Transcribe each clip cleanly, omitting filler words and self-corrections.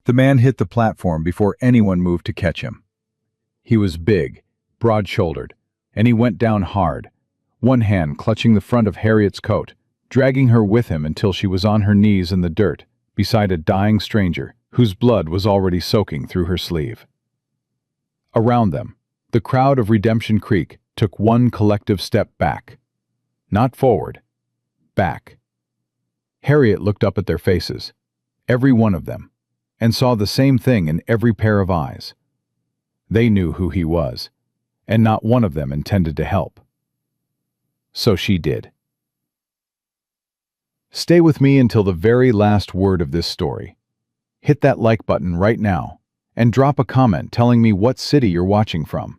The man hit the platform before anyone moved to catch him. He was big, broad-shouldered, and he went down hard, one hand clutching the front of Harriet's coat, dragging her with him until she was on her knees in the dirt, beside a dying stranger whose blood was already soaking through her sleeve. Around them, the crowd of Redemption Creek took one collective step back. Not forward, back. Harriet looked up at their faces, every one of them, and saw the same thing in every pair of eyes. They knew who he was, and not one of them intended to help. So she did. Stay with me until the very last word of this story. Hit that like button right now, and drop a comment telling me what city you're watching from.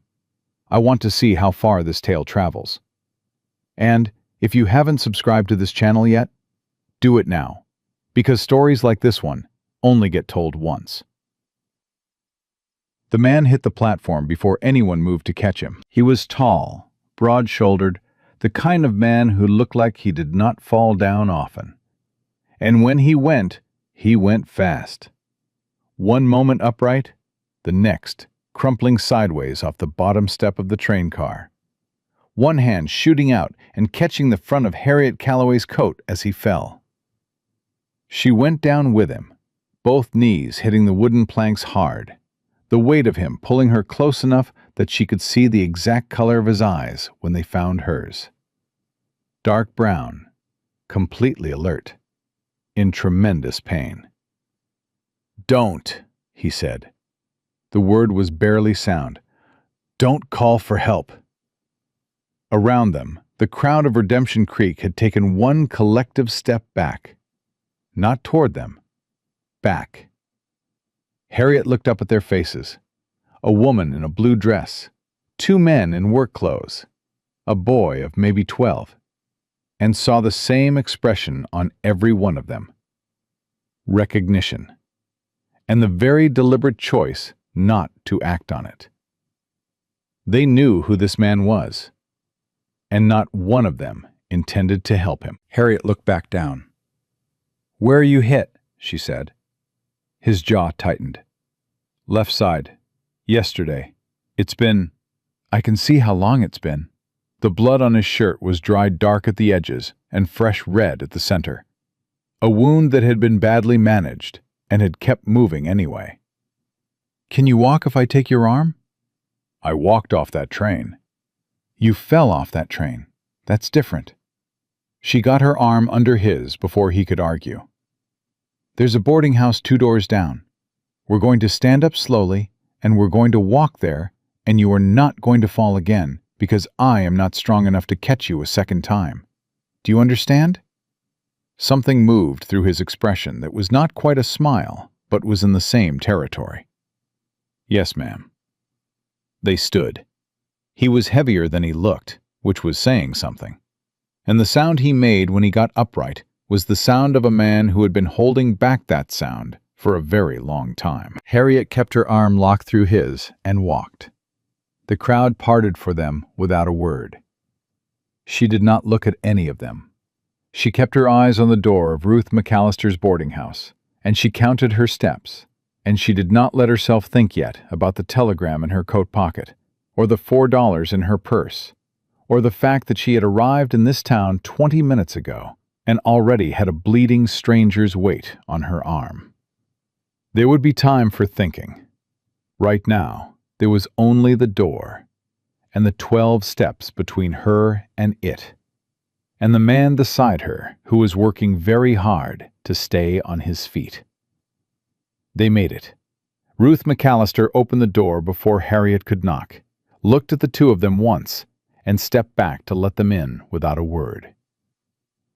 I want to see how far this tale travels. And if you haven't subscribed to this channel yet, do it now, because stories like this one only get told once. The man hit the platform before anyone moved to catch him. He was tall, broad-shouldered, the kind of man who looked like he did not fall down often. And when he went fast. One moment upright, the next crumpling sideways off the bottom step of the train car. One hand shooting out and catching the front of Harriet Calloway's coat as he fell. She went down with him, both knees hitting the wooden planks hard, the weight of him pulling her close enough that she could see the exact color of his eyes when they found hers. Dark brown, completely alert, in tremendous pain. "Don't," he said. The word was barely sound. "Don't call for help." Around them, the crowd of Redemption Creek had taken one collective step back. Not toward them, back. Harriet looked up at their faces. A woman in a blue dress, two men in work clothes, a boy of maybe 12, and saw the same expression on every one of them. Recognition. And the very deliberate choice not to act on it. They knew who this man was, and not one of them intended to help him. Harriet looked back down. "Where are you hit?" she said. His jaw tightened. "Left side. Yesterday. I can see how long it's been." The blood on his shirt was dried dark at the edges and fresh red at the center. A wound that had been badly managed and had kept moving anyway. "Can you walk if I take your arm?" "I walked off that train." "You fell off that train. That's different." She got her arm under his before he could argue. "There's a boarding house 2 doors down. We're going to stand up slowly, and we're going to walk there, and you are not going to fall again, because I am not strong enough to catch you a second time. Do you understand?" Something moved through his expression that was not quite a smile, but was in the same territory. "Yes, ma'am." They stood. He was heavier than he looked, which was saying something. And the sound he made when he got upright was the sound of a man who had been holding back that sound for a very long time. Harriet kept her arm locked through his and walked. The crowd parted for them without a word. She did not look at any of them. She kept her eyes on the door of Ruth McAllister's boarding house, and she counted her steps, and she did not let herself think yet about the telegram in her coat pocket, or the $4 in her purse, or the fact that she had arrived in this town 20 minutes ago and already had a bleeding stranger's weight on her arm. There would be time for thinking. Right now, there was only the door, and the 12 steps between her and it, and the man beside her who was working very hard to stay on his feet. They made it. Ruth McAllister opened the door before Harriet could knock, looked at the two of them once, and stepped back to let them in without a word.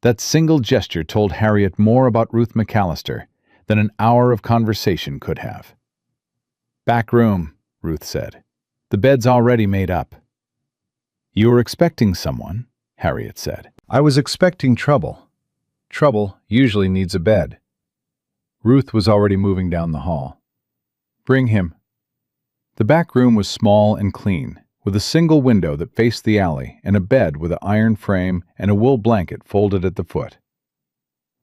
That single gesture told Harriet more about Ruth McAllister than an hour of conversation could have. "Back room," Ruth said. "The bed's already made up." "You were expecting someone," Harriet said. "I was expecting trouble. Trouble usually needs a bed." Ruth was already moving down the hall. "Bring him." The back room was small and clean, with a single window that faced the alley and a bed with an iron frame and a wool blanket folded at the foot.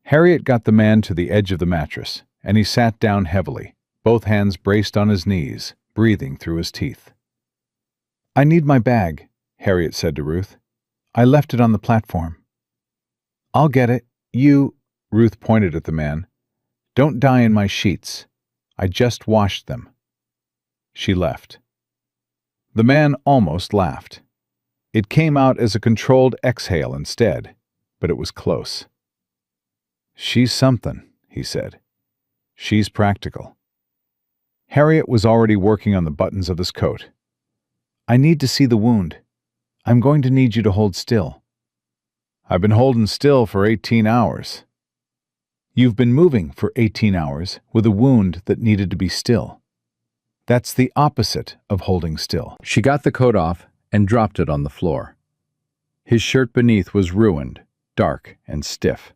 Harriet got the man to the edge of the mattress, and he sat down heavily, both hands braced on his knees, breathing through his teeth. "I need my bag," Harriet said to Ruth. "I left it on the platform." "I'll get it. Ruth pointed at the man. "Don't die in my sheets. I just washed them." She left. The man almost laughed. It came out as a controlled exhale instead, but it was close. "She's something," he said. "She's practical." Harriet was already working on the buttons of his coat. "I need to see the wound. I'm going to need you to hold still." "I've been holding still for 18 hours. "You've been moving for 18 hours with a wound that needed to be still. That's the opposite of holding still." She got the coat off and dropped it on the floor. His shirt beneath was ruined, dark and stiff.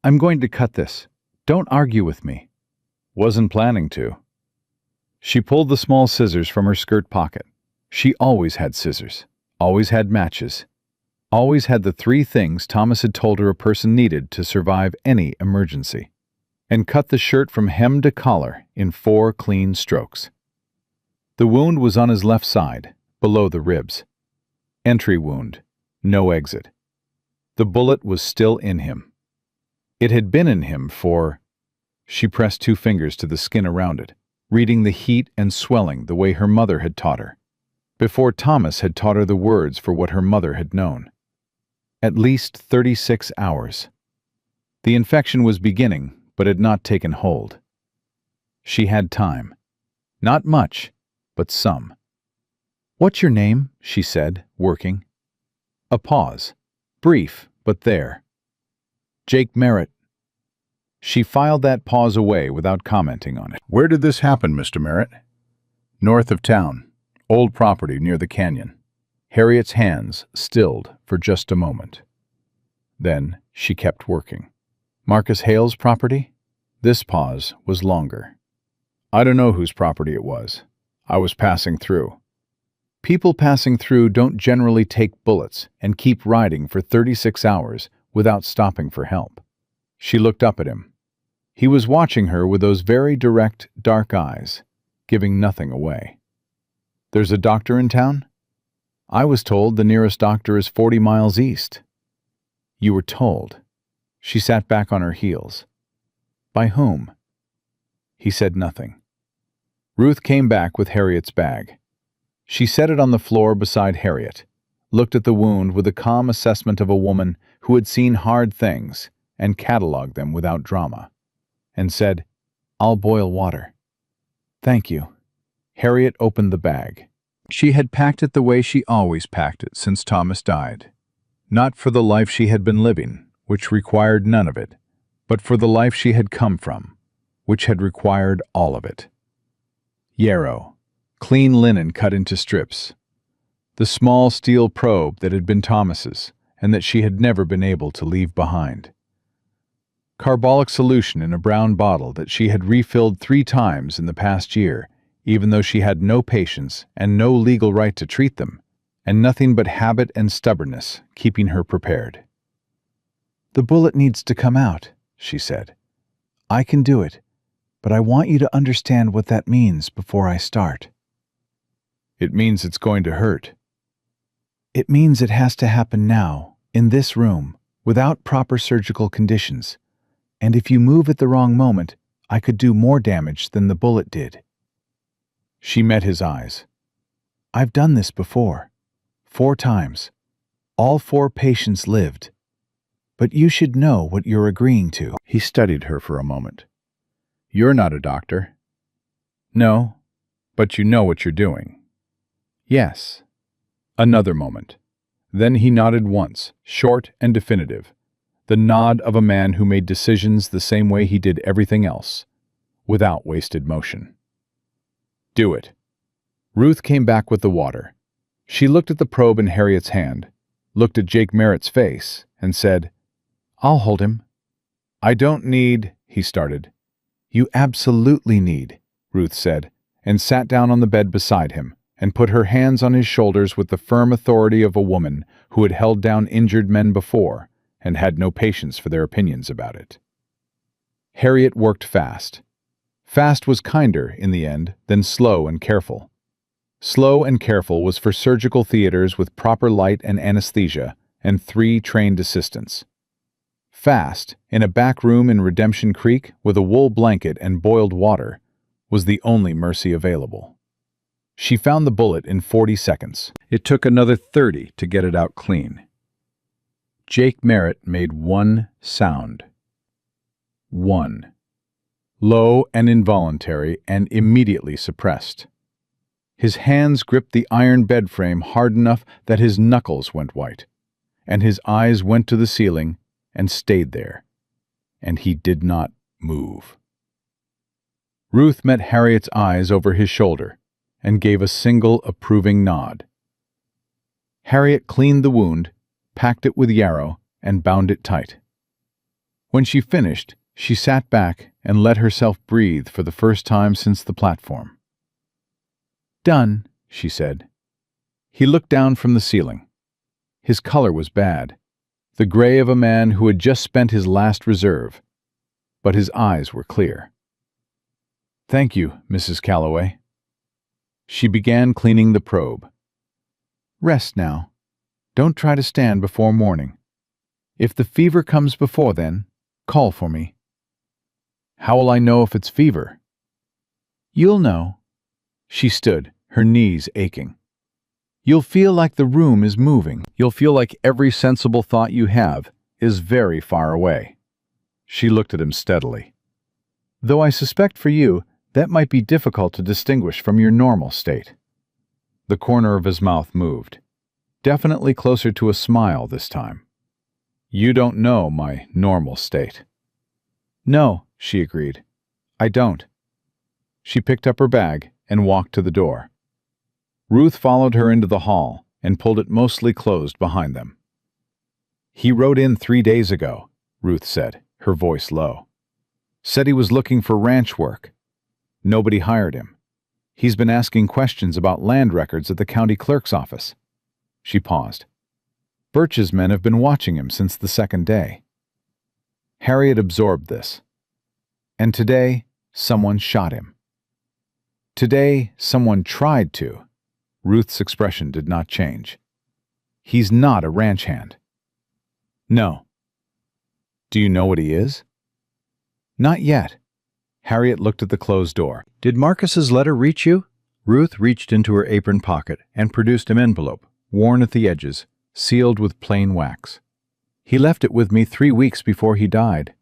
"I'm going to cut this. Don't argue with me." "Wasn't planning to." She pulled the small scissors from her skirt pocket. She always had scissors, always had matches, always had the 3 things Thomas had told her a person needed to survive any emergency, and cut the shirt from hem to collar in 4 clean strokes. The wound was on his left side, below the ribs. Entry wound, no exit. The bullet was still in him. It had been in him for... She pressed 2 fingers to the skin around it, reading the heat and swelling the way her mother had taught her, before Thomas had taught her the words for what her mother had known. At least 36 hours. The infection was beginning, but had not taken hold. She had time. Not much, but some. "What's your name?" she said, working. A pause. Brief, but there. "Jake Merritt." She filed that pause away without commenting on it. "Where did this happen, Mr. Merritt?" "North of town. Old property near the canyon." Harriet's hands stilled for just a moment. Then she kept working. "Marcus Hale's property?" This pause was longer. "I don't know whose property it was. I was passing through." People passing through don't generally take bullets and keep riding for 36 hours without stopping for help. She looked up at him. He was watching her with those very direct, dark eyes, giving nothing away. "There's a doctor in town?" "I was told the nearest doctor is 40 miles east." "You were told." She sat back on her heels. "By whom?" He said nothing. Ruth came back with Harriet's bag. She set it on the floor beside Harriet, looked at the wound with the calm assessment of a woman who had seen hard things and catalogued them without drama, and said, "I'll boil water." "Thank you." Harriet opened the bag. She had packed it the way she always packed it since Thomas died. Not for the life she had been living, which required none of it, but for the life she had come from, which had required all of it. Yarrow, clean linen cut into strips. The small steel probe that had been Thomas's and that she had never been able to leave behind. Carbolic solution in a brown bottle that she had refilled 3 times in the past year, even though she had no patience and no legal right to treat them, and nothing but habit and stubbornness keeping her prepared. "The bullet needs to come out," she said. "I can do it, but I want you to understand what that means before I start." "It means it's going to hurt." "It means it has to happen now, in this room, without proper surgical conditions. And if you move at the wrong moment, I could do more damage than the bullet did." She met his eyes. "I've done this before. 4 times. All 4 patients lived. But you should know what you're agreeing to." He studied her for a moment. "You're not a doctor." "No, but you know what you're doing." "Yes." Another moment. Then he nodded once, short and definitive, the nod of a man who made decisions the same way he did everything else, without wasted motion. "Do it." Ruth came back with the water. She looked at the probe in Harriet's hand, looked at Jake Merritt's face, and said, "I'll hold him." "I don't need," he started. "You absolutely need," Ruth said, and sat down on the bed beside him and put her hands on his shoulders with the firm authority of a woman who had held down injured men before and had no patience for their opinions about it. Harriet worked fast. Fast was kinder, in the end, than slow and careful. Slow and careful was for surgical theaters with proper light and anesthesia and 3 trained assistants. Fast, in a back room in Redemption Creek with a wool blanket and boiled water, was the only mercy available. She found the bullet in 40 seconds. It took another 30 to get it out clean. Jake Merritt made one sound. One. Low and involuntary and immediately suppressed. His hands gripped the iron bed frame hard enough that his knuckles went white, and his eyes went to the ceiling and stayed there, and he did not move. Ruth met Harriet's eyes over his shoulder and gave a single approving nod. Harriet cleaned the wound, packed it with yarrow, and bound it tight. When she finished, she sat back and let herself breathe for the first time since the platform. "Done," she said. He looked down from the ceiling. His color was bad, the gray of a man who had just spent his last reserve, but his eyes were clear. "Thank you, Mrs. Calloway." She began cleaning the probe. "Rest now. Don't try to stand before morning. If the fever comes before then, call for me." "How will I know if it's fever?" "You'll know." She stood, her knees aching. "You'll feel like the room is moving. You'll feel like every sensible thought you have is very far away." She looked at him steadily. "Though I suspect for you, that might be difficult to distinguish from your normal state." The corner of his mouth moved, definitely closer to a smile this time. "You don't know my normal state." "No," she agreed. "I don't." She picked up her bag and walked to the door. Ruth followed her into the hall and pulled it mostly closed behind them. "He wrote in 3 days ago," Ruth said, her voice low. "Said he was looking for ranch work. Nobody hired him. He's been asking questions about land records at the county clerk's office." She paused. "Birch's men have been watching him since the 2nd day." Harriet absorbed this. And today, someone shot him. Today, someone tried to. Ruth's expression did not change. "He's not a ranch hand." "No." "Do you know what he is?" "Not yet." Harriet looked at the closed door. "Did Marcus's letter reach you?" Ruth reached into her apron pocket and produced an envelope, worn at the edges, sealed with plain wax. "He left it with me 3 weeks before he died.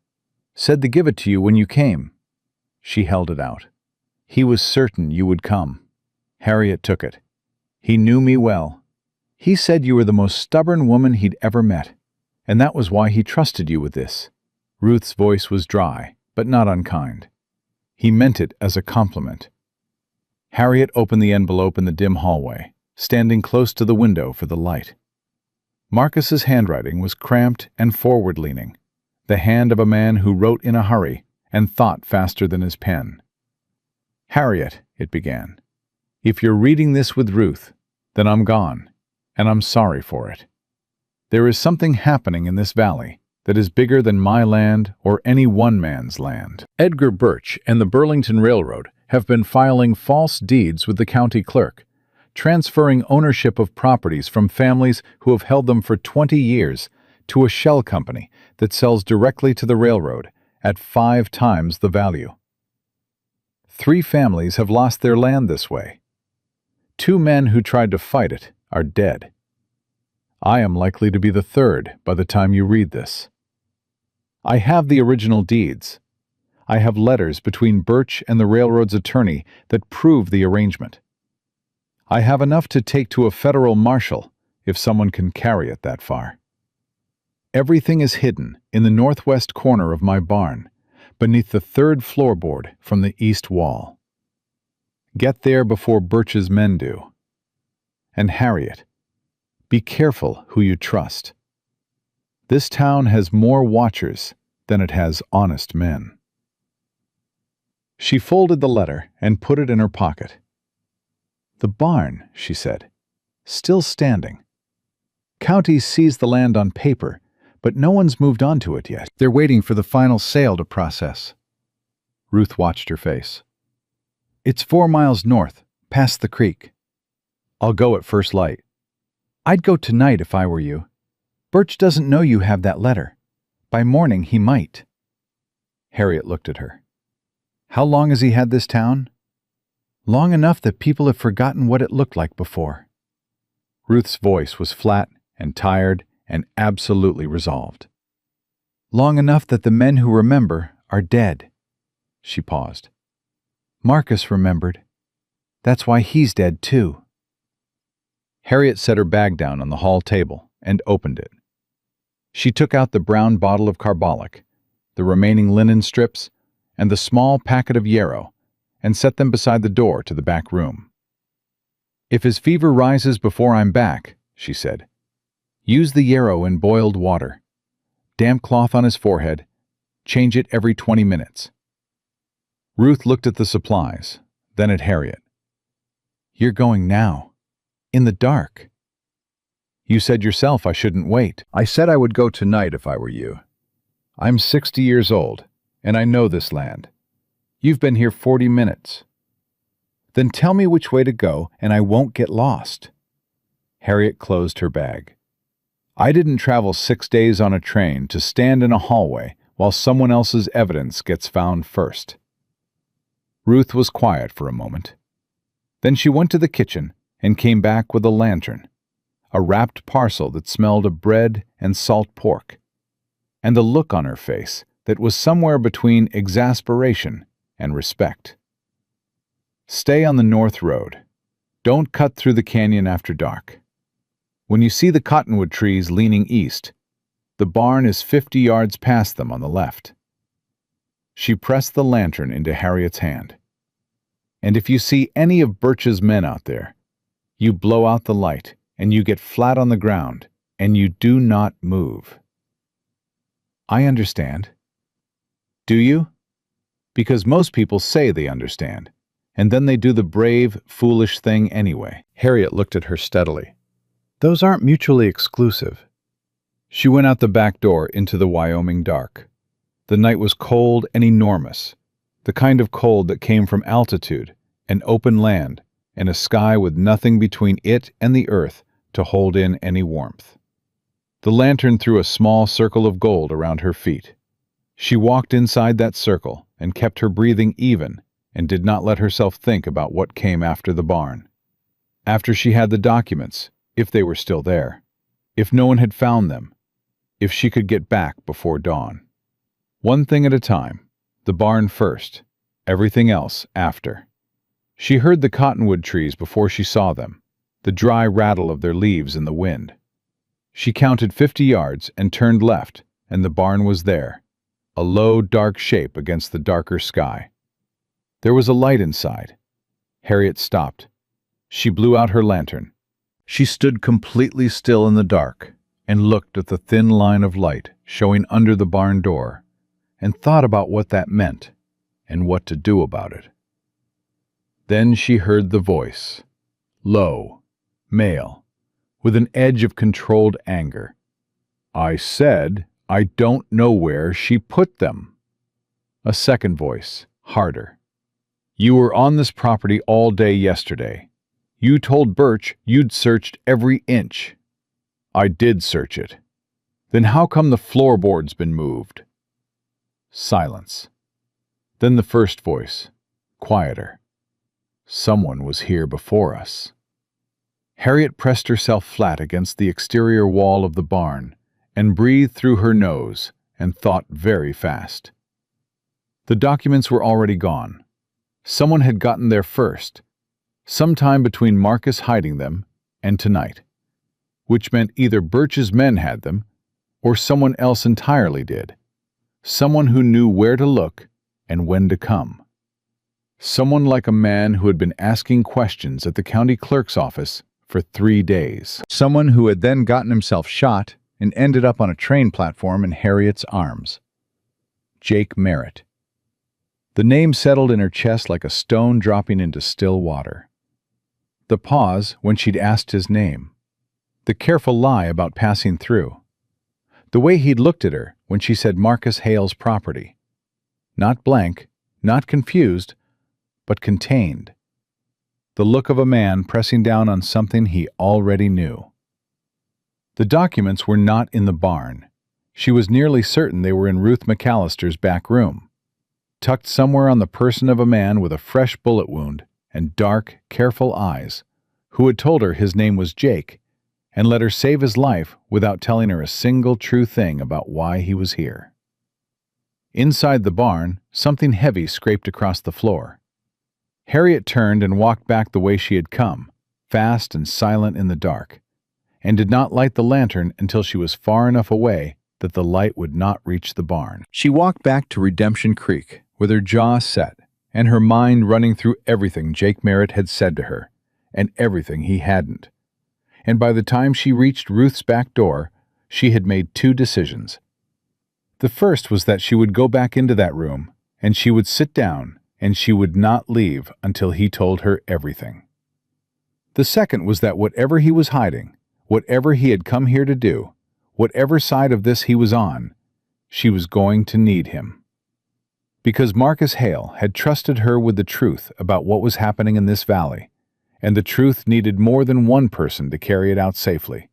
Said to give it to you when you came." She held it out. "He was certain you would come." Harriet took it. "He knew me well. He said you were the most stubborn woman he'd ever met, and that was why he trusted you with this." Ruth's voice was dry, but not unkind. He meant it as a compliment. Harriet opened the envelope in the dim hallway, standing close to the window for the light. Marcus's handwriting was cramped and forward-leaning, the hand of a man who wrote in a hurry and thought faster than his pen. "Harriet," it began, "if you're reading this with Ruth, then I'm gone, and I'm sorry for it. There is something happening in this valley that is bigger than my land or any one man's land. Edgar Birch and the Burlington Railroad have been filing false deeds with the county clerk, transferring ownership of properties from families who have held them for 20 years to a shell company that sells directly to the railroad at 5 times the value. 3 families have lost their land this way. 2 men who tried to fight it are dead. I am likely to be the 3rd by the time you read this. I have the original deeds. I have letters between Birch and the railroad's attorney that prove the arrangement. I have enough to take to a federal marshal if someone can carry it that far. Everything is hidden in the northwest corner of my barn, beneath the 3rd floorboard from the east wall. Get there before Birch's men do. And Harriet, be careful who you trust. This town has more watchers than it has honest men." She folded the letter and put it in her pocket. "The barn," she said, "still standing. County seized the land on paper, but no one's moved on to it yet. They're waiting for the final sale to process." Ruth watched her face. "It's 4 miles north, past the creek. I'll go at first light. I'd go tonight if I were you. Birch doesn't know you have that letter. By morning he might." Harriet looked at her. "How long has he had this town?" "Long enough that people have forgotten what it looked like before." Ruth's voice was flat and tired and absolutely resolved. "Long enough that the men who remember are dead." She paused. "Marcus remembered. That's why he's dead too." Harriet set her bag down on the hall table and opened it. She took out the brown bottle of carbolic, the remaining linen strips, and the small packet of yarrow, and set them beside the door to the back room. "If his fever rises before I'm back," she said, "use the yarrow in boiled water. Damp cloth on his forehead. Change it every 20 minutes. Ruth looked at the supplies, then at Harriet. "You're going now. In the dark." "You said yourself I shouldn't wait." "I said I would go tonight if I were you. I'm 60 years old, and I know this land. You've been here 40 minutes. Then tell me which way to go, and I won't get lost." Harriet closed her bag. "I didn't travel 6 days on a train to stand in a hallway while someone else's evidence gets found first." Ruth was quiet for a moment. Then she went to the kitchen and came back with a lantern, a wrapped parcel that smelled of bread and salt pork, and a look on her face that was somewhere between exasperation and respect. "Stay on the north road. Don't cut through the canyon after dark. When you see the cottonwood trees leaning east, the barn is 50 yards past them on the left." She pressed the lantern into Harriet's hand. "And if you see any of Birch's men out there, you blow out the light, and you get flat on the ground, and you do not move." "I understand." "Do you?" "Because most people say they understand, and then they do the brave, foolish thing anyway." Harriet looked at her steadily. "Those aren't mutually exclusive." She went out the back door into the Wyoming dark. The night was cold and enormous, the kind of cold that came from altitude, an open land, and a sky with nothing between it and the earth to hold in any warmth. The lantern threw a small circle of gold around her feet. She walked inside that circle and kept her breathing even and did not let herself think about what came after the barn. After she had the documents, if they were still there, if no one had found them, if she could get back before dawn. One thing at a time, the barn first, everything else after. She heard the cottonwood trees before she saw them, the dry rattle of their leaves in the wind. She counted 50 yards and turned left, and the barn was there, a low, dark shape against the darker sky. There was a light inside. Harriet stopped. She blew out her lantern. She stood completely still in the dark and looked at the thin line of light showing under the barn door and thought about what that meant and what to do about it. Then she heard the voice, low, male, with an edge of controlled anger. "I said I don't know where she put them." A second voice, harder. "You were on this property all day yesterday. You told Birch you'd searched every inch." "I did search it." "Then how come the floorboard's been moved?" Silence. Then the first voice, quieter. "Someone was here before us." Harriet pressed herself flat against the exterior wall of the barn and breathed through her nose and thought very fast. The documents were already gone. Someone had gotten there first, sometime between Marcus hiding them and tonight, which meant either Birch's men had them or someone else entirely did. Someone who knew where to look and when to come. Someone like a man who had been asking questions at the county clerk's office for 3 days. Someone who had then gotten himself shot and ended up on a train platform in Harriet's arms. Jake Merritt. The name settled in her chest like a stone dropping into still water. The pause when she'd asked his name. The careful lie about passing through. The way he'd looked at her when she said Marcus Hale's property. Not blank, not confused, but contained. The look of a man pressing down on something he already knew. The documents were not in the barn. She was nearly certain they were in Ruth McAllister's back room, tucked somewhere on the person of a man with a fresh bullet wound and dark, careful eyes, who had told her his name was Jake and let her save his life without telling her a single true thing about why he was here. Inside the barn, something heavy scraped across the floor. Harriet turned and walked back the way she had come, fast and silent in the dark, and did not light the lantern until she was far enough away that the light would not reach the barn. She walked back to Redemption Creek, with her jaw set, and her mind running through everything Jake Merritt had said to her, and everything he hadn't. And by the time she reached Ruth's back door, she had made two decisions. The first was that she would go back into that room, and she would sit down, and she would not leave until he told her everything. The second was that whatever he was hiding, whatever he had come here to do, whatever side of this he was on, she was going to need him. Because Marcus Hale had trusted her with the truth about what was happening in this valley, and the truth needed more than one person to carry it out safely.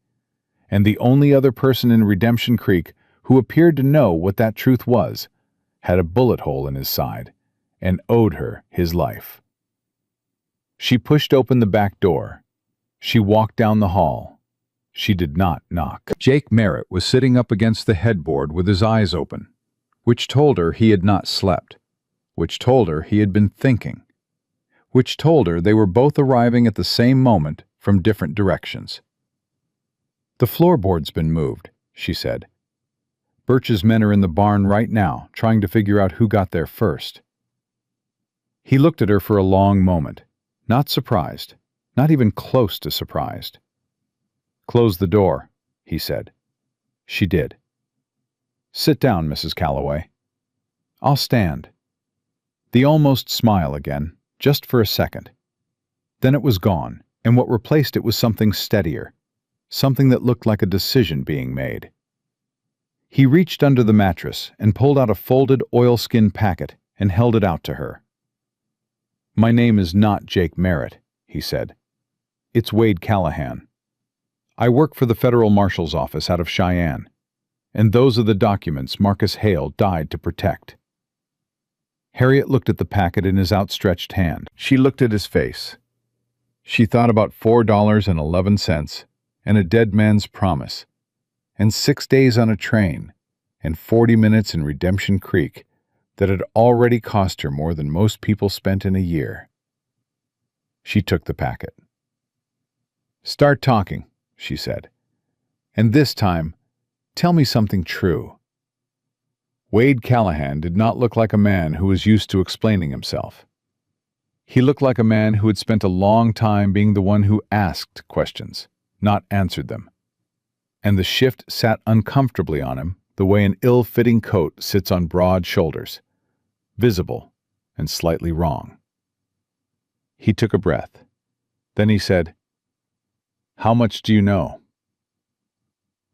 And the only other person in Redemption Creek who appeared to know what that truth was had a bullet hole in his side and owed her his life. She pushed open the back door. She walked down the hall. She did not knock. Jake Merritt was sitting up against the headboard with his eyes open, which told her he had not slept, which told her he had been thinking, which told her they were both arriving at the same moment from different directions. "The floorboard's been moved," she said. "Birch's men are in the barn right now, trying to figure out who got there first." He looked at her for a long moment, not surprised, not even close to surprised. "Close the door," he said. She did. "Sit down, Mrs. Calloway." "I'll stand." The almost smile again, just for a second. Then it was gone, and what replaced it was something steadier, something that looked like a decision being made. He reached under the mattress and pulled out a folded oilskin packet and held it out to her. "My name is not Jake Merritt," he said. "It's Wade Callahan. I work for the Federal Marshal's Office out of Cheyenne, and those are the documents Marcus Hale died to protect." Harriet looked at the packet in his outstretched hand. She looked at his face. She thought about $4.11 and a dead man's promise, and 6 days on a train, and 40 minutes in Redemption Creek that had already cost her more than most people spent in a year. She took the packet. "Start talking," she said. "And this time, tell me something true." Wade Callahan did not look like a man who was used to explaining himself. He looked like a man who had spent a long time being the one who asked questions, not answered them. And the shift sat uncomfortably on him the way an ill-fitting coat sits on broad shoulders, visible and slightly wrong. He took a breath. Then he said, "How much do you know?"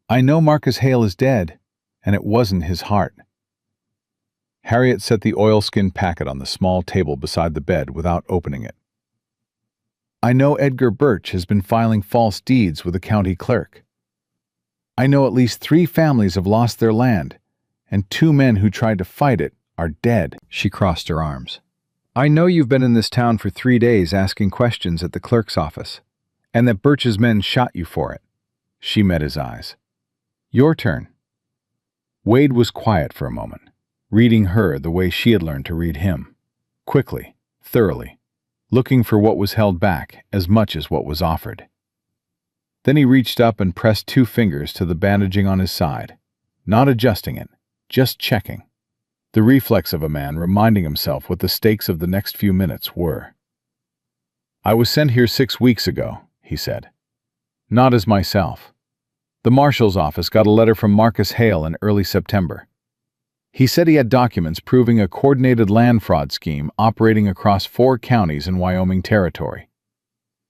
"I know Marcus Hale is dead, and it wasn't his heart." Harriet set the oilskin packet on the small table beside the bed without opening it. "I know Edgar Birch has been filing false deeds with the county clerk. I know at least 3 families have lost their land, and 2 men who tried to fight it are dead." She crossed her arms. "I know you've been in this town for 3 days asking questions at the clerk's office, and that Birch's men shot you for it." She met his eyes. "Your turn." Wade was quiet for a moment, reading her the way she had learned to read him, quickly, thoroughly, looking for what was held back as much as what was offered. Then he reached up and pressed 2 fingers to the bandaging on his side, not adjusting it, just checking, the reflex of a man reminding himself what the stakes of the next few minutes were. "I was sent here 6 weeks ago," he said. "Not as myself. The Marshal's office got a letter from Marcus Hale in early September. He said he had documents proving a coordinated land fraud scheme operating across 4 counties in Wyoming Territory.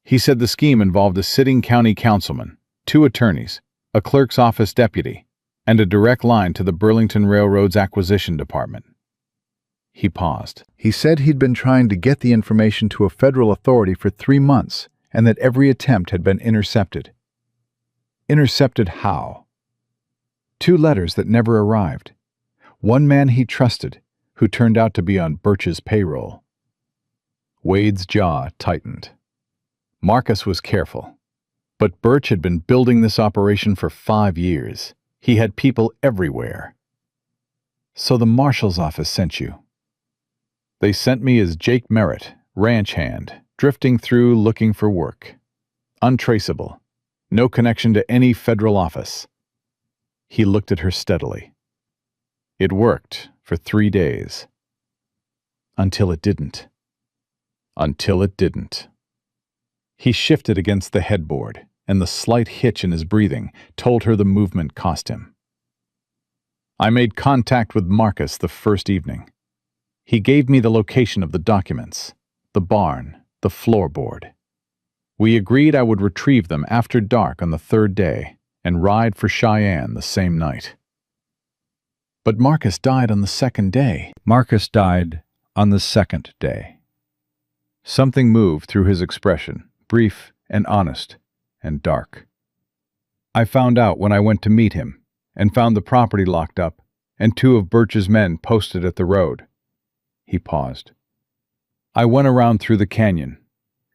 He said the scheme involved a sitting county councilman, 2 attorneys, a clerk's office deputy, and a direct line to the Burlington Railroad's acquisition department. He paused. He said he'd been trying to get the information to a federal authority for 3 months and that every attempt had been intercepted. Intercepted how? 2 letters that never arrived. One man he trusted, who turned out to be on Birch's payroll. Wade's jaw tightened. Marcus was careful. But Birch had been building this operation for 5 years. He had people everywhere. So the marshal's office sent you. They sent me as Jake Merritt, ranch hand, drifting through looking for work. Untraceable. No connection to any federal office. He looked at her steadily. It worked for 3 days. Until it didn't. Until it didn't. He shifted against the headboard, and the slight hitch in his breathing told her the movement cost him. I made contact with Marcus the first evening. He gave me the location of the documents, the barn, the floorboard. We agreed I would retrieve them after dark on the 3rd day and ride for Cheyenne the same night. But Marcus died on the 2nd day. Marcus died on the 2nd day. Something moved through his expression, brief and honest and dark. I found out when I went to meet him and found the property locked up and 2 of Birch's men posted at the road. He paused. I went around through the canyon,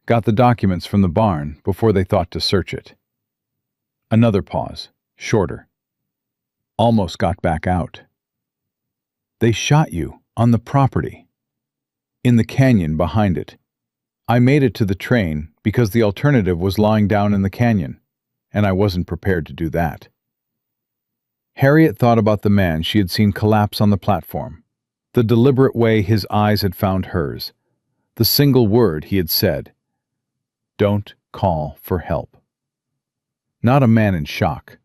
got the documents from the barn before they thought to search it. Another pause, shorter. Almost got back out. They shot you on the property, in the canyon behind it. I made it to the train because the alternative was lying down in the canyon, and I wasn't prepared to do that. Harriet thought about the man she had seen collapse on the platform, the deliberate way his eyes had found hers, the single word he had said, "Don't call for help." Not a man in shock.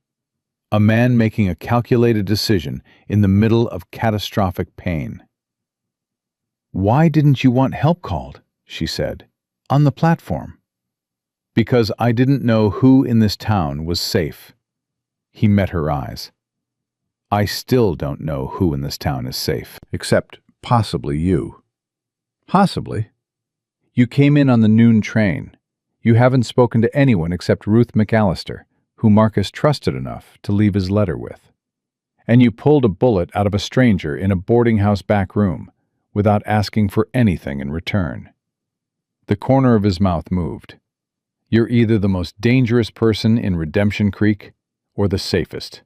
A man making a calculated decision in the middle of catastrophic pain. "Why didn't you want help called?" she said. "On the platform." "Because I didn't know who in this town was safe." He met her eyes. "I still don't know who in this town is safe, except possibly you." "Possibly? You came in on the noon train. You haven't spoken to anyone except Ruth McAllister, who Marcus trusted enough to leave his letter with. And you pulled a bullet out of a stranger in a boarding house back room without asking for anything in return." The corner of his mouth moved. "You're either the most dangerous person in Redemption Creek or the safest.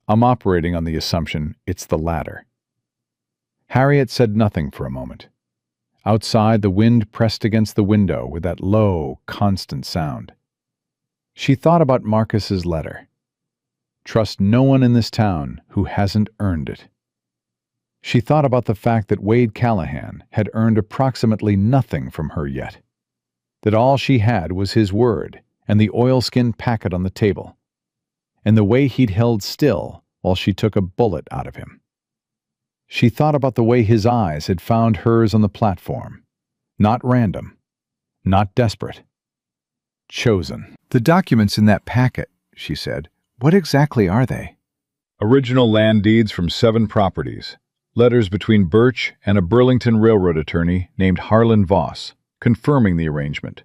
I'm operating on the assumption it's the latter." Harriet said nothing for a moment. Outside, the wind pressed against the window with that low, constant sound. She thought about Marcus's letter. Trust no one in this town who hasn't earned it. She thought about the fact that Wade Callahan had earned approximately nothing from her yet, that all she had was his word and the oilskin packet on the table, and the way he'd held still while she took a bullet out of him. She thought about the way his eyes had found hers on the platform. Not random, not desperate. Chosen. "The documents in that packet," she said, "what exactly are they?" "Original land deeds from 7 properties. Letters between Birch and a Burlington Railroad attorney named Harlan Voss, confirming the arrangement.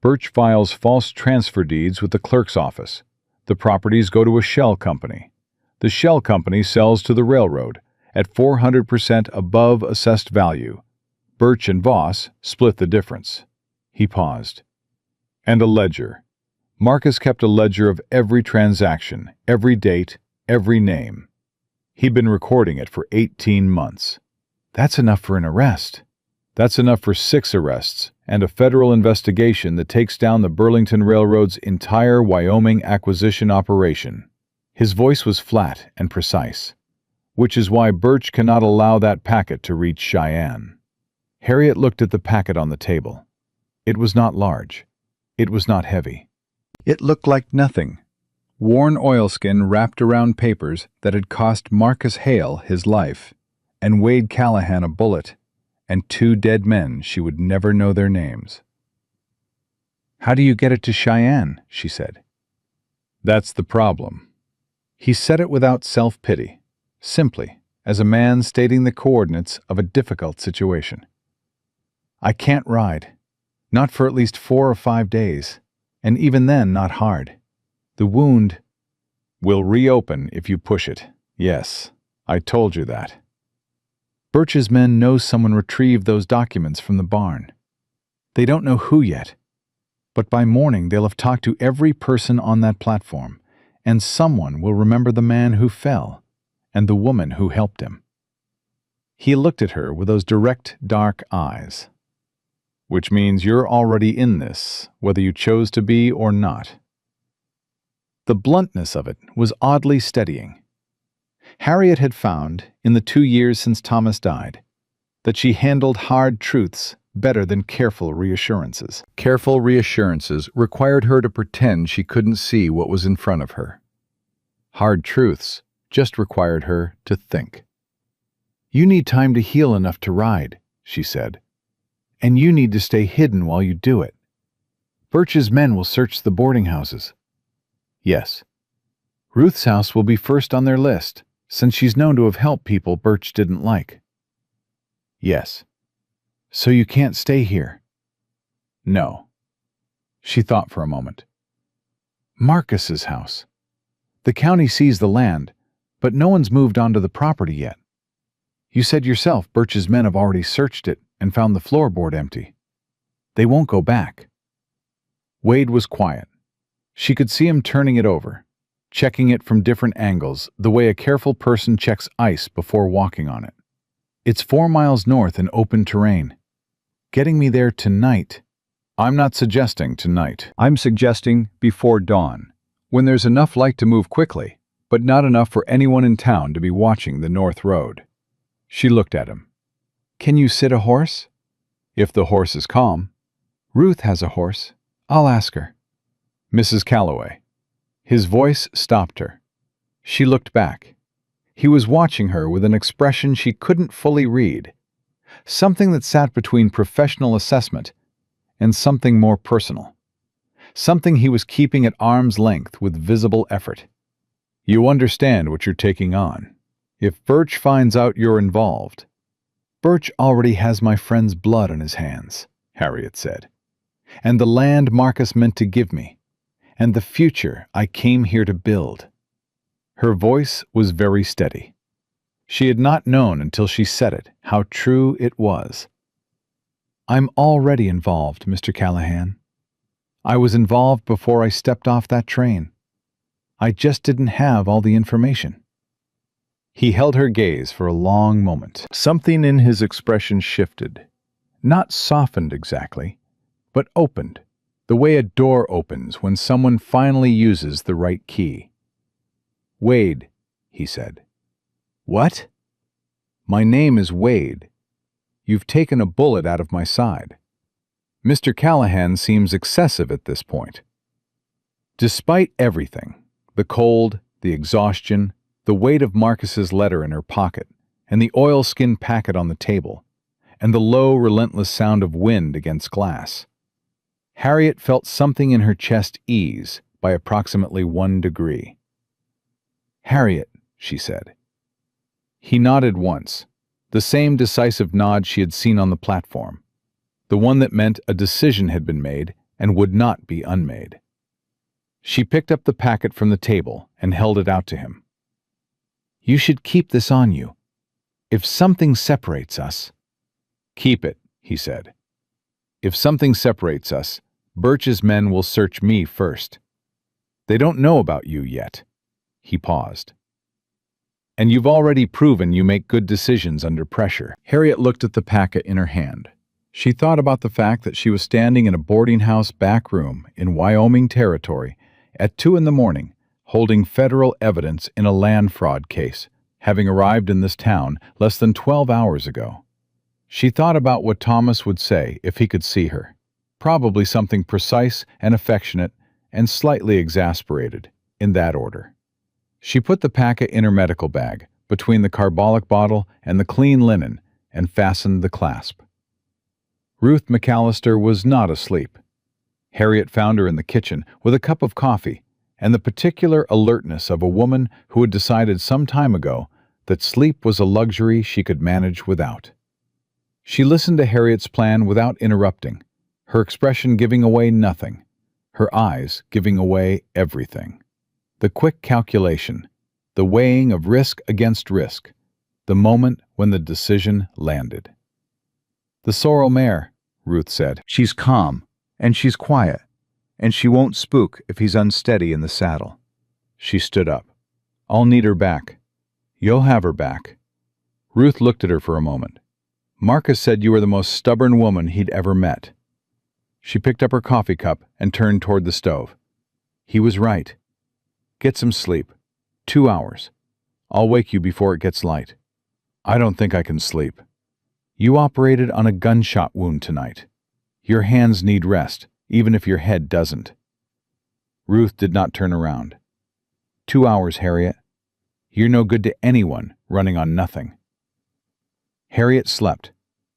Birch files false transfer deeds with the clerk's office. The properties go to a shell company. The shell company sells to the railroad at 400% above assessed value. Birch and Voss split the difference." He paused. "And a ledger. Marcus kept a ledger of every transaction, every date, every name. He'd been recording it for 18 months. That's enough for an arrest. That's enough for 6 arrests and a federal investigation that takes down the Burlington Railroad's entire Wyoming acquisition operation." His voice was flat and precise. "Which is why Birch cannot allow that packet to reach Cheyenne." Harriet looked at the packet on the table. It was not large. It was not heavy. It looked like nothing. Worn oilskin wrapped around papers that had cost Marcus Hale his life, and Wade Callahan a bullet, and 2 dead men she would never know their names. "How do you get it to Cheyenne?" she said. "That's the problem." He said it without self-pity, simply, as a man stating the coordinates of a difficult situation. "I can't ride. Not for at least 4 or 5 days, and even then not hard. The wound will reopen if you push it. Yes, I told you that." Birch's men know someone retrieved those documents from the barn. They don't know who yet, but by morning they'll have talked to every person on that platform, and someone will remember the man who fell and the woman who helped him. He looked at her with those direct, dark eyes. "Which means you're already in this, whether you chose to be or not." The bluntness of it was oddly steadying. Harriet had found, in the 2 years since Thomas died, that she handled hard truths better than careful reassurances. Careful reassurances required her to pretend she couldn't see what was in front of her. Hard truths just required her to think. "You need time to heal enough to ride," she said. "And you need to stay hidden while you do it. Birch's men will search the boarding houses." "Yes. Ruth's house will be first on their list, since she's known to have helped people Birch didn't like." "Yes. So you can't stay here?" "No." She thought for a moment. "Marcus's house. The county sees the land, but no one's moved onto the property yet. You said yourself Birch's men have already searched it and found the floorboard empty. They won't go back." Wade was quiet. She could see him turning it over, checking it from different angles, the way a careful person checks ice before walking on it. "It's 4 miles north in open terrain. Getting me there tonight." "I'm not suggesting tonight. I'm suggesting before dawn, when there's enough light to move quickly, but not enough for anyone in town to be watching the North Road." She looked at him. "Can you sit a horse?" "If the horse is calm." "Ruth has a horse. I'll ask her." "Mrs. Calloway." His voice stopped her. She looked back. He was watching her with an expression she couldn't fully read, something that sat between professional assessment and something more personal, something he was keeping at arm's length with visible effort. "You understand what you're taking on. If Birch finds out you're involved—" "Birch already has my friend's blood on his hands," Harriet said, "and the land Marcus meant to give me, and the future I came here to build." Her voice was very steady. She had not known until she said it how true it was. "I'm already involved, Mr. Callahan. I was involved before I stepped off that train. I just didn't have all the information." He held her gaze for a long moment. Something in his expression shifted. Not softened exactly, but opened, the way a door opens when someone finally uses the right key. "Wade," he said. "What?" "My name is Wade. You've taken a bullet out of my side." Mr. Callahan seems excessive at this point. Despite everything, the cold, the exhaustion, the weight of Marcus's letter in her pocket, and the oilskin packet on the table, and the low, relentless sound of wind against glass, Harriet felt something in her chest ease by approximately 1 degree. "Harriet," she said. He nodded once, the same decisive nod she had seen on the platform, the one that meant a decision had been made and would not be unmade. She picked up the packet from the table and held it out to him. "You should keep this on you. If something separates us—" "Keep it," he said. "If something separates us, Birch's men will search me first. They don't know about you yet." He paused. "And you've already proven you make good decisions under pressure." Harriet looked at the packet in her hand. She thought about the fact that she was standing in a boarding house back room in Wyoming territory at 2 in the morning, holding federal evidence in a land fraud case, having arrived in this town less than 12 hours ago. She thought about what Thomas would say if he could see her. Probably something precise and affectionate and slightly exasperated, in that order. She put the packet in her medical bag, between the carbolic bottle and the clean linen, and fastened the clasp. Ruth McAllister was not asleep. Harriet found her in the kitchen with a cup of coffee and the particular alertness of a woman who had decided some time ago that sleep was a luxury she could manage without. She listened to Harriet's plan without interrupting, her expression giving away nothing, her eyes giving away everything. The quick calculation, the weighing of risk against risk, the moment when the decision landed. "The sorrel mare," Ruth said. "She's calm, and she's quiet, and she won't spook if he's unsteady in the saddle." She stood up. "I'll need her back." "You'll have her back." Ruth looked at her for a moment. "Marcus said you were the most stubborn woman he'd ever met." She picked up her coffee cup and turned toward the stove. "He was right. Get some sleep. 2 hours. I'll wake you before it gets light." "I don't think I can sleep." "You operated on a gunshot wound tonight. Your hands need rest, even if your head doesn't." Ruth did not turn around. 2 hours, Harriet. You're no good to anyone running on nothing." Harriet slept.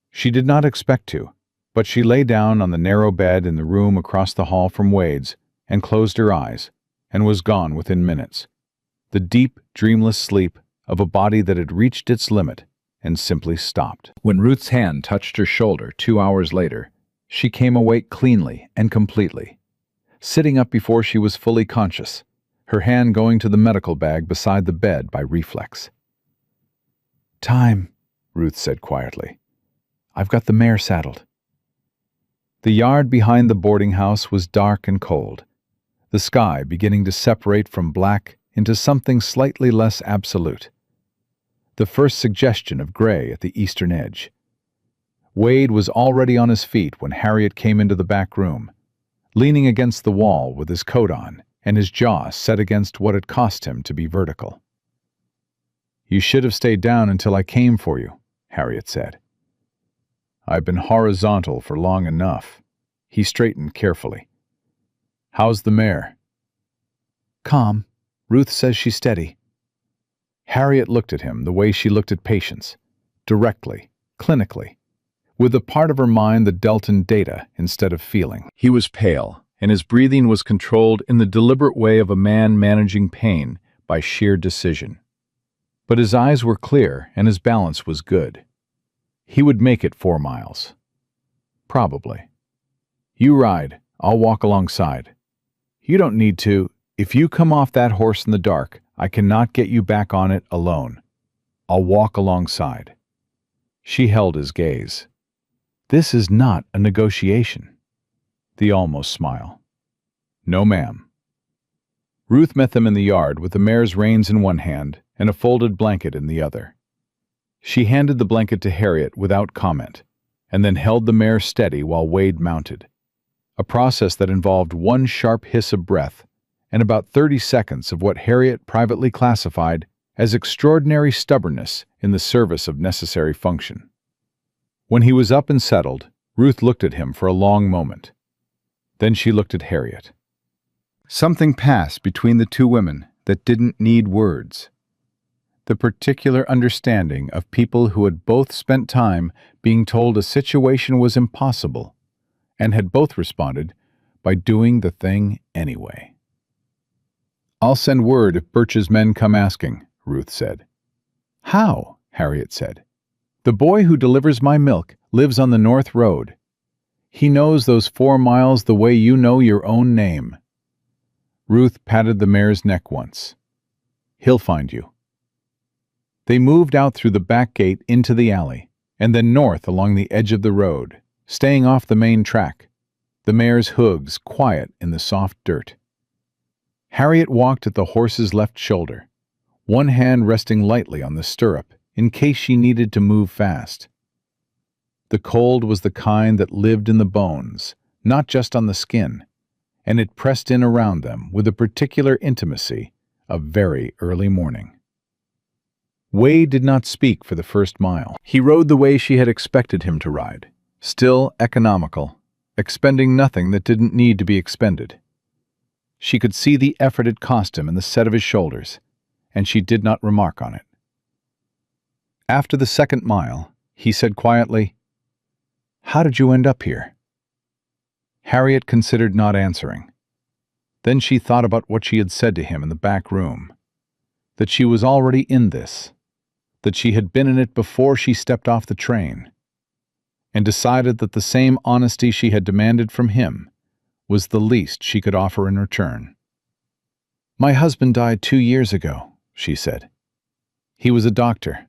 She did not expect to, but she lay down on the narrow bed in the room across the hall from Wade's and closed her eyes, and was gone within minutes. The deep, dreamless sleep of a body that had reached its limit and simply stopped. When Ruth's hand touched her shoulder 2 hours later, she came awake cleanly and completely, sitting up before she was fully conscious, her hand going to the medical bag beside the bed by reflex. "Time," Ruth said quietly. "I've got the mare saddled." The yard behind the boarding house was dark and cold, the sky beginning to separate from black into something slightly less absolute. The first suggestion of gray at the eastern edge. Wade was already on his feet when Harriet came into the back room, leaning against the wall with his coat on and his jaw set against what it cost him to be vertical. "You should have stayed down until I came for you," Harriet said. "I've been horizontal for long enough." He straightened carefully. "How's the mare?" "Calm. Ruth says she's steady." Harriet looked at him the way she looked at patients, directly, clinically, with the part of her mind that dealt in data instead of feeling. He was pale, and his breathing was controlled in the deliberate way of a man managing pain by sheer decision. But his eyes were clear and his balance was good. He would make it 4 miles. Probably. "You ride, I'll walk alongside." "You don't need to. If you come off that horse in the dark, I cannot get you back on it alone. I'll walk alongside." She held his gaze. "This is not a negotiation." The almost smile. "No, ma'am." Ruth met them in the yard with the mare's reins in one hand and a folded blanket in the other. She handed the blanket to Harriet without comment, and then held the mare steady while Wade mounted, a process that involved one sharp hiss of breath and about 30 seconds of what Harriet privately classified as extraordinary stubbornness in the service of necessary function. When he was up and settled, Ruth looked at him for a long moment. Then she looked at Harriet. Something passed between the two women that didn't need words. The particular understanding of people who had both spent time being told a situation was impossible and had both responded by doing the thing anyway. "I'll send word if Birch's men come asking," Ruth said. "How?" Harriet said. "The boy who delivers my milk lives on the North Road. He knows those 4 miles the way you know your own name." Ruth patted the mare's neck once. "He'll find you." They moved out through the back gate into the alley, and then north along the edge of the road, staying off the main track, the mare's hooves quiet in the soft dirt. Harriet walked at the horse's left shoulder, one hand resting lightly on the stirrup in case she needed to move fast. The cold was the kind that lived in the bones, not just on the skin, and it pressed in around them with a particular intimacy of very early morning. Wade did not speak for the first mile. He rode the way she had expected him to ride, still economical, expending nothing that didn't need to be expended. She could see the effort it cost him in the set of his shoulders, and she did not remark on it. After the 2nd mile, he said quietly, "How did you end up here?" Harriet considered not answering. Then she thought about what she had said to him in the back room, that she was already in this, that she had been in it before she stepped off the train, and decided that the same honesty she had demanded from him was the least she could offer in return. "My husband died 2 years ago," she said. "He was a doctor.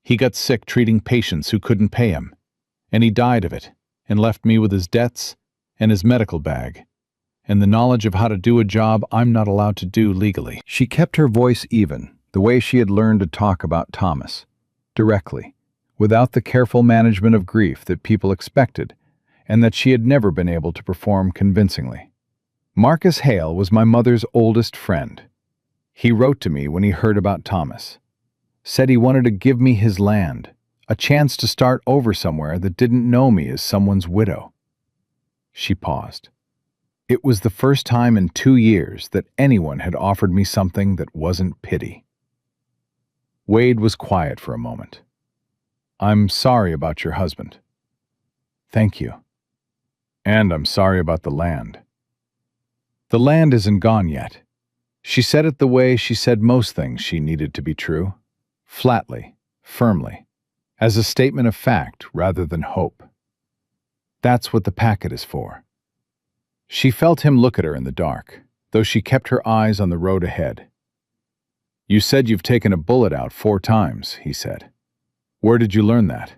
He got sick treating patients who couldn't pay him, and he died of it and left me with his debts and his medical bag, and the knowledge of how to do a job I'm not allowed to do legally." She kept her voice even, the way she had learned to talk about Thomas, directly, without the careful management of grief that people expected and that she had never been able to perform convincingly. "Marcus Hale was my mother's oldest friend. He wrote to me when he heard about Thomas. Said he wanted to give me his land, a chance to start over somewhere that didn't know me as someone's widow." She paused. It was the first time in 2 years that anyone had offered me something that wasn't pity. Wade was quiet for a moment. "I'm sorry about your husband." "Thank you. And I'm sorry about the land." "The land isn't gone yet." She said it the way she said most things she needed to be true, flatly, firmly, as a statement of fact rather than hope. "That's what the packet is for." She felt him look at her in the dark, though she kept her eyes on the road ahead. "You said you've taken a bullet out 4 times, he said. "Where did you learn that?"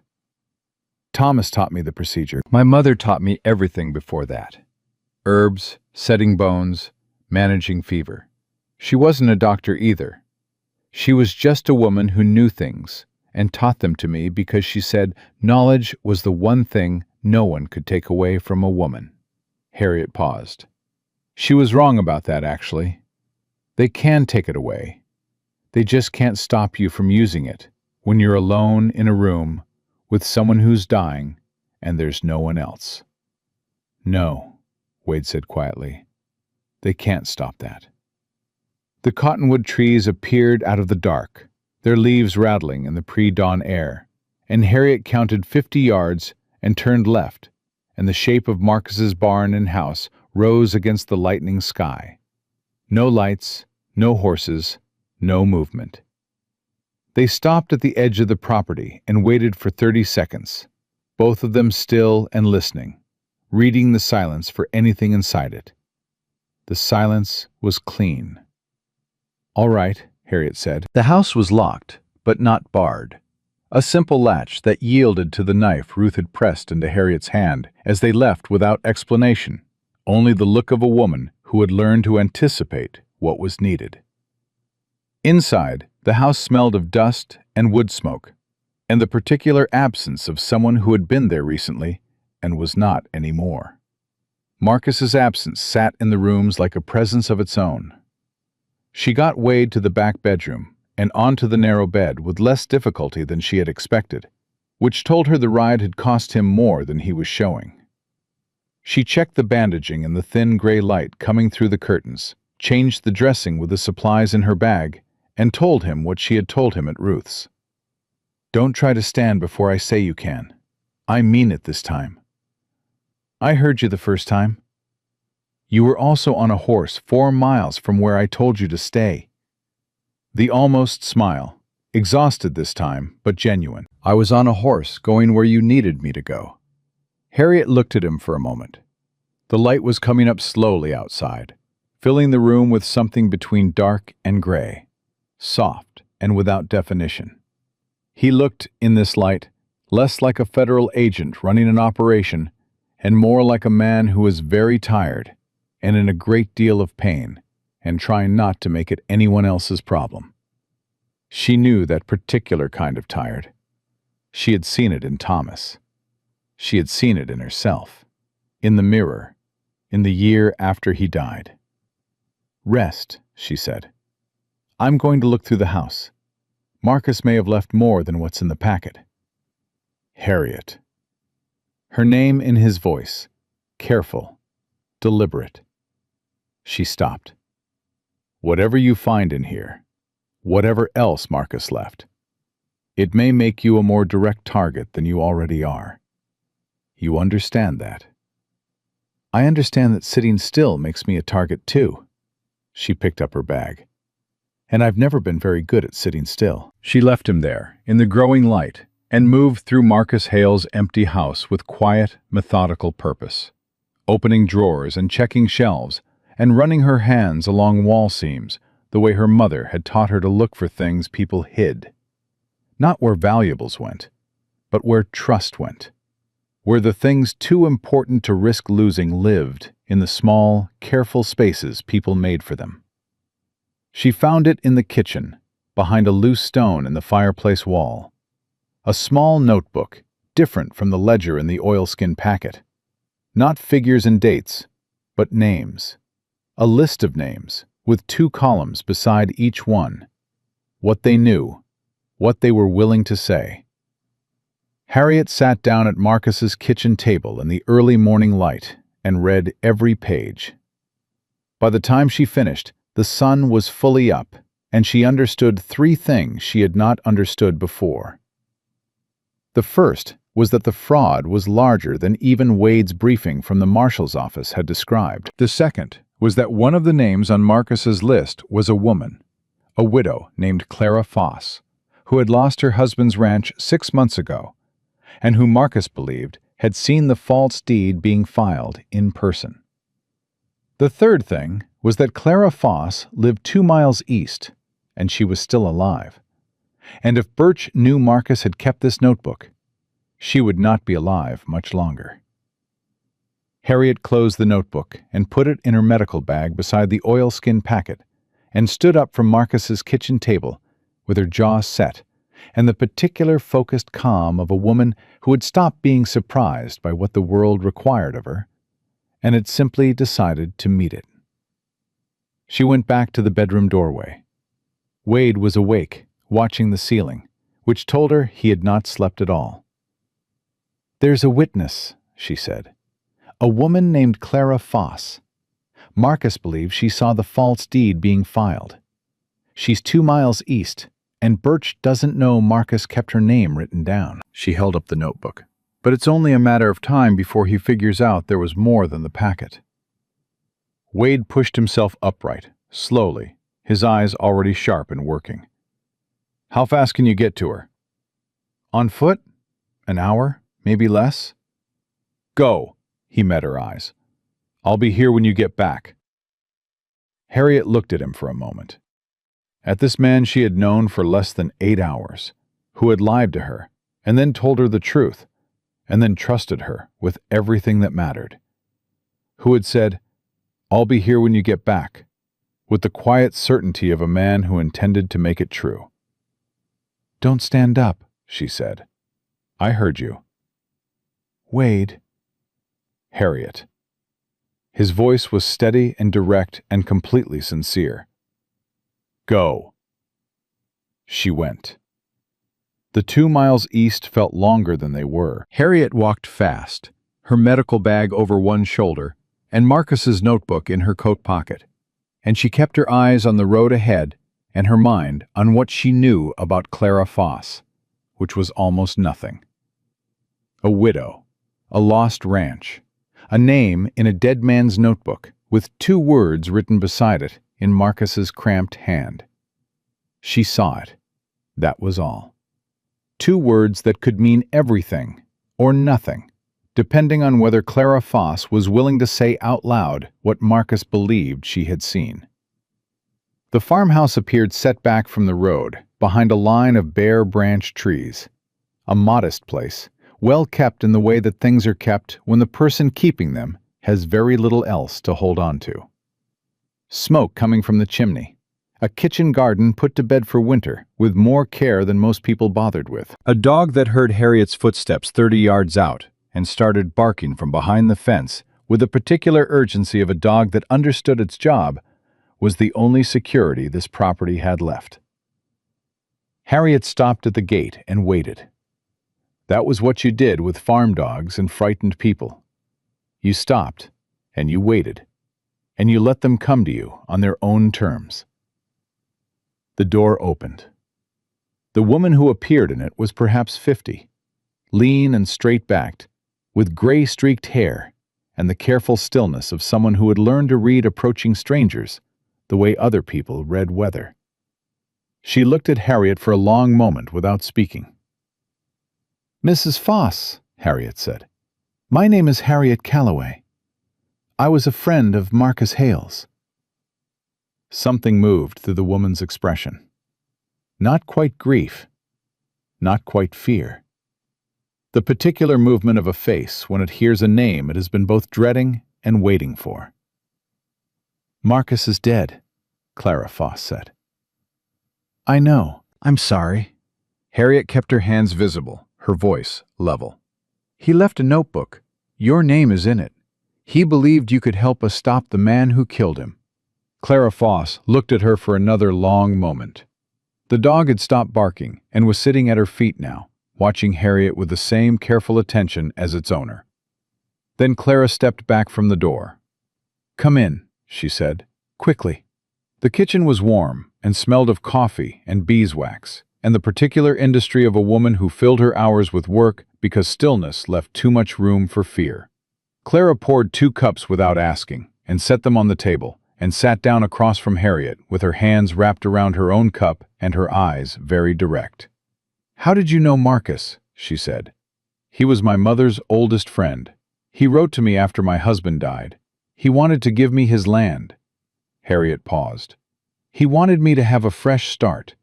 "Thomas taught me the procedure. My mother taught me everything before that. Herbs, setting bones, managing fever. She wasn't a doctor either. She was just a woman who knew things and taught them to me because she said knowledge was the one thing no one could take away from a woman." Harriet paused. "She was wrong about that, actually. They can take it away. They just can't stop you from using it when you're alone in a room with someone who's dying and there's no one else." "No," Wade said quietly. "They can't stop that." The cottonwood trees appeared out of the dark, their leaves rattling in the pre-dawn air, and Harriet counted 50 yards and turned left, and the shape of Marcus's barn and house rose against the lightening sky. No lights, no horses, no movement. They stopped at the edge of the property and waited for 30 seconds, both of them still and listening, reading the silence for anything inside it. The silence was clean. "All right," Harriet said. The house was locked, but not barred. A simple latch that yielded to the knife Ruth had pressed into Harriet's hand as they left without explanation, only the look of a woman who had learned to anticipate what was needed. Inside, the house smelled of dust and wood smoke, and the particular absence of someone who had been there recently and was not anymore. Marcus's absence sat in the rooms like a presence of its own. She got Wade to the back bedroom and onto the narrow bed with less difficulty than she had expected, which told her the ride had cost him more than he was showing. She checked the bandaging in the thin gray light coming through the curtains, changed the dressing with the supplies in her bag, and told him what she had told him at Ruth's. "Don't try to stand before I say you can. I mean it this time. I heard you the first time. You were also on a horse 4 miles from where I told you to stay." The almost smile, exhausted this time, but genuine. "I was on a horse going where you needed me to go." Harriet looked at him for a moment. The light was coming up slowly outside, filling the room with something between dark and gray, soft and without definition. He looked, in this light, less like a federal agent running an operation and more like a man who was very tired and in a great deal of pain and trying not to make it anyone else's problem. She knew that particular kind of tired. She had seen it in Thomas. She had seen it in herself, in the mirror, in the year after he died. "Rest," she said. "I'm going to look through the house. Marcus may have left more than what's in the packet." Harriet. Her name in his voice, careful, deliberate. She stopped. "Whatever you find in here, whatever else Marcus left, it may make you a more direct target than you already are. You understand that?" "I understand that sitting still makes me a target too." She picked up her bag. and I've never been very good at sitting still." She left him there, in the growing light, and moved through Marcus Hale's empty house with quiet, methodical purpose, opening drawers and checking shelves, and running her hands along wall seams, the way her mother had taught her to look for things people hid. Not where valuables went, but where trust went, where the things too important to risk losing lived in the small, careful spaces people made for them. She found it in the kitchen, behind a loose stone in the fireplace wall. A small notebook, different from the ledger in the oilskin packet. Not figures and dates, but names. A list of names, with 2 columns beside each one. What they knew, what they were willing to say. Harriet sat down at Marcus's kitchen table in the early morning light and read every page. By the time she finished, the sun was fully up, and she understood 3 things she had not understood before. The first was that the fraud was larger than even Wade's briefing from the marshal's office had described. The second was that one of the names on Marcus's list was a woman, a widow named Clara Foss, who had lost her husband's ranch 6 months ago, and who Marcus believed had seen the false deed being filed in person. The third thing was that Clara Foss lived 2 miles east, and she was still alive. And if Birch knew Marcus had kept this notebook, she would not be alive much longer. Harriet closed the notebook and put it in her medical bag beside the oilskin packet, and stood up from Marcus's kitchen table with her jaw set and the particular focused calm of a woman who had stopped being surprised by what the world required of her, and had simply decided to meet it. She went back to the bedroom doorway. Wade was awake, watching the ceiling, which told her he had not slept at all. "There's a witness," she said. "A woman named Clara Foss. Marcus believes she saw the false deed being filed. She's 2 miles east, and Birch doesn't know Marcus kept her name written down." She held up the notebook. "But it's only a matter of time before he figures out there was more than the packet." Wade pushed himself upright, slowly, his eyes already sharp and working. "How fast can you get to her?" "On foot? An hour, maybe less." "Go," he met her eyes. "I'll be here when you get back." Harriet looked at him for a moment. At this man she had known for less than 8 hours, who had lied to her, and then told her the truth, and then trusted her with everything that mattered. Who had said, "I'll be here when you get back," with the quiet certainty of a man who intended to make it true. "Don't stand up," she said. "I heard you." "Wade." "Harriet." His voice was steady and direct and completely sincere. "Go." She went. The 2 miles east felt longer than they were. Harriet walked fast, her medical bag over one shoulder, and Marcus's notebook in her coat pocket, and she kept her eyes on the road ahead and her mind on what she knew about Clara Foss, which was almost nothing. A widow, a lost ranch, a name in a dead man's notebook with 2 words written beside it in Marcus's cramped hand. She saw it. That was all. 2 words that could mean everything or nothing, depending on whether Clara Foss was willing to say out loud what Marcus believed she had seen. The farmhouse appeared set back from the road, behind a line of bare branch trees. A modest place, well kept in the way that things are kept when the person keeping them has very little else to hold on to. Smoke coming from the chimney. A kitchen garden put to bed for winter with more care than most people bothered with. A dog that heard Harriet's footsteps 30 yards out and started barking from behind the fence with the particular urgency of a dog that understood its job was the only security this property had left. Harriet stopped at the gate and waited. That was what you did with farm dogs and frightened people. You stopped, and you waited, and you let them come to you on their own terms. The door opened. The woman who appeared in it was perhaps 50, lean and straight-backed, with gray-streaked hair and the careful stillness of someone who had learned to read approaching strangers the way other people read weather. She looked at Harriet for a long moment without speaking. "Mrs. Foss," Harriet said, "my name is Harriet Calloway. I was a friend of Marcus Hale's." Something moved through the woman's expression. Not quite grief, not quite fear. The particular movement of a face when it hears a name it has been both dreading and waiting for. "Marcus is dead," Clara Foss said. "I know. I'm sorry." Harriet kept her hands visible, her voice level. "He left a notebook. Your name is in it. He believed you could help us stop the man who killed him." Clara Foss looked at her for another long moment. The dog had stopped barking and was sitting at her feet now, watching Harriet with the same careful attention as its owner. Then Clara stepped back from the door. "Come in," she said, "quickly." The kitchen was warm and smelled of coffee and beeswax, and the particular industry of a woman who filled her hours with work because stillness left too much room for fear. Clara poured 2 cups without asking and set them on the table, and sat down across from Harriet with her hands wrapped around her own cup and her eyes very direct. "How did you know Marcus?" she said. "He was my mother's oldest friend. He wrote to me after my husband died. He wanted to give me his land." Harriet paused. "He wanted me to have a fresh start.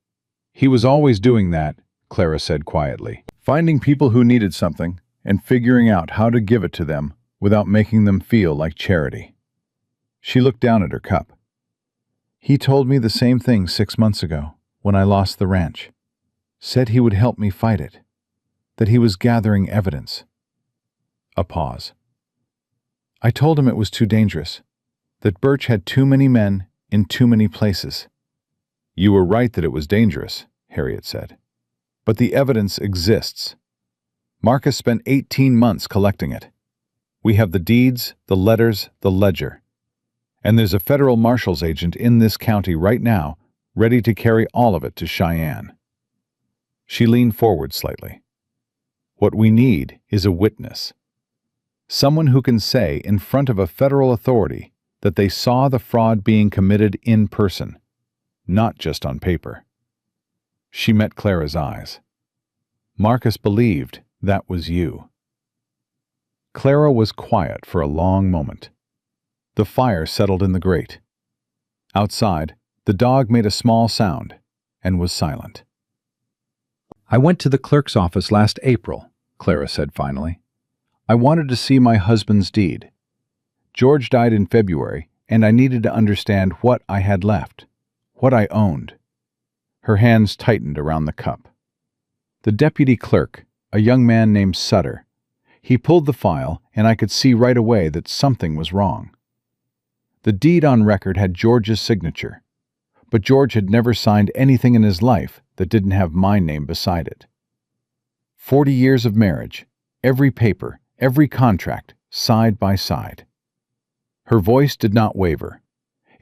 He was always doing that," Clara said quietly. "Finding people who needed something and figuring out how to give it to them without making them feel like charity." She looked down at her cup. "He told me the same thing 6 months ago, when I lost the ranch. Said he would help me fight it. That he was gathering evidence." A pause. "I told him it was too dangerous. That Birch had too many men in too many places." "You were right that it was dangerous," Harriet said. "But the evidence exists. Marcus spent 18 months collecting it. We have the deeds, the letters, the ledger. And there's a federal marshal's agent in this county right now, ready to carry all of it to Cheyenne." She leaned forward slightly. "What we need is a witness. Someone who can say in front of a federal authority that they saw the fraud being committed in person, not just on paper." She met Clara's eyes. "Marcus believed that was you." Clara was quiet for a long moment. The fire settled in the grate. Outside, the dog made a small sound and was silent. "I went to the clerk's office last April," Clara said finally. "I wanted to see my husband's deed. George died in February, and I needed to understand what I had left, what I owned." Her hands tightened around the cup. "The deputy clerk, a young man named Sutter, he pulled the file, and I could see right away that something was wrong. The deed on record had George's signature, but George had never signed anything in his life that didn't have my name beside it. 40 years of marriage, every paper, every contract, side by side." Her voice did not waver.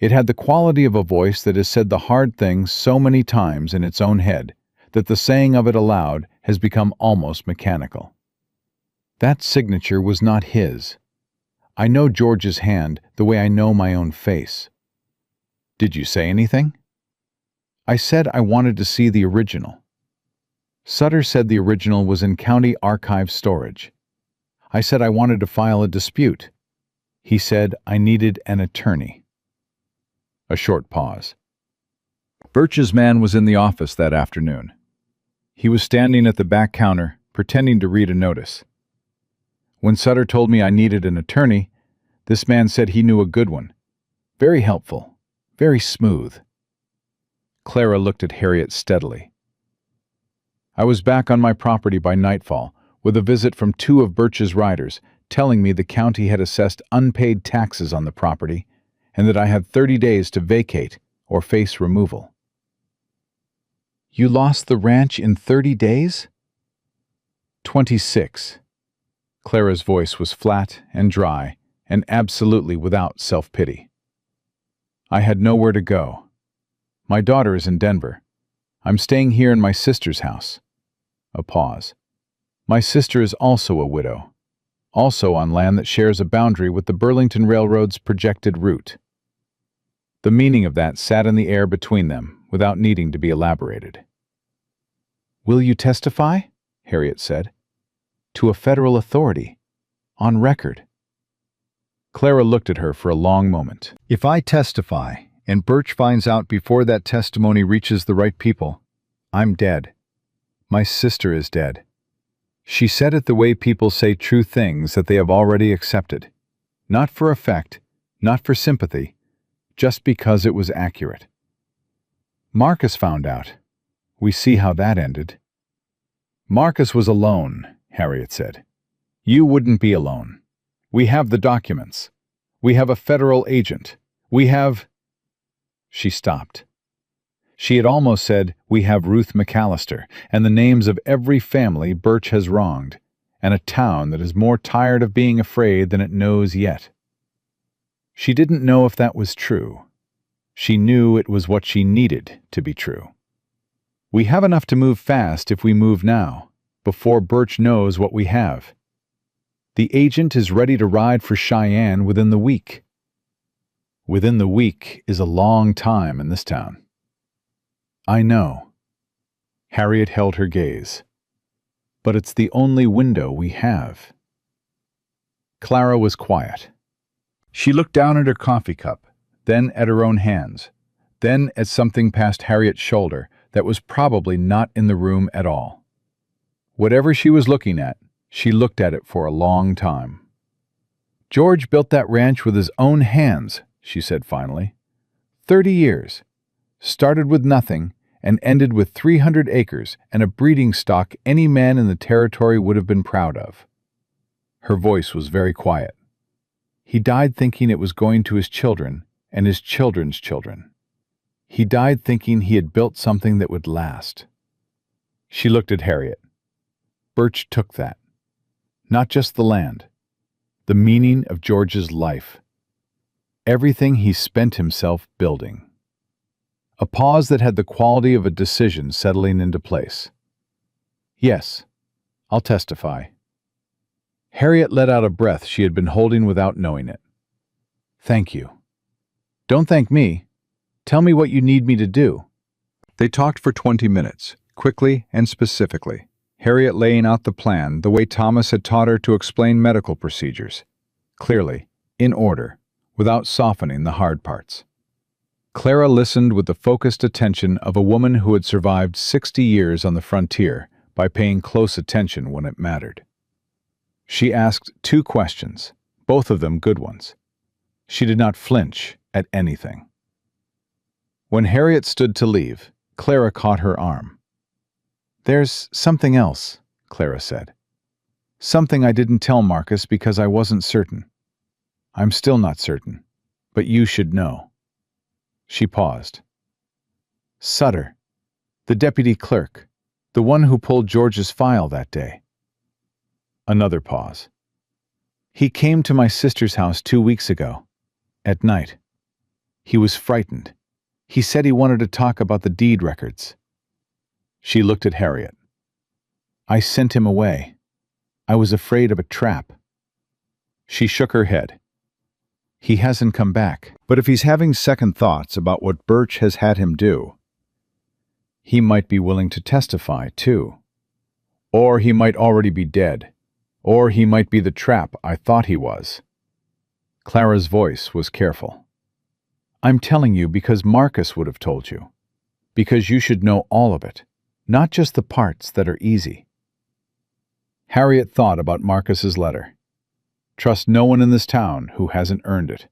It had the quality of a voice that has said the hard things so many times in its own head that the saying of it aloud has become almost mechanical. "That signature was not his. I know George's hand the way I know my own face." "Did you say anything?" "I said I wanted to see the original. Sutter said the original was in county archive storage. I said I wanted to file a dispute. He said I needed an attorney." A short pause. "Birch's man was in the office that afternoon. He was standing at the back counter, pretending to read a notice. When Sutter told me I needed an attorney, this man said he knew a good one. Very helpful, very smooth." Clara looked at Harriet steadily. "I was back on my property by nightfall, with a visit from 2 of Birch's riders, telling me the county had assessed unpaid taxes on the property, and that I had 30 days to vacate or face removal." "You lost the ranch in 30 days?" 26. Clara's voice was flat and dry and absolutely without self-pity. "I had nowhere to go. My daughter is in Denver. I'm staying here in my sister's house." A pause. "My sister is also a widow, also on land that shares a boundary with the Burlington Railroad's projected route." The meaning of that sat in the air between them, without needing to be elaborated. "Will you testify?" Harriet said. "To a federal authority. On record." Clara looked at her for a long moment. "If I testify, and Birch finds out before that testimony reaches the right people, I'm dead. My sister is dead. She said it the way people say true things that they have already accepted. Not for effect, not for sympathy, just because it was accurate. Marcus found out. We see how that ended." "Marcus was alone," Harriet said. "You wouldn't be alone. We have the documents. We have a federal agent. We have—" She stopped. She had almost said, "We have Ruth McAllister, and the names of every family Birch has wronged, and a town that is more tired of being afraid than it knows yet." She didn't know if that was true. She knew it was what she needed to be true. "We have enough to move fast if we move now, before Birch knows what we have. The agent is ready to ride for Cheyenne within the week." Within the week is a long time in this town. "I know." Harriet held her gaze. "But it's the only window we have." Clara was quiet. She looked down at her coffee cup, then at her own hands, then at something past Harriet's shoulder that was probably not in the room at all. Whatever she was looking at, she looked at it for a long time. "George built that ranch with his own hands," she said finally. 30 years. Started with nothing and ended with 300 acres and a breeding stock any man in the territory would have been proud of." Her voice was very quiet. "He died thinking it was going to his children and his children's children. He died thinking he had built something that would last." She looked at Harriet. Birch took that. Not just the land. The meaning of George's life. Everything he spent himself building. A pause that had the quality of a decision settling into place. "Yes, I'll testify." Harriet let out a breath she had been holding without knowing it. "Thank you." "Don't thank me. Tell me what you need me to do." They talked for 20 minutes, quickly and specifically, Harriet laying out the plan the way Thomas had taught her to explain medical procedures, clearly, in order, without softening the hard parts. Clara listened with the focused attention of a woman who had survived 60 years on the frontier by paying close attention when it mattered. She asked 2 questions, both of them good ones. She did not flinch at anything. When Harriet stood to leave, Clara caught her arm. "There's something else," Clara said. "Something I didn't tell Marcus because I wasn't certain. I'm still not certain, but you should know." She paused. "Sutter, the deputy clerk, the one who pulled George's file that day." Another pause. "He came to my sister's house 2 weeks ago, at night. He was frightened. He said he wanted to talk about the deed records." She looked at Harriet. "I sent him away. I was afraid of a trap." She shook her head. "He hasn't come back. But if he's having second thoughts about what Birch has had him do, he might be willing to testify, too. Or he might already be dead. Or he might be the trap I thought he was." Clara's voice was careful. "I'm telling you because Marcus would have told you. Because you should know all of it, not just the parts that are easy." Harriet thought about Marcus's letter. Trust no one in this town who hasn't earned it.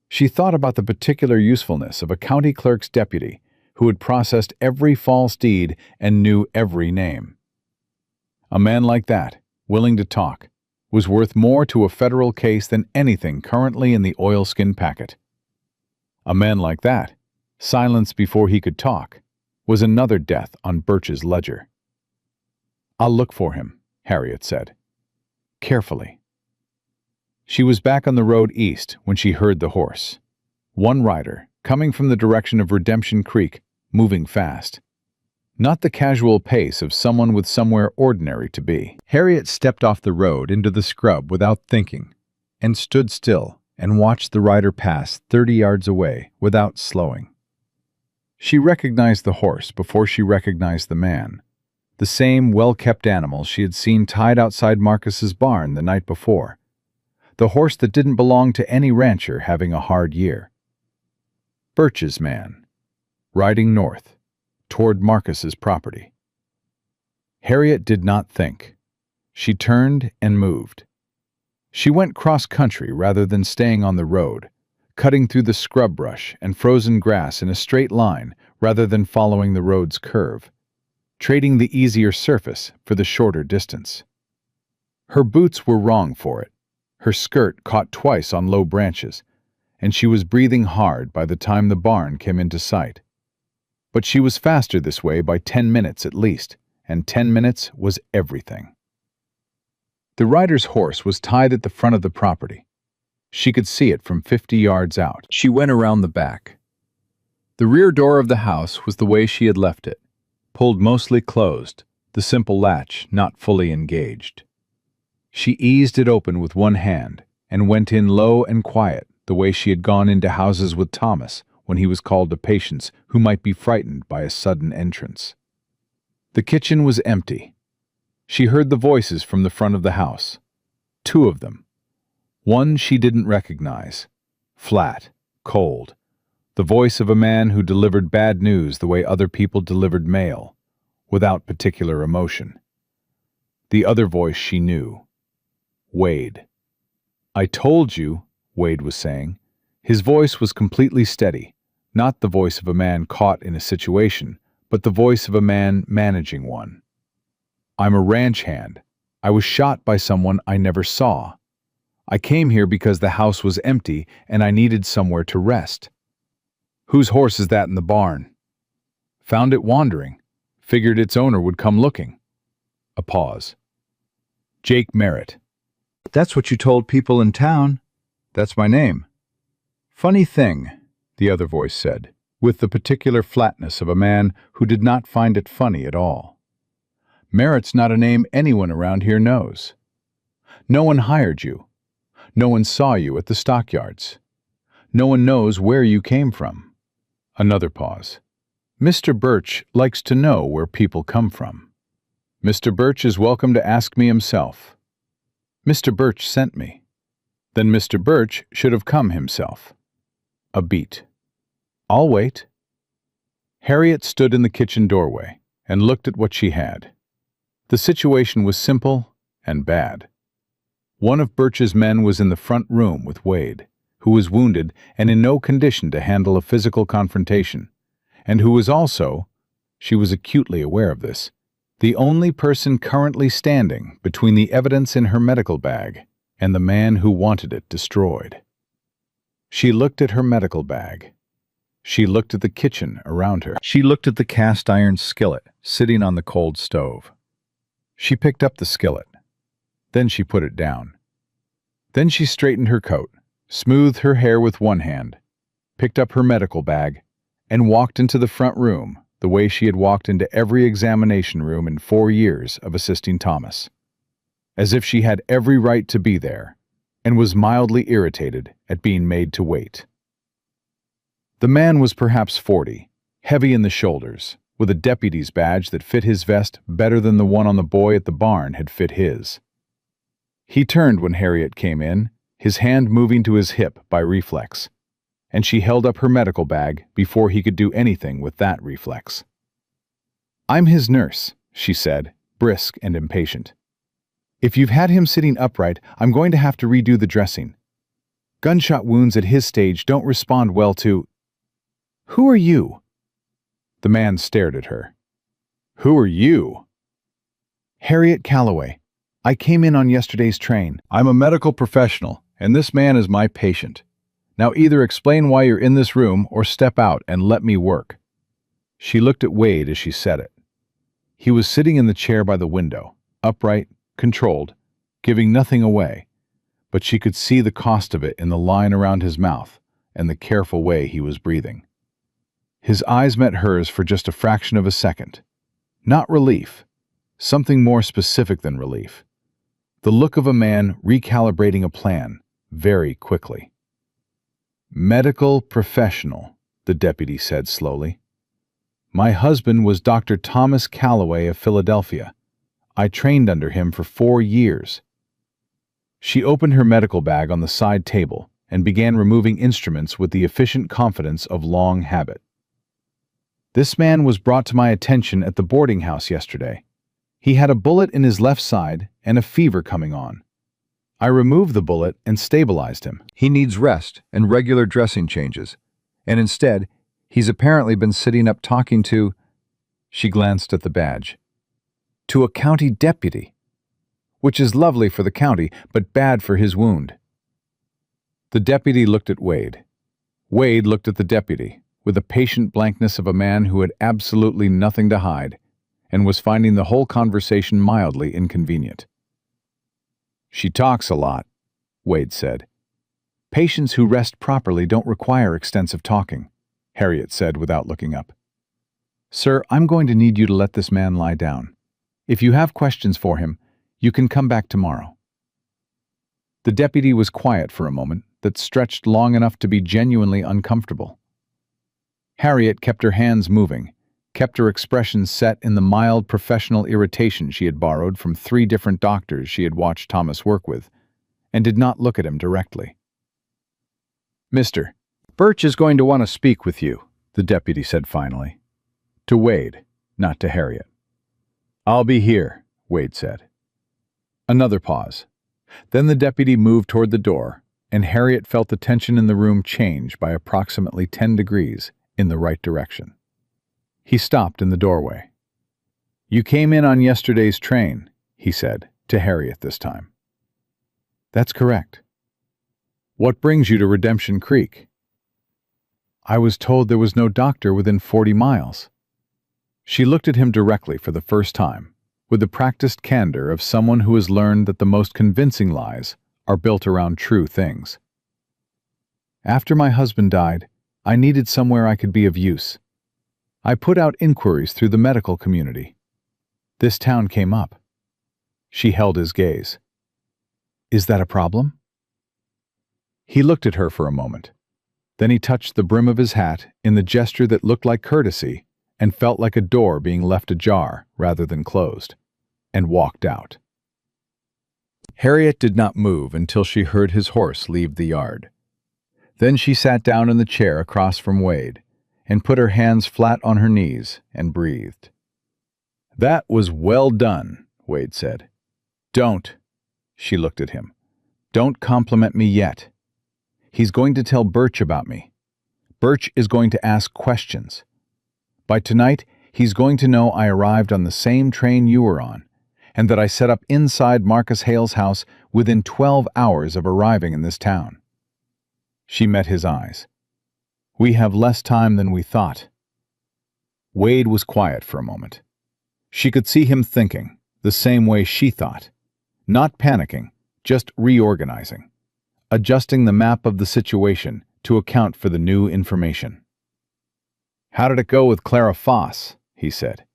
She thought about the particular usefulness of a county clerk's deputy who had processed every false deed and knew every name. A man like that, willing to talk, was worth more to a federal case than anything currently in the oilskin packet. A man like that, silenced before he could talk, was another death on Birch's ledger. "I'll look for him," Harriet said. Carefully. She was back on the road east when she heard the horse. One rider, coming from the direction of Redemption Creek, moving fast. Not the casual pace of someone with somewhere ordinary to be. Harriet stepped off the road into the scrub without thinking, and stood still and watched the rider pass 30 yards away without slowing. She recognized the horse before she recognized the man. The same well-kept animal she had seen tied outside Marcus's barn the night before. The horse that didn't belong to any rancher having a hard year. Birch's man, riding north, toward Marcus's property. Harriet did not think. She turned and moved. She went cross-country rather than staying on the road, cutting through the scrub brush and frozen grass in a straight line rather than following the road's curve, trading the easier surface for the shorter distance. Her boots were wrong for it. Her skirt caught twice on low branches, and she was breathing hard by the time the barn came into sight. But she was faster this way by 10 minutes at least, and 10 minutes was everything. The rider's horse was tied at the front of the property. She could see it from 50 yards out. She went around the back. The rear door of the house was the way she had left it, pulled mostly closed, the simple latch not fully engaged. She eased it open with one hand and went in low and quiet, the way she had gone into houses with Thomas when he was called to patients who might be frightened by a sudden entrance. The kitchen was empty. She heard the voices from the front of the house. 2 of them. One she didn't recognize. Flat, cold. The voice of a man who delivered bad news the way other people delivered mail, without particular emotion. The other voice she knew. Wade. "I told you," Wade was saying. His voice was completely steady, not the voice of a man caught in a situation, but the voice of a man managing one. "I'm a ranch hand. I was shot by someone I never saw. I came here because the house was empty and I needed somewhere to rest." "Whose horse is that in the barn?" "Found it wandering. Figured its owner would come looking." A pause. "Jake Merritt." "That's what you told people in town." "That's my name." "Funny thing," the other voice said, with the particular flatness of a man who did not find it funny at all. "Merritt's not a name anyone around here knows. No one hired you. No one saw you at the stockyards. No one knows where you came from." Another pause. "Mr. Birch likes to know where people come from. Mr. Birch is welcome to ask me himself. Mr. Birch sent me. Then Mr. Birch should have come himself." A beat. "I'll wait." Harriet stood in the kitchen doorway and looked at what she had. The situation was simple and bad. One of Birch's men was in the front room with Wade, who was wounded and in no condition to handle a physical confrontation, and who was also, she was acutely aware of this, the only person currently standing between the evidence in her medical bag and the man who wanted it destroyed. She looked at her medical bag. She looked at the kitchen around her. She looked at the cast iron skillet sitting on the cold stove. She picked up the skillet. Then she put it down. Then she straightened her coat, smoothed her hair with one hand, picked up her medical bag, and walked into the front room the way she had walked into every examination room in 4 years of assisting Thomas, as if she had every right to be there and was mildly irritated at being made to wait. The man was perhaps 40, heavy in the shoulders, with a deputy's badge that fit his vest better than the one on the boy at the barn had fit his. He turned when Harriet came in, his hand moving to his hip by reflex, and she held up her medical bag before he could do anything with that reflex. "I'm his nurse," she said, brisk and impatient. "If you've had him sitting upright, I'm going to have to redo the dressing. Gunshot wounds at his stage don't respond well to—" "Who are you?" The man stared at her. "Who are you?" "Harriet Calloway. I came in on yesterday's train. I'm a medical professional, and this man is my patient. Now either explain why you're in this room or step out and let me work." She looked at Wade as she said it. He was sitting in the chair by the window, upright, controlled, giving nothing away, but she could see the cost of it in the line around his mouth and the careful way he was breathing. His eyes met hers for just a fraction of a second. Not relief, something more specific than relief. The look of a man recalibrating a plan very quickly. "Medical professional," the deputy said slowly. My husband was Dr. Thomas Calloway of Philadelphia. I trained under him for 4 years. She opened her medical bag on the side table and began removing instruments with the efficient confidence of long habit. This man was brought to my attention at the boarding house yesterday. He had a bullet in his left side and a fever coming on. I removed the bullet and stabilized him. He needs rest and regular dressing changes, and instead, he's apparently been sitting up talking to— She glanced at the badge. To a county deputy, which is lovely for the county, but bad for his wound. The deputy looked at Wade. Wade looked at the deputy, with the patient blankness of a man who had absolutely nothing to hide, and was finding the whole conversation mildly inconvenient. She talks a lot, Wade said. Patients who rest properly don't require extensive talking, Harriet said without looking up. Sir, I'm going to need you to let this man lie down. If you have questions for him, you can come back tomorrow. The deputy was quiet for a moment that stretched long enough to be genuinely uncomfortable. Harriet kept her hands moving, kept her expression set in the mild professional irritation she had borrowed from 3 different doctors she had watched Thomas work with, and did not look at him directly. Mr. Birch is going to want to speak with you, the deputy said finally. To Wade, not to Harriet. I'll be here, Wade said. Another pause. Then the deputy moved toward the door, and Harriet felt the tension in the room change by approximately 10 degrees in the right direction. He stopped in the doorway. You came in on yesterday's train, he said, to Harriet this time. That's correct. What brings you to Redemption Creek? I was told there was no doctor within 40 miles. She looked at him directly for the first time, with the practiced candor of someone who has learned that the most convincing lies are built around true things. After my husband died, I needed somewhere I could be of use. I put out inquiries through the medical community. This town came up. She held his gaze. Is that a problem? He looked at her for a moment. Then he touched the brim of his hat in the gesture that looked like courtesy and felt like a door being left ajar rather than closed, and walked out. Harriet did not move until she heard his horse leave the yard. Then she sat down in the chair across from Wade and put her hands flat on her knees and breathed. That was well done, Wade said. Don't. She looked at him. Don't compliment me yet. He's going to tell Birch about me. Birch is going to ask questions. By tonight, he's going to know I arrived on the same train you were on, and that I set up inside Marcus Hale's house within 12 hours of arriving in this town. She met his eyes. We have less time than we thought. Wade was quiet for a moment. She could see him thinking, the same way she thought. Not panicking, just reorganizing. Adjusting the map of the situation to account for the new information. How did it go with Clara Foss? He said.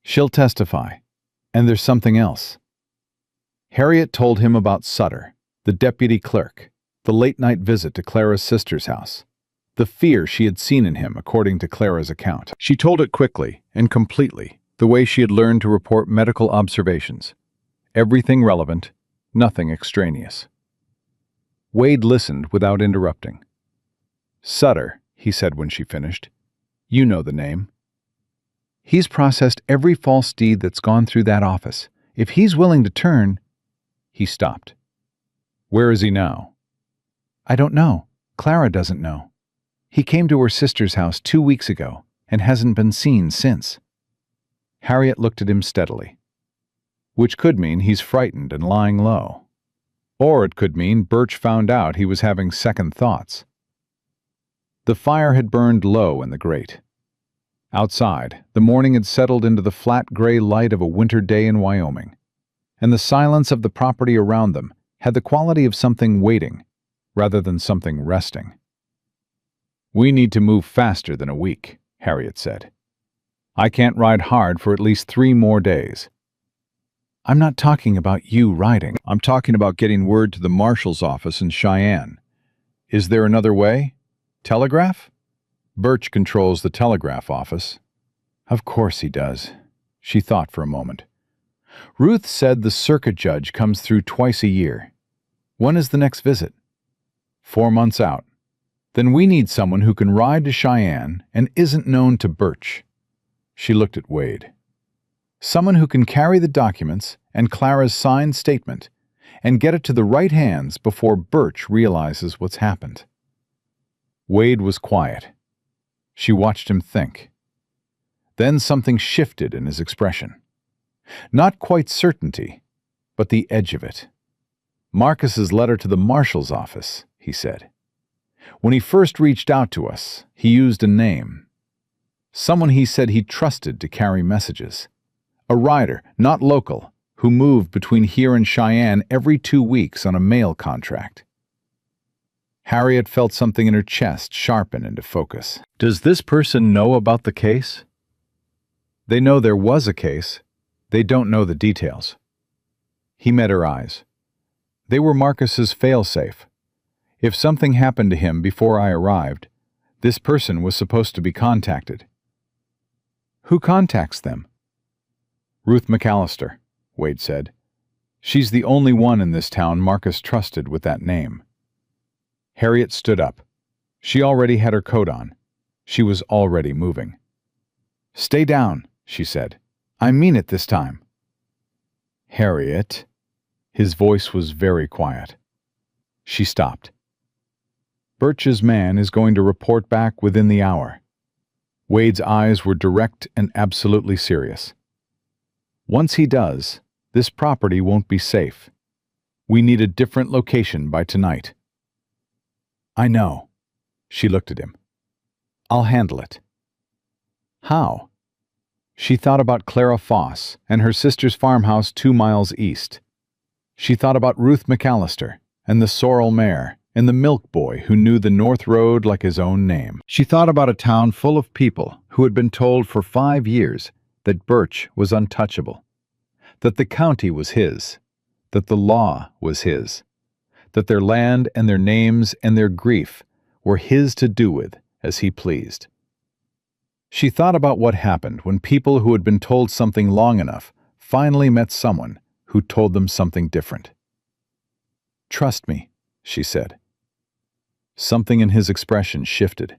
She'll testify. And there's something else. Harriet told him about Sutter, the deputy clerk, the late-night visit to Clara's sister's house, the fear she had seen in him according to Clara's account. She told it quickly and completely, the way she had learned to report medical observations. Everything relevant, nothing extraneous. Wade listened without interrupting. Sutter, he said when she finished. You know the name. He's processed every false deed that's gone through that office. If he's willing to turn— He stopped. Where is he now? I don't know. Clara doesn't know. He came to her sister's house 2 weeks ago and hasn't been seen since. Harriet looked at him steadily. Which could mean he's frightened and lying low. Or it could mean Birch found out he was having second thoughts. The fire had burned low in the grate. Outside, the morning had settled into the flat gray light of a winter day in Wyoming, and the silence of the property around them had the quality of something waiting, rather than something resting. We need to move faster than a week, Harriet said. I can't ride hard for at least 3 more days. I'm not talking about you riding. I'm talking about getting word to the marshal's office in Cheyenne. Is there another way? Telegraph? Birch controls the telegraph office. Of course he does. She thought for a moment. Ruth said the circuit judge comes through twice a year. When is the next visit? 4 months out. Then we need someone who can ride to Cheyenne and isn't known to Birch. She looked at Wade. Someone who can carry the documents and Clara's signed statement and get it to the right hands before Birch realizes what's happened. Wade was quiet. She watched him think. Then something shifted in his expression. Not quite certainty, but the edge of it. Marcus's letter to the marshal's office, he said. When he first reached out to us, he used a name. Someone he said he trusted to carry messages. A rider, not local, who moved between here and Cheyenne every 2 weeks on a mail contract. Harriet felt something in her chest sharpen into focus. Does this person know about the case? They know there was a case. They don't know the details. He met her eyes. They were Marcus's fail-safe. If something happened to him before I arrived, this person was supposed to be contacted. Who contacts them? Ruth McAllister, Wade said. She's the only one in this town Marcus trusted with that name. Harriet stood up. She already had her coat on. She was already moving. Stay down, she said. I mean it this time. Harriet. His voice was very quiet. She stopped. Birch's man is going to report back within the hour. Wade's eyes were direct and absolutely serious. Once he does, this property won't be safe. We need a different location by tonight. I know. She looked at him. I'll handle it. How? She thought about Clara Foss and her sister's farmhouse 2 miles east. She thought about Ruth McAllister and the sorrel mare and the milk boy who knew the North Road like his own name. She thought about a town full of people who had been told for 5 years that Birch was untouchable, that the county was his, that the law was his, that their land and their names and their grief were his to do with as he pleased. She thought about what happened when people who had been told something long enough finally met someone who told them something different. Trust me, she said. Something in his expression shifted.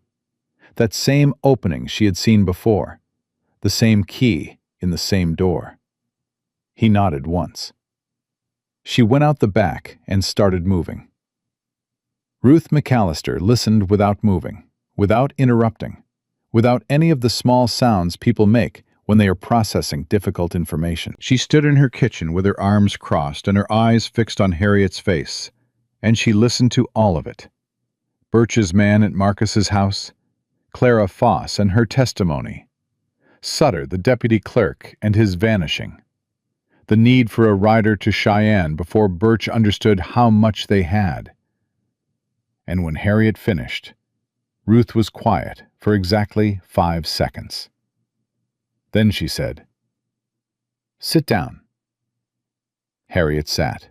That same opening she had seen before, the same key in the same door. He nodded once. She went out the back and started moving. Ruth McAllister listened without moving, without interrupting, without any of the small sounds people make when they are processing difficult information. She stood in her kitchen with her arms crossed and her eyes fixed on Harriet's face, and she listened to all of it. Birch's man at Marcus's house, Clara Foss and her testimony, Sutter, the deputy clerk, and his vanishing, the need for a rider to Cheyenne before Birch understood how much they had. And when Harriet finished, Ruth was quiet for exactly 5 seconds. Then she said, "Sit down." Harriet sat.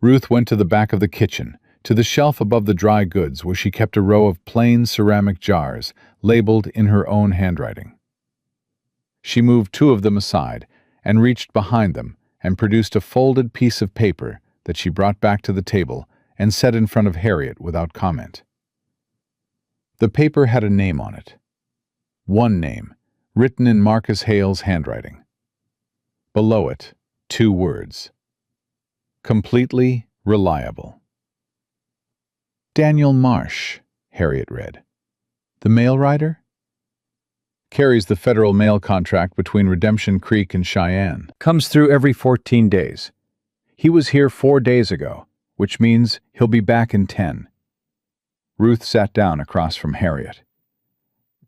Ruth went to the back of the kitchen, to the shelf above the dry goods where she kept a row of plain ceramic jars, labeled in her own handwriting. She moved 2 of them aside and reached behind them and produced a folded piece of paper that she brought back to the table and set in front of Harriet without comment. The paper had a name on it. One name, written in Marcus Hale's handwriting. Below it, 2 words. Completely reliable. Daniel Marsh, Harriet read. The mail rider? Carries the federal mail contract between Redemption Creek and Cheyenne. Comes through every 14 days. He was here 4 days ago, which means he'll be back in 10. Ruth sat down across from Harriet.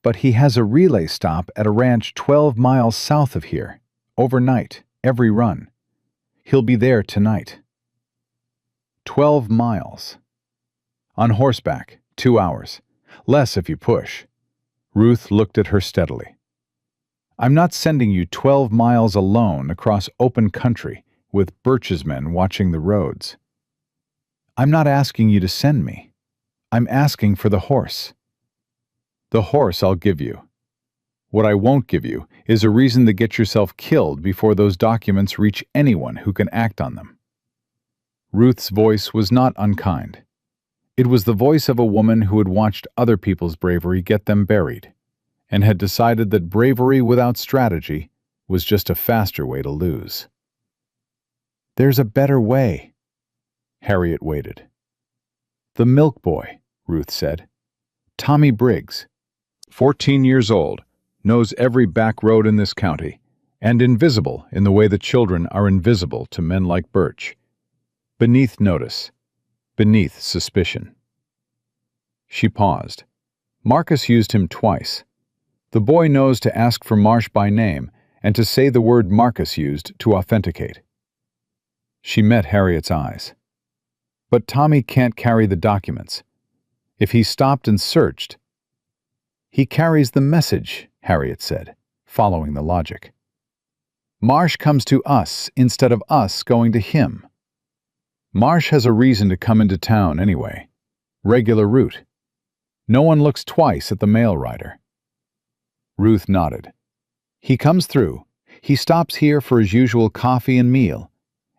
But he has a relay stop at a ranch 12 miles south of here, overnight, every run. He'll be there tonight. 12 miles. On horseback, 2 hours. Less if you push. Ruth looked at her steadily. I'm not sending you 12 miles alone across open country with Birch's men watching the roads. I'm not asking you to send me. I'm asking for the horse. The horse I'll give you. What I won't give you is a reason to get yourself killed before those documents reach anyone who can act on them." Ruth's voice was not unkind. It was the voice of a woman who had watched other people's bravery get them buried, and had decided that bravery without strategy was just a faster way to lose. "There's a better way." Harriet waited. "The milk boy," Ruth said. "Tommy Briggs, 14 years old, knows every back road in this county, and invisible in the way that children are invisible to men like Birch. Beneath notice, beneath suspicion." She paused. "Marcus used him twice. The boy knows to ask for Marsh by name and to say the word Marcus used to authenticate." She met Harriet's eyes. "But Tommy can't carry the documents. If he stopped and searched—" "He carries the message," Harriet said, following the logic. "Marsh comes to us instead of us going to him. Marsh has a reason to come into town anyway. Regular route. No one looks twice at the mail rider." Ruth nodded. "He comes through. He stops here for his usual coffee and meal,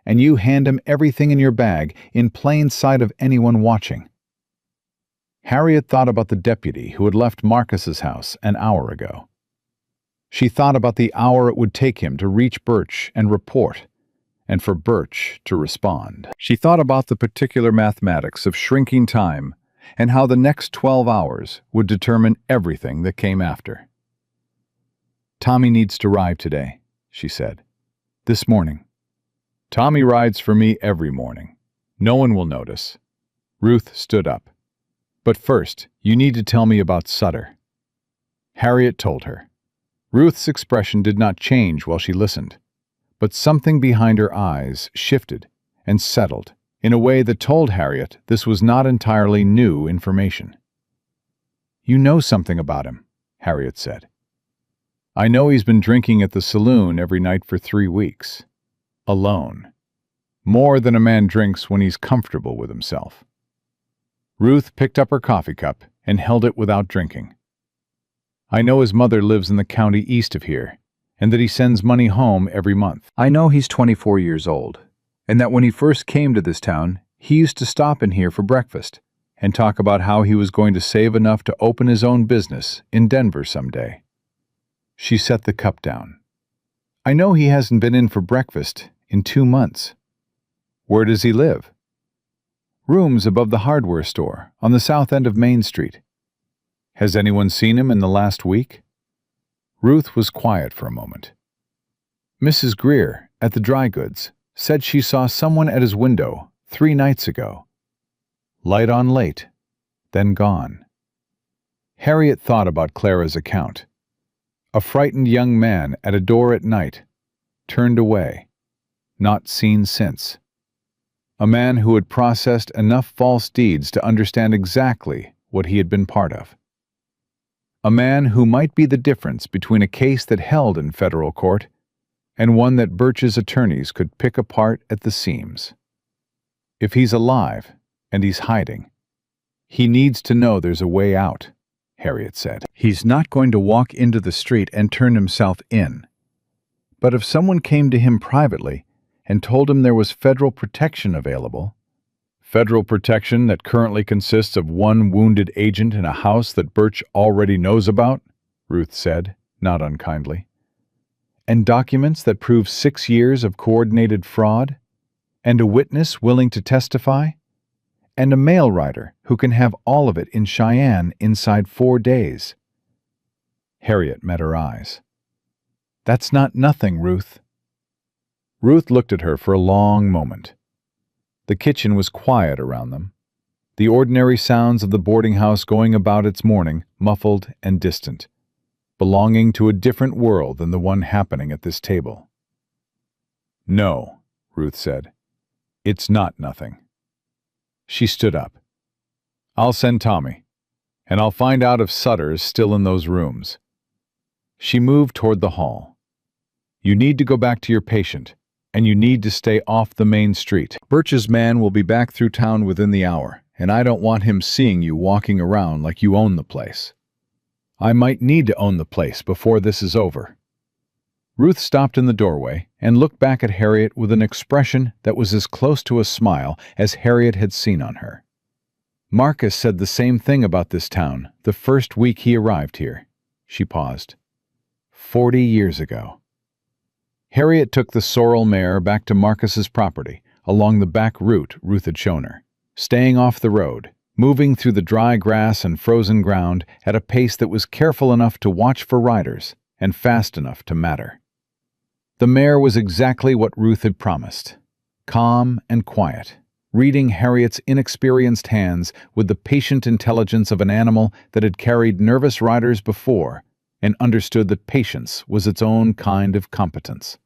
and you hand him everything in your bag in plain sight of anyone watching." Harriet thought about the deputy who had left Marcus's house an hour ago. She thought about the hour it would take him to reach Birch and report, and for Birch to respond. She thought about the particular mathematics of shrinking time and how the next 12 hours would determine everything that came after. "Tommy needs to arrive today," she said. "This morning." "Tommy rides for me every morning. No one will notice." Ruth stood up. "But first, you need to tell me about Sutter." Harriet told her. Ruth's expression did not change while she listened, but something behind her eyes shifted and settled in a way that told Harriet this was not entirely new information. "You know something about him," Harriet said. "I know he's been drinking at the saloon every night for 3 weeks. Alone. More than a man drinks when he's comfortable with himself." Ruth picked up her coffee cup and held it without drinking. "I know his mother lives in the county east of here, and that he sends money home every month. I know he's 24 years old, and that when he first came to this town, he used to stop in here for breakfast and talk about how he was going to save enough to open his own business in Denver someday." She set the cup down. "I know he hasn't been in for breakfast in 2 months. Where does he live?" "Rooms above the hardware store on the south end of Main Street." "Has anyone seen him in the last week?" Ruth was quiet for a moment. "Mrs. Greer, at the dry goods, said she saw someone at his window 3 nights ago. Light on late, then gone." Harriet thought about Clara's account. A frightened young man at a door at night, turned away, not seen since. A man who had processed enough false deeds to understand exactly what he had been part of. A man who might be the difference between a case that held in federal court and one that Birch's attorneys could pick apart at the seams. If he's alive, and he's hiding, he needs to know there's a way out, Harriet said. He's not going to walk into the street and turn himself in. But if someone came to him privately and told him there was federal protection available, federal protection that currently consists of 1 wounded agent in a house that Birch already knows about, Ruth said, not unkindly, and documents that prove 6 years of coordinated fraud, and a witness willing to testify, and a mail rider who can have all of it in Cheyenne inside 4 days. Harriet met her eyes. That's not nothing, Ruth. Ruth looked at her for a long moment. The kitchen was quiet around them, the ordinary sounds of the boarding house going about its morning muffled and distant, belonging to a different world than the one happening at this table. No, Ruth said. It's not nothing. She stood up. I'll send Tommy, and I'll find out if Sutter is still in those rooms. She moved toward the hall. You need to go back to your patient, and you need to stay off the main street. Birch's man will be back through town within the hour, and I don't want him seeing you walking around like you own the place. I might need to own the place before this is over." Ruth stopped in the doorway and looked back at Harriet with an expression that was as close to a smile as Harriet had seen on her. "Marcus said the same thing about this town the first week he arrived here." She paused. 40 years ago. Harriet took the sorrel mare back to Marcus's property, along the back route Ruth had shown her, staying off the road, moving through the dry grass and frozen ground at a pace that was careful enough to watch for riders and fast enough to matter. The mare was exactly what Ruth had promised, calm and quiet, reading Harriet's inexperienced hands with the patient intelligence of an animal that had carried nervous riders before and understood that patience was its own kind of competence.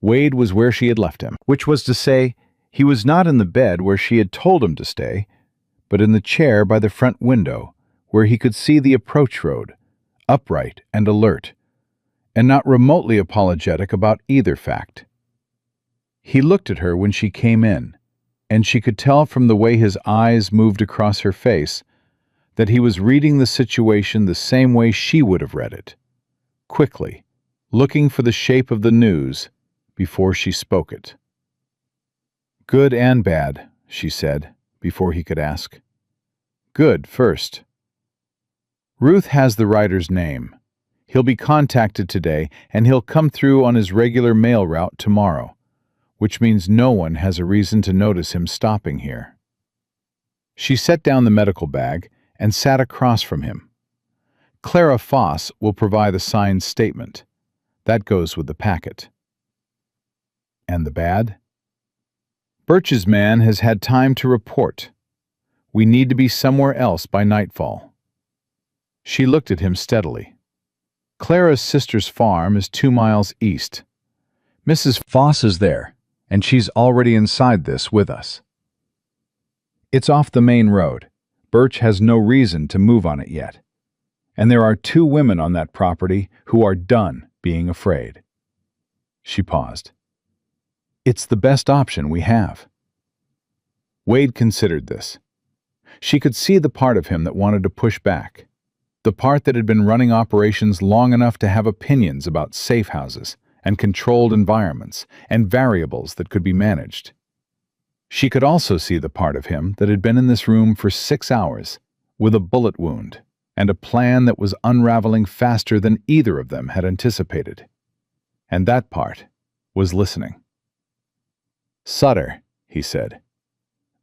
Wade was where she had left him, which was to say, he was not in the bed where she had told him to stay, but in the chair by the front window where he could see the approach road, upright and alert, and not remotely apologetic about either fact. He looked at her when she came in, and she could tell from the way his eyes moved across her face that he was reading the situation the same way she would have read it, quickly, looking for the shape of the news before she spoke it. "Good and bad," she said, before he could ask. "Good first. Ruth has the rider's name. He'll be contacted today, and he'll come through on his regular mail route tomorrow, which means no one has a reason to notice him stopping here." She set down the medical bag and sat across from him. "Clara Foss will provide a signed statement. That goes with the packet." "And the bad?" "Birch's man has had time to report. We need to be somewhere else by nightfall." She looked at him steadily. "Clara's sister's farm is 2 miles east. Mrs. Foss is there, and she's already inside this with us. It's off the main road. Birch has no reason to move on it yet. And there are 2 women on that property who are done being afraid." She paused. "It's the best option we have." Wade considered this. She could see the part of him that wanted to push back, the part that had been running operations long enough to have opinions about safe houses and controlled environments and variables that could be managed. She could also see the part of him that had been in this room for 6 hours, with a bullet wound and a plan that was unraveling faster than either of them had anticipated. And that part was listening. "Sutter," he said.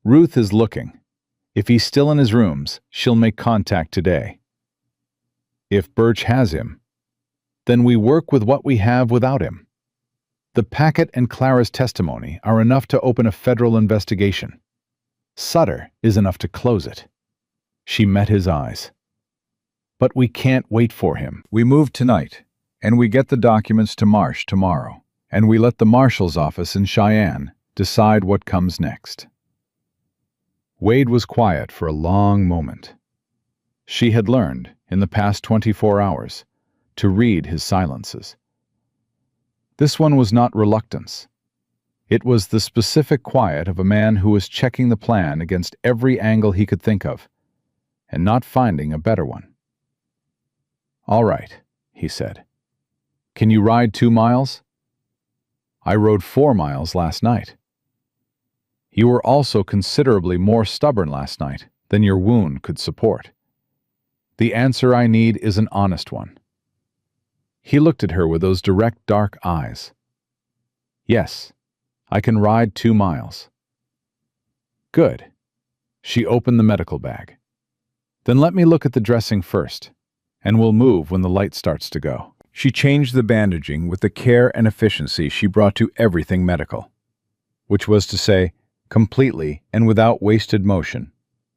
"Ruth is looking. If he's still in his rooms, she'll make contact today. If Birch has him, then we work with what we have without him. The packet and Clara's testimony are enough to open a federal investigation. Sutter is enough to close it." She met his eyes. "But we can't wait for him. We move tonight, and we get the documents to Marsh tomorrow, and we let the marshal's office in Cheyenne decide what comes next." Wade was quiet for a long moment. She had learned, in the past 24 hours, to read his silences. This one was not reluctance. It was the specific quiet of a man who was checking the plan against every angle he could think of, and not finding a better one. "All right," he said. "Can you ride 2 miles? I rode 4 miles last night." "You were also considerably more stubborn last night than your wound could support. The answer I need is an honest one." He looked at her with those direct, dark eyes. "Yes, I can ride 2 miles." "Good." She opened the medical bag. "Then let me look at the dressing first, and we'll move when the light starts to go." She changed the bandaging with the care and efficiency she brought to everything medical, which was to say, completely and without wasted motion,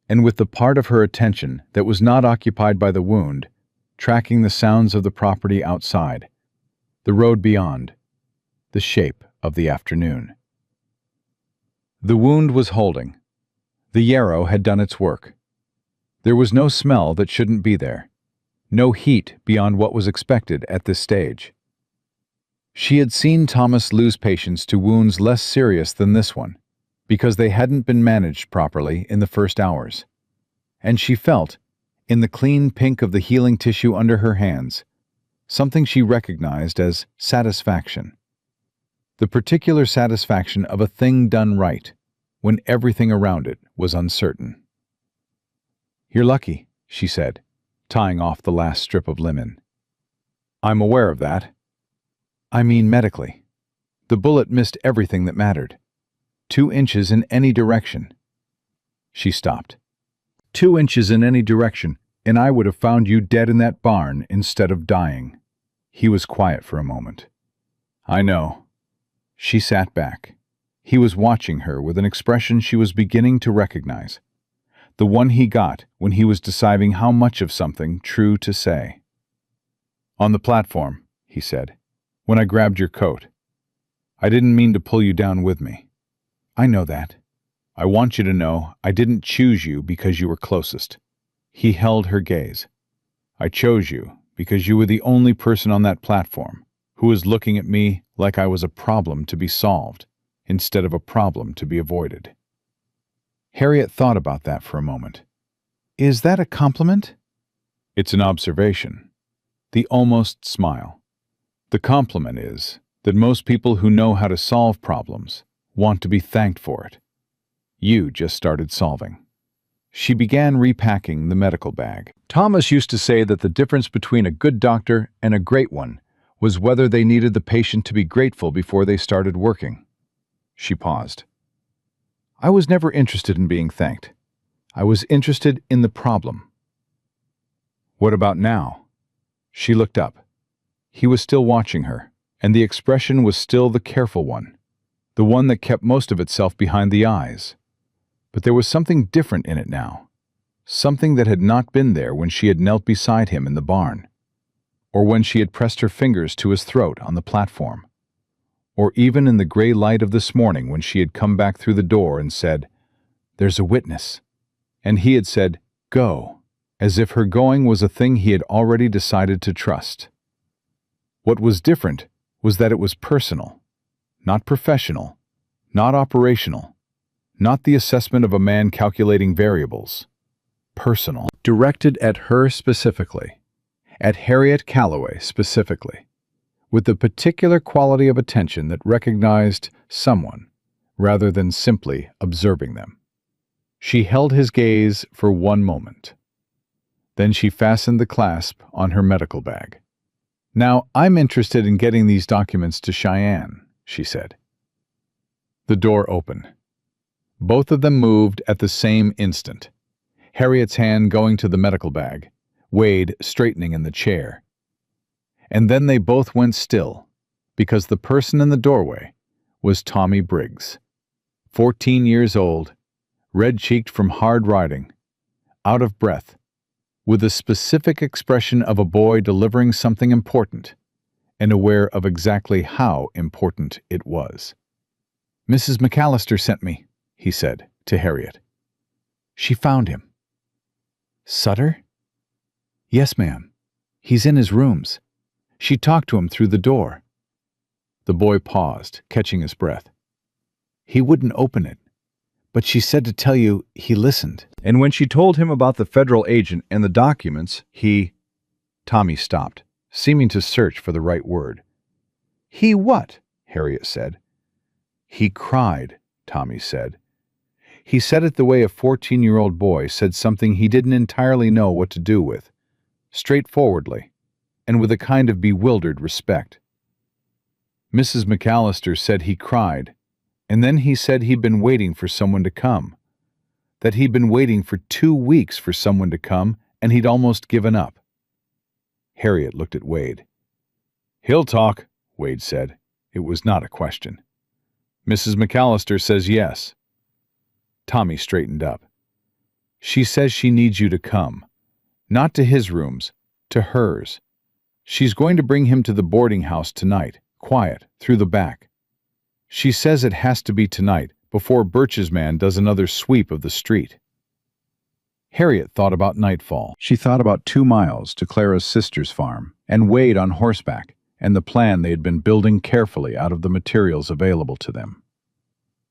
and with the part of her attention that was not occupied by the wound, tracking the sounds of the property outside, the road beyond, the shape of the afternoon. The wound was holding. The yarrow had done its work. There was no smell that shouldn't be there, no heat beyond what was expected at this stage. She had seen Thomas lose patients to wounds less serious than this one, because they hadn't been managed properly in the first hours, and she felt, in the clean pink of the healing tissue under her hands, something she recognized as satisfaction. The particular satisfaction of a thing done right, when everything around it was uncertain. "You're lucky," she said, tying off the last strip of linen. "I'm aware of that. I mean medically. The bullet missed everything that mattered. 2 inches in any direction." She stopped. 2 inches in any direction, and I would have found you dead in that barn instead of dying." He was quiet for a moment. "I know." She sat back. He was watching her with an expression she was beginning to recognize, the one he got when he was deciding how much of something true to say. "On the platform," he said, "when I grabbed your coat. I didn't mean to pull you down with me. I know that. I want you to know I didn't choose you because you were closest." He held her gaze. "I chose you because you were the only person on that platform who was looking at me like I was a problem to be solved instead of a problem to be avoided." Harriet thought about that for a moment. "Is that a compliment?" "It's an observation." The almost smile. "The compliment is that most people who know how to solve problems want to be thanked for it. You just started solving." She began repacking the medical bag. "Thomas used to say that the difference between a good doctor and a great one was whether they needed the patient to be grateful before they started working." She paused. "I was never interested in being thanked. I was interested in the problem." "What about now?" She looked up. He was still watching her, and the expression was still the careful one, the one that kept most of itself behind the eyes. But there was something different in it now, something that had not been there when she had knelt beside him in the barn, or when she had pressed her fingers to his throat on the platform, or even in the gray light of this morning when she had come back through the door and said, "There's a witness," and he had said, "Go," as if her going was a thing he had already decided to trust. What was different was that it was personal, not professional, not operational, not the assessment of a man calculating variables. Personal, directed at her specifically, at Harriet Calloway specifically, with the particular quality of attention that recognized someone rather than simply observing them. She held his gaze for one moment. Then she fastened the clasp on her medical bag. "Now, I'm interested in getting these documents to Cheyenne," she said. The door opened. Both of them moved at the same instant, Harriet's hand going to the medical bag, Wade straightening in the chair. And then they both went still, because the person in the doorway was Tommy Briggs, 14 years old, red-cheeked from hard riding, out of breath, with the specific expression of a boy delivering something important, and aware of exactly how important it was. "Mrs. McAllister sent me," he said to Harriet. "She found him." "Sutter?" "Yes, ma'am. He's in his rooms. She talked to him through the door." The boy paused, catching his breath. "He wouldn't open it, but she said to tell you he listened. And when she told him about the federal agent and the documents, he—" Tommy stopped, seeming to search for the right word. "He what?" Harriet said. "He cried," Tommy said. He said it the way a 14-year-old boy said something he didn't entirely know what to do with, straightforwardly, and with a kind of bewildered respect. "Mrs. McAllister said he cried, and then he said he'd been waiting for someone to come, that he'd been waiting for 2 weeks for someone to come, and he'd almost given up." Harriet looked at Wade. "He'll talk," Wade said. It was not a question. "Mrs. McAllister says yes." Tommy straightened up. "She says she needs you to come. Not to his rooms, to hers. She's going to bring him to the boarding house tonight, quiet, through the back. She says it has to be tonight, before Birch's man does another sweep of the street." Harriet thought about nightfall. She thought about 2 miles to Clara's sister's farm, and Wade on horseback, and the plan they had been building carefully out of the materials available to them.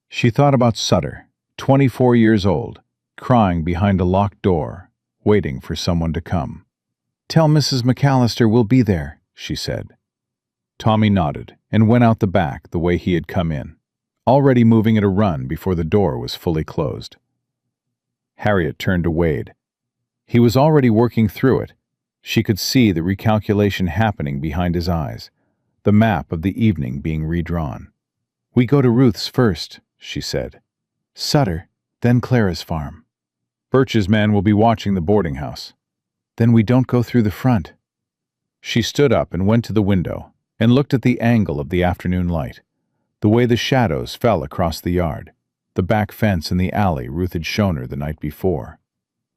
She thought about Sutter, 24 years old, crying behind a locked door, waiting for someone to come. "Tell Mrs. McAllister we'll be there," she said. Tommy nodded and went out the back the way he had come in, already moving at a run before the door was fully closed. Harriet turned to Wade. He was already working through it. She could see the recalculation happening behind his eyes, the map of the evening being redrawn. "We go to Ruth's first," she said. "Sutter, then Clara's farm. Birch's man will be watching the boarding house. Then we don't go through the front." She stood up and went to the window and looked at the angle of the afternoon light, the way the shadows fell across the yard, the back fence and the alley Ruth had shown her the night before.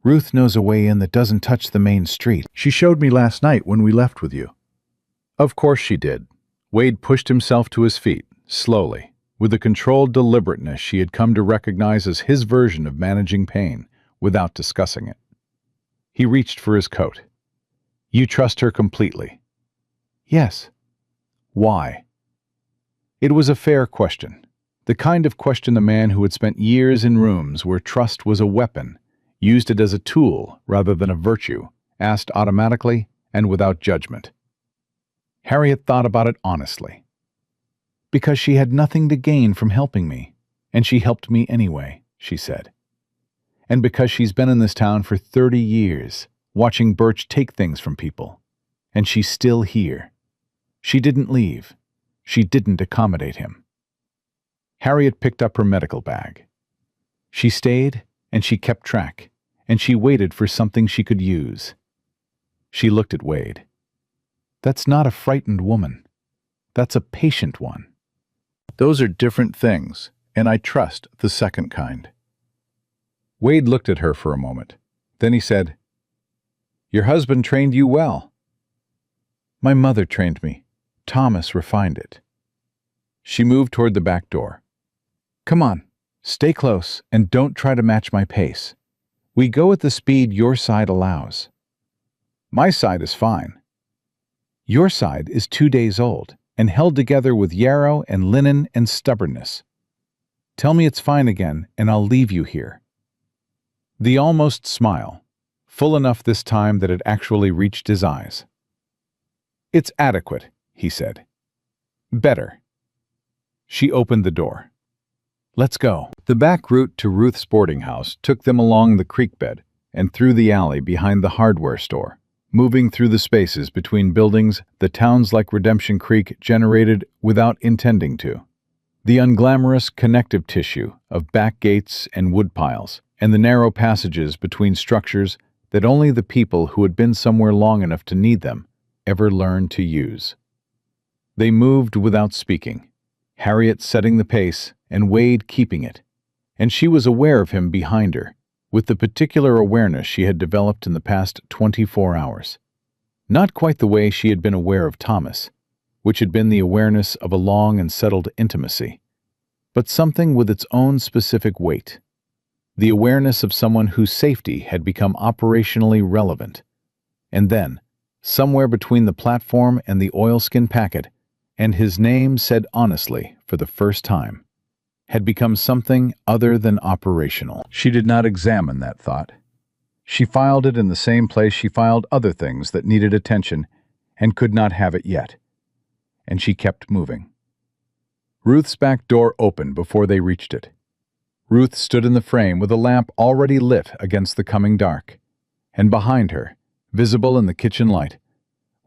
"Ruth knows a way in that doesn't touch the main street. She showed me last night when we left with you." Of course she did. Wade pushed himself to his feet, slowly, with the controlled deliberateness she had come to recognize as his version of managing pain, without discussing it. He reached for his coat. "You trust her completely?" "Yes." "Why?" It was a fair question, the kind of question the man who had spent years in rooms where trust was a weapon, used it as a tool rather than a virtue, asked automatically and without judgment. Harriet thought about it honestly. "Because she had nothing to gain from helping me, and she helped me anyway," she said. "And because she's been in this town for 30 years, watching Birch take things from people, and she's still here. She didn't leave. She didn't accommodate him." Harriet picked up her medical bag. She stayed, and she kept track, and she waited for something she could use. She looked at Wade. "That's not a frightened woman. That's a patient one. Those are different things, and I trust the second kind." Wade looked at her for a moment. Then he said, "Your husband trained you well." "My mother trained me. Thomas refined it." She moved toward the back door. "Come on, stay close, and don't try to match my pace. We go at the speed your side allows." "My side is fine." "Your side is 2 days old, and held together with yarrow and linen and stubbornness. Tell me it's fine again, and I'll leave you here." The almost smile, full enough this time that it actually reached his eyes. "It's adequate," he said. "Better." She opened the door. "Let's go." The back route to Ruth's boarding house took them along the creek bed and through the alley behind the hardware store, moving through the spaces between buildings the towns like Redemption Creek generated without intending to. The unglamorous connective tissue of back gates and wood piles, and the narrow passages between structures that only the people who had been somewhere long enough to need them ever learned to use. They moved without speaking, Harriet setting the pace and Wade keeping it, and she was aware of him behind her, with the particular awareness she had developed in the past 24 hours. Not quite the way she had been aware of Thomas, which had been the awareness of a long and settled intimacy, but something with its own specific weight. The awareness of someone whose safety had become operationally relevant. And then, somewhere between the platform and the oilskin packet, and his name said honestly for the first time, had become something other than operational. She did not examine that thought. She filed it in the same place she filed other things that needed attention and could not have it yet. And she kept moving. Ruth's back door opened before they reached it. Ruth stood in the frame with a lamp already lit against the coming dark, and behind her, visible in the kitchen light,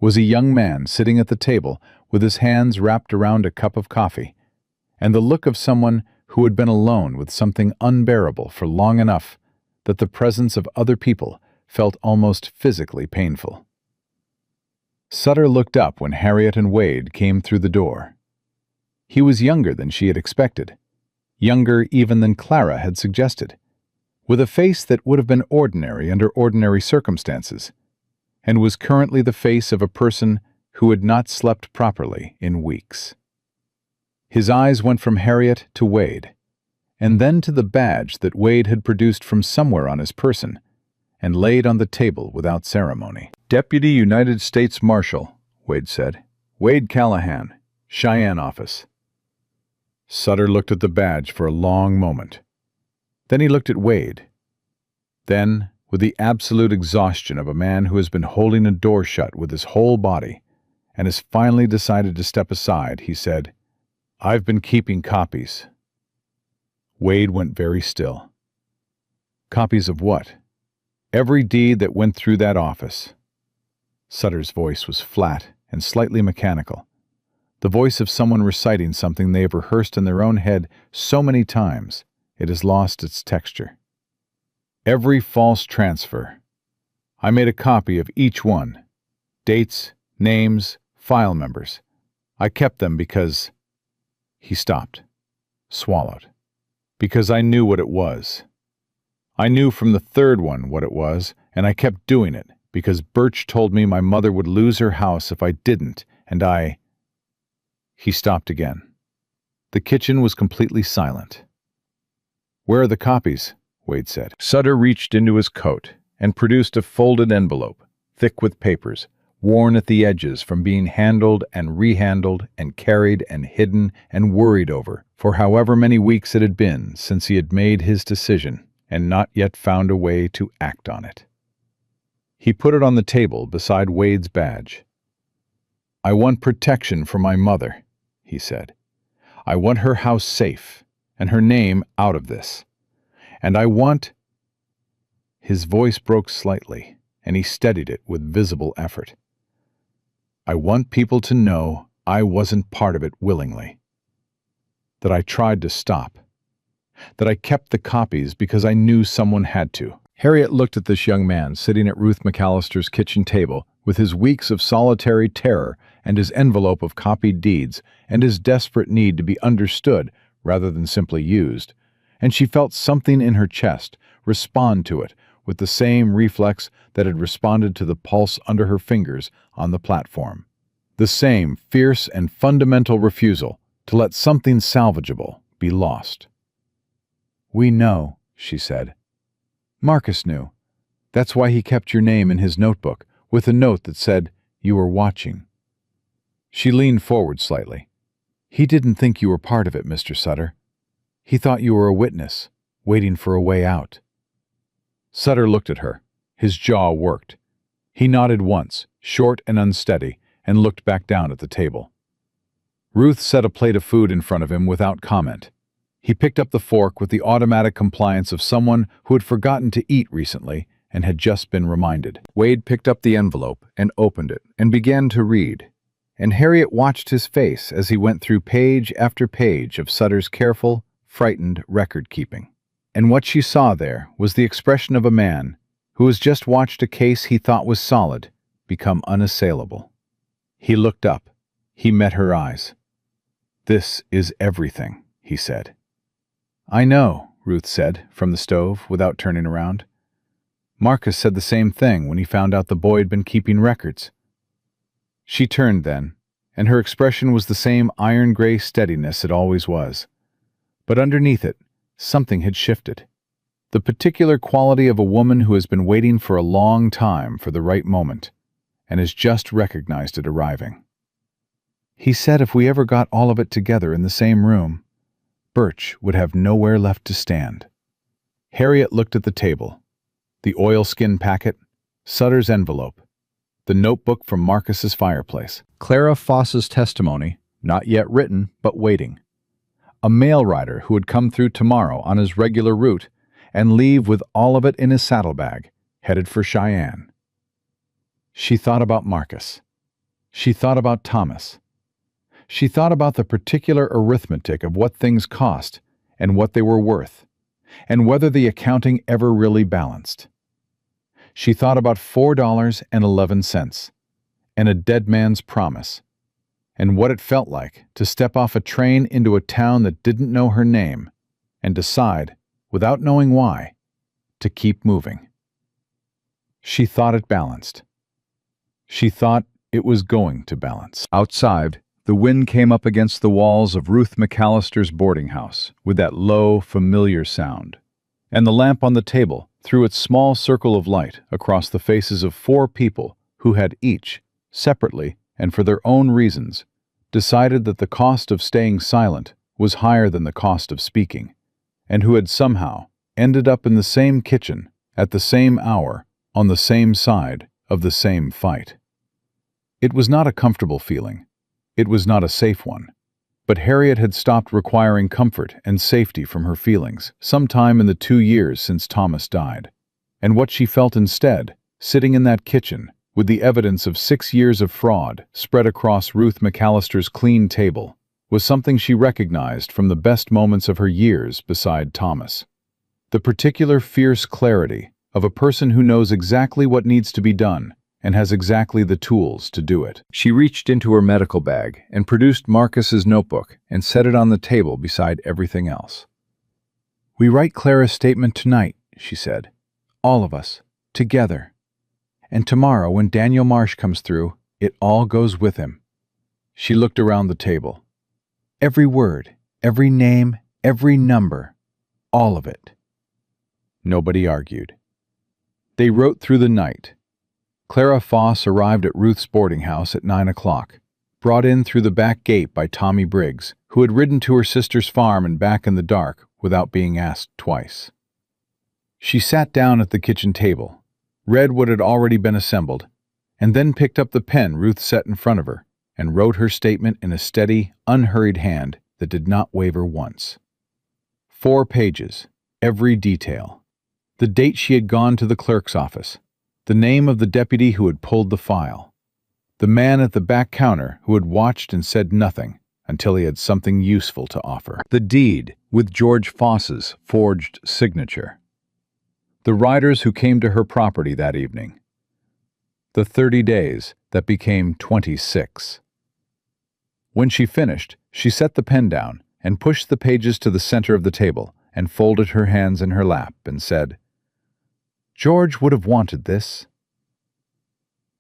was a young man sitting at the table with his hands wrapped around a cup of coffee, and the look of someone who had been alone with something unbearable for long enough that the presence of other people felt almost physically painful. Sutter looked up when Harriet and Wade came through the door. He was younger than she had expected, younger even than Clara had suggested, with a face that would have been ordinary under ordinary circumstances, and was currently the face of a person who had not slept properly in weeks. His eyes went from Harriet to Wade, and then to the badge that Wade had produced from somewhere on his person and laid on the table without ceremony. "Deputy United States Marshal," Wade said. "Wade Callahan, Cheyenne office." Sutter looked at the badge for a long moment. Then he looked at Wade. Then, with the absolute exhaustion of a man who has been holding a door shut with his whole body and has finally decided to step aside, he said, "I've been keeping copies." Wade went very still. Copies of what? Every deed that went through that office. Sutter's voice was flat and slightly mechanical, the voice of someone reciting something they have rehearsed in their own head so many times it has lost its texture. Every false transfer. I made a copy of each one. Dates, names, file members. I kept them because... He stopped, swallowed. Because I knew what it was. I knew from the third one what it was, and I kept doing it because Birch told me my mother would lose her house if I didn't, and I... He stopped again. The kitchen was completely silent. "Where are the copies?" Wade said. Sutter reached into his coat and produced a folded envelope, thick with papers, worn at the edges from being handled and rehandled and carried and hidden and worried over for however many weeks it had been since he had made his decision and not yet found a way to act on it. He put it on the table beside Wade's badge. "I want protection for my mother," he said. "I want her house safe and her name out of this. And I want..." His voice broke slightly, and he steadied it with visible effort. "I want people to know I wasn't part of it willingly. That I tried to stop. That I kept the copies because I knew someone had to." Harriet looked at this young man sitting at Ruth McAllister's kitchen table with his weeks of solitary terror and his envelope of copied deeds and his desperate need to be understood rather than simply used, and she felt something in her chest respond to it with the same reflex that had responded to the pulse under her fingers on the platform. The same fierce and fundamental refusal to let something salvageable be lost. "We know," she said. "Marcus knew. That's why he kept your name in his notebook, with a note that said you were watching." She leaned forward slightly. "He didn't think you were part of it, Mr. Sutter. He thought you were a witness, waiting for a way out." Sutter looked at her. His jaw worked. He nodded once, short and unsteady, and looked back down at the table. Ruth set a plate of food in front of him without comment. He picked up the fork with the automatic compliance of someone who had forgotten to eat recently and had just been reminded. Wade picked up the envelope and opened it and began to read, and Harriet watched his face as he went through page after page of Sutter's careful, frightened record-keeping. And what she saw there was the expression of a man who has just watched a case he thought was solid become unassailable. He looked up. He met her eyes. "This is everything," he said. "I know," Ruth said from the stove without turning around. "Marcus said the same thing when he found out the boy had been keeping records." She turned then, and her expression was the same iron-gray steadiness it always was. But underneath it, something had shifted. The particular quality of a woman who has been waiting for a long time for the right moment, and has just recognized it arriving. "He said if we ever got all of it together in the same room, Birch would have nowhere left to stand." Harriet looked at the table. The oilskin packet, Sutter's envelope, the notebook from Marcus's fireplace, Clara Foss's testimony, not yet written but waiting, a mail rider who would come through tomorrow on his regular route and leave with all of it in his saddlebag, headed for Cheyenne. She thought about Marcus. She thought about Thomas. She thought about the particular arithmetic of what things cost and what they were worth, and whether the accounting ever really balanced. She thought about $4.11 and a dead man's promise, and what it felt like to step off a train into a town that didn't know her name and decide, without knowing why, to keep moving. She thought it balanced. She thought it was going to balance. Outside, the wind came up against the walls of Ruth McAllister's boarding house with that low, familiar sound, and the lamp on the table threw its small circle of light across the faces of 4 people who had each, separately and for their own reasons, decided that the cost of staying silent was higher than the cost of speaking, and who had somehow ended up in the same kitchen at the same hour, on the same side of the same fight. It was not a comfortable feeling. It was not a safe one. But Harriet had stopped requiring comfort and safety from her feelings sometime in the 2 years since Thomas died. And what she felt instead, sitting in that kitchen, with the evidence of 6 years of fraud spread across Ruth McAllister's clean table, was something she recognized from the best moments of her years beside Thomas. The particular fierce clarity of a person who knows exactly what needs to be done and has exactly the tools to do it. She reached into her medical bag and produced Marcus's notebook and set it on the table beside everything else. "We write Clara's statement tonight," she said. "All of us, together. And tomorrow, when Daniel Marsh comes through, it all goes with him." She looked around the table. Every word, every name, every number, all of it. Nobody argued. They wrote through the night. Clara Foss arrived at Ruth's boarding house at 9 o'clock, brought in through the back gate by Tommy Briggs, who had ridden to her sister's farm and back in the dark without being asked twice. She sat down at the kitchen table, read what had already been assembled, and then picked up the pen Ruth set in front of her and wrote her statement in a steady, unhurried hand that did not waver once. 4 pages, every detail. The date she had gone to the clerk's office, the name of the deputy who had pulled the file, the man at the back counter who had watched and said nothing until he had something useful to offer, the deed with George Foss's forged signature, the riders who came to her property that evening, the 30 days that became 26. When she finished, she set the pen down and pushed the pages to the center of the table and folded her hands in her lap and said, "George would have wanted this."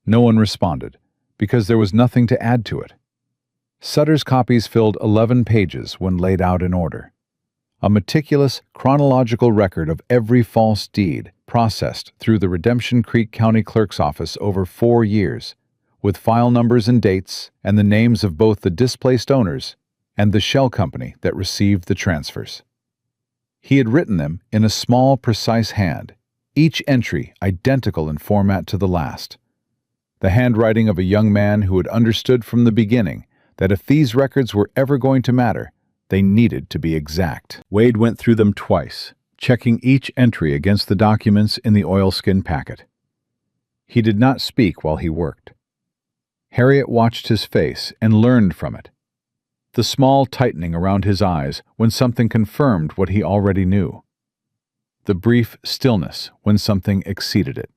No one responded, because there was nothing to add to it. Sutter's copies filled 11 pages when laid out in order. A meticulous, chronological record of every false deed processed through the Redemption Creek County Clerk's office over 4 years, with file numbers and dates and the names of both the displaced owners and the shell company that received the transfers. He had written them in a small, precise hand, each entry identical in format to the last. The handwriting of a young man who had understood from the beginning that if these records were ever going to matter, they needed to be exact. Wade went through them twice, checking each entry against the documents in the oilskin packet. He did not speak while he worked. Harriet watched his face and learned from it, the small tightening around his eyes when something confirmed what he already knew, the brief stillness when something exceeded it.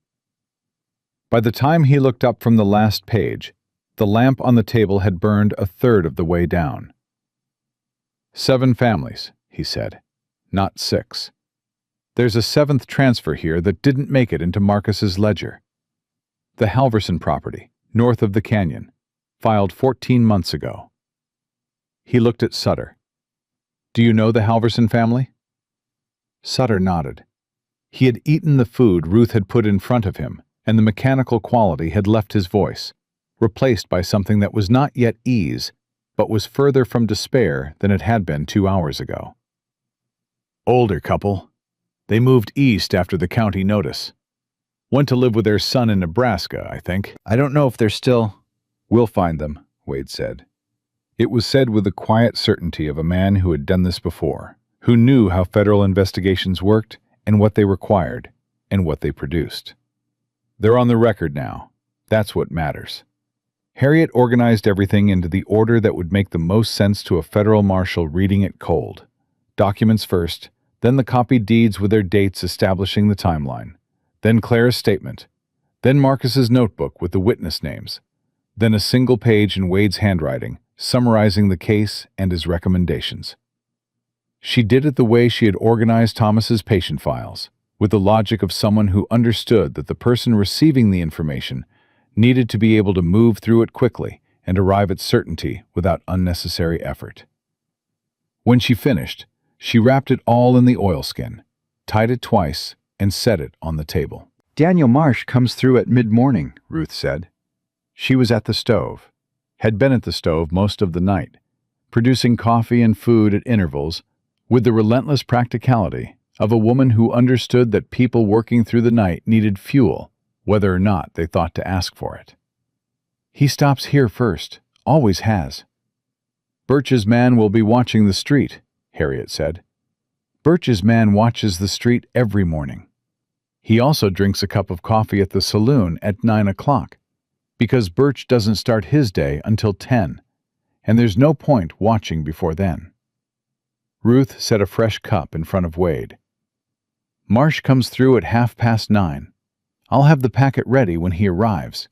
By the time he looked up from the last page, the lamp on the table had burned a third of the way down. 7 families, he said, not 6. There's a 7th transfer here that didn't make it into Marcus's ledger. The Halverson property, north of the canyon, filed 14 months ago. He looked at Sutter. "Do you know the Halverson family?" Sutter nodded. He had eaten the food Ruth had put in front of him, and the mechanical quality had left his voice, replaced by something that was not yet ease, but was further from despair than it had been 2 hours ago. "Older couple. They moved east after the county notice. Went to live with their son in Nebraska, I think. I don't know if they're still—" "We'll find them," Wade said. It was said with the quiet certainty of a man who had done this before, who knew how federal investigations worked and what they required and what they produced. They're on the record now. That's what matters. Harriet organized everything into the order that would make the most sense to a federal marshal reading it cold. Documents first, then the copied deeds with their dates establishing the timeline, then Clara's statement, then Marcus's notebook with the witness names, then a single page in Wade's handwriting summarizing the case and his recommendations. She did it the way she had organized Thomas's patient files, with the logic of someone who understood that the person receiving the information needed to be able to move through it quickly and arrive at certainty without unnecessary effort. When she finished, she wrapped it all in the oilskin, tied it twice, and set it on the table. "Daniel Marsh comes through at mid-morning," Ruth said. She was at the stove, had been at the stove most of the night, producing coffee and food at intervals with the relentless practicality of a woman who understood that people working through the night needed fuel, whether or not they thought to ask for it. "He stops here first, always has." "Birch's man will be watching the street," Harriet said. "Birch's man watches the street every morning. He also drinks a cup of coffee at the saloon at 9 o'clock, because Birch doesn't start his day until 10, and there's no point watching before then." Ruth set a fresh cup in front of Wade. "Marsh comes through at 9:30. I'll have the packet ready when he arrives,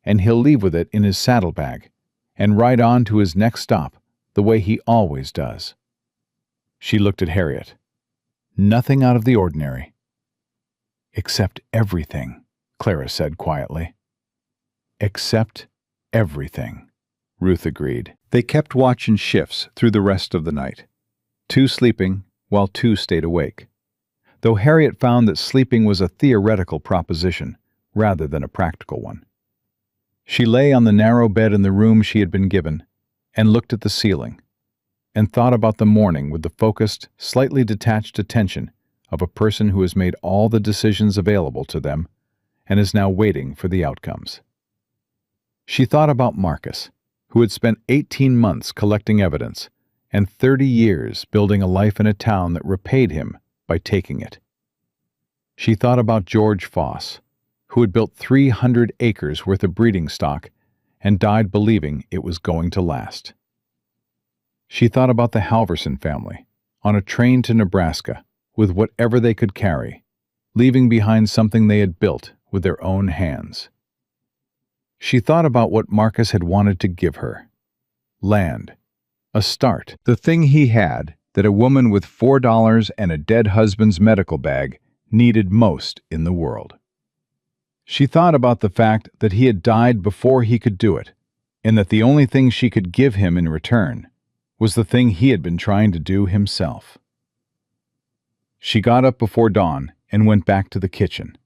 and he'll leave with it in his saddlebag and ride on to his next stop the way he always does." She looked at Harriet. "Nothing out of the ordinary." "Except everything," Clara said quietly. "Except everything," Ruth agreed. They kept watch in shifts through the rest of the night, 2 sleeping while 2 stayed awake, though Harriet found that sleeping was a theoretical proposition rather than a practical one. She lay on the narrow bed in the room she had been given and looked at the ceiling and thought about the morning with the focused, slightly detached attention of a person who has made all the decisions available to them and is now waiting for the outcomes. She thought about Marcus, who had spent 18 months collecting evidence and 30 years building a life in a town that repaid him by taking it. She thought about George Foss, who had built 300 acres worth of breeding stock and died believing it was going to last. She thought about the Halverson family, on a train to Nebraska, with whatever they could carry, leaving behind something they had built with their own hands. She thought about what Marcus had wanted to give her. Land. A start. The thing he had that a woman with $4 and a dead husband's medical bag needed most in the world. She thought about the fact that he had died before he could do it, and that the only thing she could give him in return was the thing he had been trying to do himself. She got up before dawn and went back to the kitchen.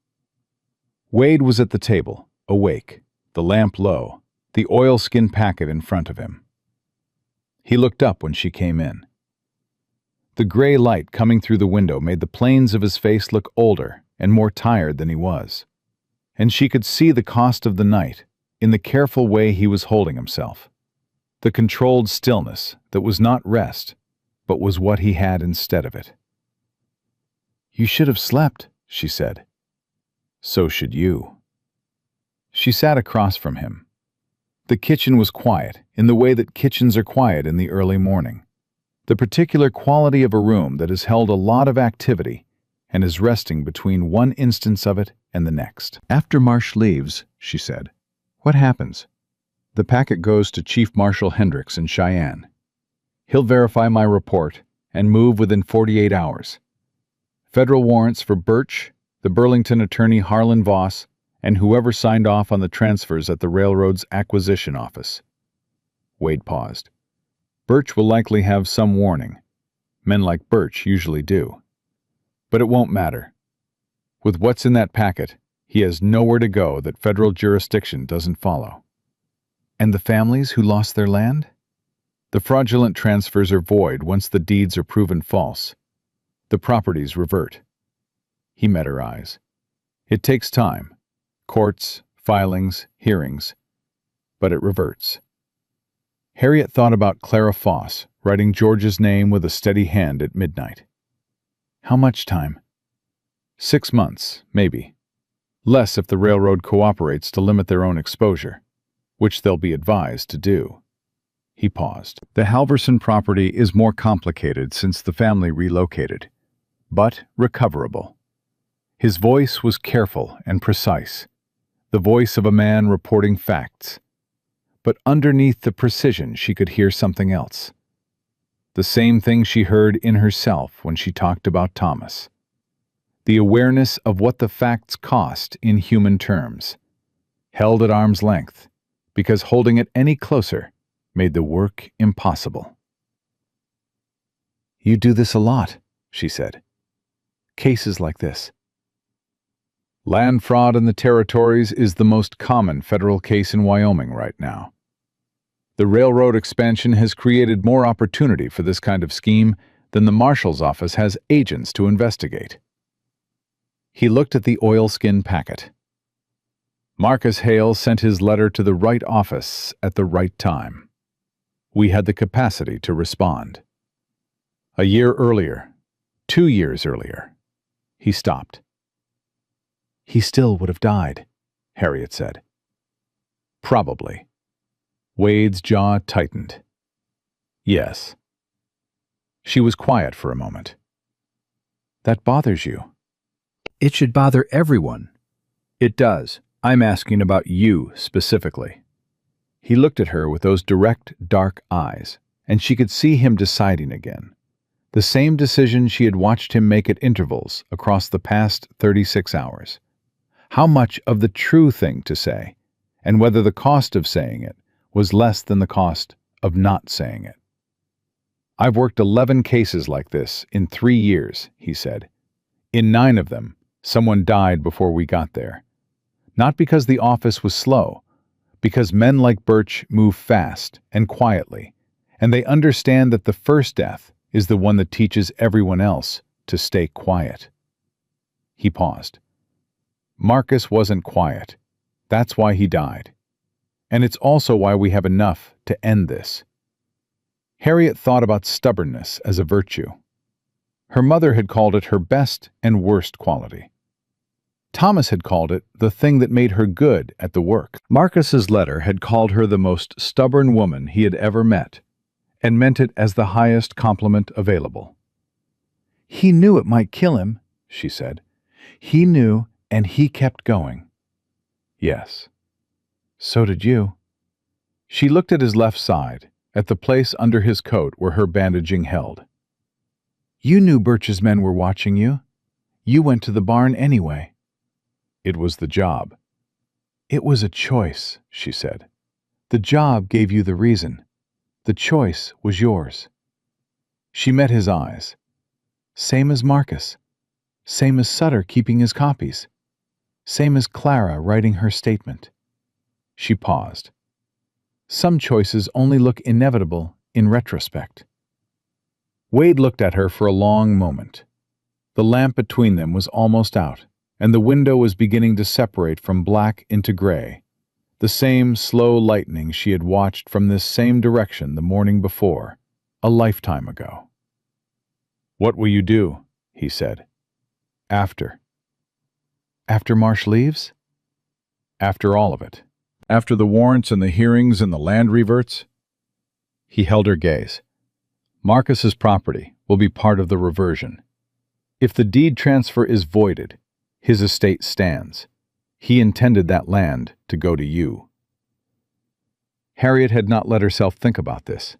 Wade was at the table, awake, the lamp low, the oilskin packet in front of him. He looked up when she came in. The gray light coming through the window made the planes of his face look older and more tired than he was, and she could see the cost of the night in the careful way he was holding himself, the controlled stillness that was not rest, but was what he had instead of it. "You should have slept," she said. "So should you." She sat across from him. The kitchen was quiet in the way that kitchens are quiet in the early morning, the particular quality of a room that has held a lot of activity and is resting between one instance of it and the next. "After Marsh leaves," she said, "what happens?" "The packet goes to Chief Marshal Hendricks in Cheyenne. He'll verify my report and move within 48 hours. Federal warrants for Birch, the Burlington attorney Harlan Voss, and whoever signed off on the transfers at the railroad's acquisition office." Wade paused. "Birch will likely have some warning. Men like Birch usually do. But it won't matter. With what's in that packet, he has nowhere to go that federal jurisdiction doesn't follow." "And the families who lost their land?" "The fraudulent transfers are void once the deeds are proven false. The properties revert." He met her eyes. "It takes time. Courts, filings, hearings. But it reverts." Harriet thought about Clara Foss writing George's name with a steady hand at midnight. "How much time?" 6 months, maybe. Less if the railroad cooperates to limit their own exposure, which they'll be advised to do. He paused. "The Halverson property is more complicated since the family relocated, but recoverable." His voice was careful and precise, the voice of a man reporting facts. But underneath the precision she could hear something else. The same thing she heard in herself when she talked about Thomas. The awareness of what the facts cost in human terms, held at arm's length, because holding it any closer made the work impossible. "You do this a lot," she said. "Cases like this." "Land fraud in the territories is the most common federal case in Wyoming right now. The railroad expansion has created more opportunity for this kind of scheme then the marshal's office has agents to investigate. He looked at the oilskin packet. Marcus Hale sent his letter to the right office at the right time. We had the capacity to respond. A year earlier, 2 years earlier, he stopped. He still would have died, Harriet said. Probably. Wade's jaw tightened. Yes. She was quiet for a moment. That bothers you. It should bother everyone. It does. I'm asking about you specifically. He looked at her with those direct, dark eyes, and she could see him deciding again. The same decision she had watched him make at intervals across the past 36 hours. How much of the true thing to say, and whether the cost of saying it was less than the cost of not saying it. I've worked 11 cases like this in 3 years, he said. In 9 of them, someone died before we got there. Not because the office was slow, because men like Birch move fast and quietly, and they understand that the first death is the one that teaches everyone else to stay quiet. He paused. Marcus wasn't quiet. That's why he died. And it's also why we have enough to end this. Harriet thought about stubbornness as a virtue. Her mother had called it her best and worst quality. Thomas had called it the thing that made her good at the work. Marcus's letter had called her the most stubborn woman he had ever met, and meant it as the highest compliment available. He knew it might kill him, she said. He knew, and he kept going. Yes. So did you. She looked at his left side, at the place under his coat where her bandaging held. You knew Birch's men were watching you. You went to the barn anyway. It was the job. It was a choice, she said. The job gave you the reason. The choice was yours. She met his eyes. Same as Marcus. Same as Sutter keeping his copies. Same as Clara writing her statement. She paused. Some choices only look inevitable in retrospect. Wade looked at her for a long moment. The lamp between them was almost out, and the window was beginning to separate from black into gray, the same slow lightening she had watched from this same direction the morning before, a lifetime ago. What will you do? He said. After. After Marsh leaves? After all of it. After the warrants and the hearings and the land reverts? He held her gaze. Marcus's property will be part of the reversion. If the deed transfer is voided, his estate stands. He intended that land to go to you. Harriet had not let herself think about this.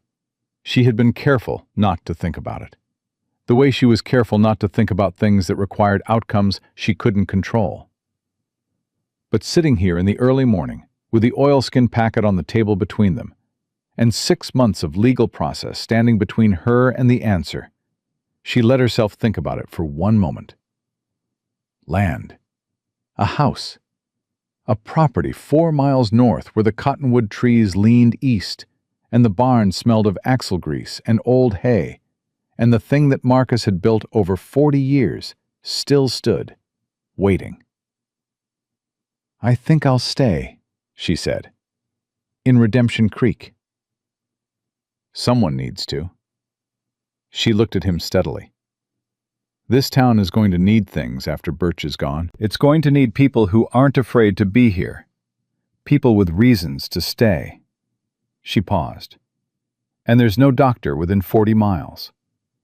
She had been careful not to think about it. The way she was careful not to think about things that required outcomes she couldn't control. But sitting here in the early morning, with the oilskin packet on the table between them, and 6 months of legal process standing between her and the answer, she let herself think about it for one moment. Land. A house. A property 4 miles north where the cottonwood trees leaned east, and the barn smelled of axle grease and old hay, and the thing that Marcus had built over 40 years still stood, waiting. I think I'll stay, she said, in Redemption Creek. Someone needs to. She looked at him steadily. This town is going to need things after Birch is gone. It's going to need people who aren't afraid to be here. People with reasons to stay. She paused. And there's no doctor within 40 miles.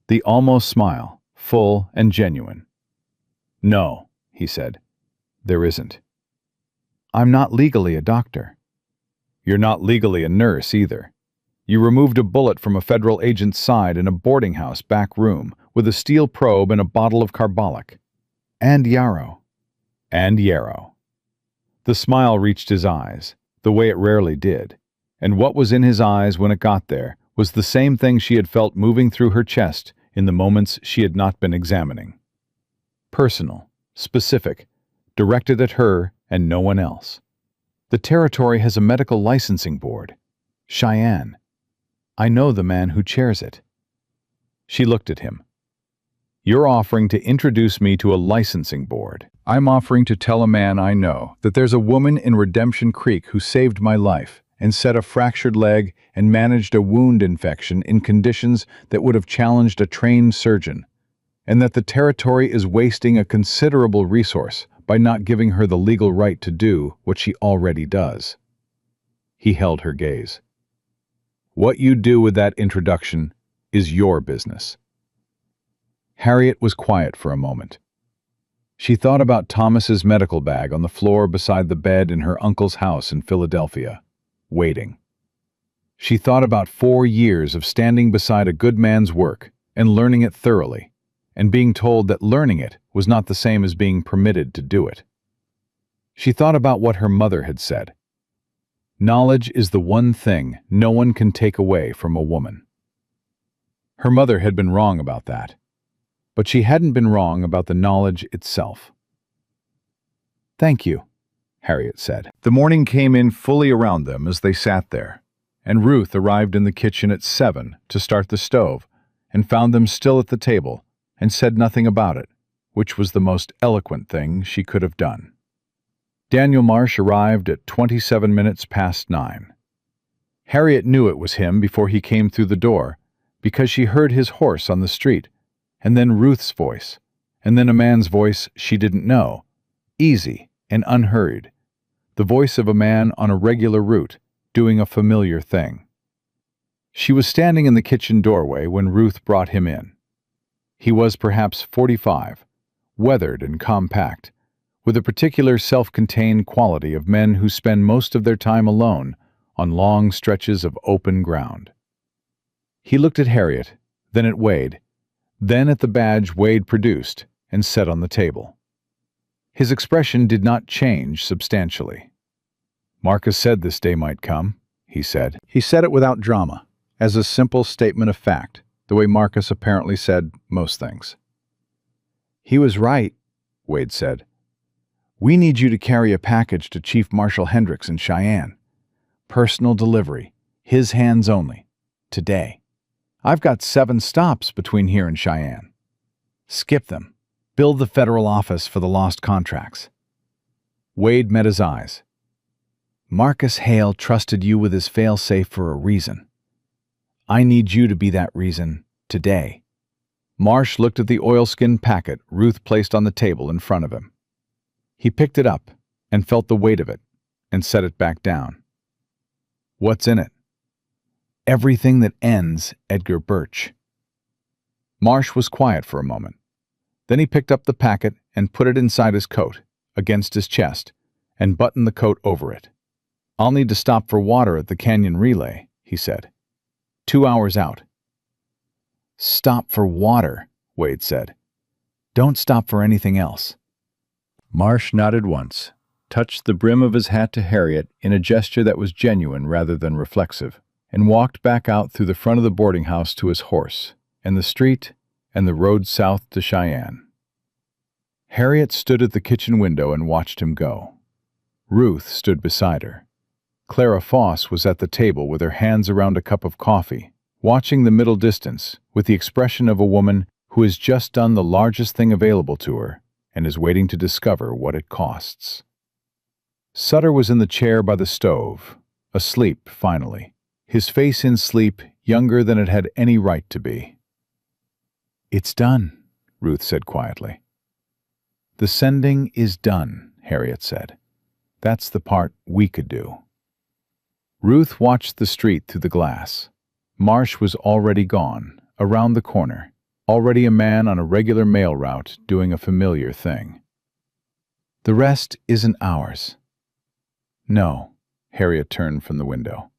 The almost smile, full and genuine. No, he said. There isn't. I'm not legally a doctor. You're not legally a nurse either. You removed a bullet from a federal agent's side in a boarding house back room with a steel probe and a bottle of carbolic. And yarrow. And yarrow. The smile reached his eyes, the way it rarely did, and what was in his eyes when it got there was the same thing she had felt moving through her chest in the moments she had not been examining. Personal, specific, directed at her and no one else. The territory has a medical licensing board. Cheyenne. I know the man who chairs it. She looked at him. "You're offering to introduce me to a licensing board. I'm offering to tell a man I know that there's a woman in Redemption Creek who saved my life and set a fractured leg and managed a wound infection in conditions that would have challenged a trained surgeon, and that the territory is wasting a considerable resource by not giving her the legal right to do what she already does." He held her gaze. "What you do with that introduction is your business." Harriet was quiet for a moment. She thought about Thomas's medical bag on the floor beside the bed in her uncle's house in Philadelphia, waiting. She thought about 4 years of standing beside a good man's work and learning it thoroughly, and being told that learning it was not the same as being permitted to do it. She thought about what her mother had said. Knowledge is the one thing no one can take away from a woman. Her mother had been wrong about that, but she hadn't been wrong about the knowledge itself. "Thank you," Harriet said. The morning came in fully around them as they sat there, and Ruth arrived in the kitchen at 7 to start the stove and found them still at the table and said nothing about it, which was the most eloquent thing she could have done. Daniel Marsh arrived at 27 minutes past 9. Harriet knew it was him before he came through the door because she heard his horse on the street, and then Ruth's voice, and then a man's voice she didn't know, easy and unhurried, the voice of a man on a regular route, doing a familiar thing. She was standing in the kitchen doorway when Ruth brought him in. He was perhaps 45, weathered and compact, with a particular self-contained quality of men who spend most of their time alone on long stretches of open ground. He looked at Harriet, then at Wade, then at the badge Wade produced and set on the table. His expression did not change substantially. "Marcus said this day might come," he said. He said it without drama, as a simple statement of fact, the way Marcus apparently said most things. "He was right," Wade said. "We need you to carry a package to Chief Marshal Hendricks in Cheyenne. Personal delivery, his hands only, today. I've got 7 stops between here and Cheyenne. Skip them. Build the federal office for the lost contracts." Wade met his eyes. "Marcus Hale trusted you with his fail-safe for a reason. I need you to be that reason today." Marsh looked at the oilskin packet Ruth placed on the table in front of him. He picked it up and felt the weight of it and set it back down. "What's in it?" "Everything that ends Edgar Birch." Marsh was quiet for a moment. Then he picked up the packet and put it inside his coat, against his chest, and buttoned the coat over it. "I'll need to stop for water at the canyon relay," he said. 2 hours out." "Stop for water," Wade said. "Don't stop for anything else." Marsh nodded once, touched the brim of his hat to Harriet in a gesture that was genuine rather than reflexive, and walked back out through the front of the boarding house to his horse, and the street, and the road south to Cheyenne. Harriet stood at the kitchen window and watched him go. Ruth stood beside her. Clara Foss was at the table with her hands around a cup of coffee, watching the middle distance with the expression of a woman who has just done the largest thing available to her and is waiting to discover what it costs. Sutter was in the chair by the stove, asleep finally, his face in sleep younger than it had any right to be. "It's done," Ruth said quietly. "The sending is done," Harriet said. "That's the part we could do." Ruth watched the street through the glass. Marsh was already gone, around the corner, already a man on a regular mail route doing a familiar thing. "The rest isn't ours." "No," Harriet turned from the window.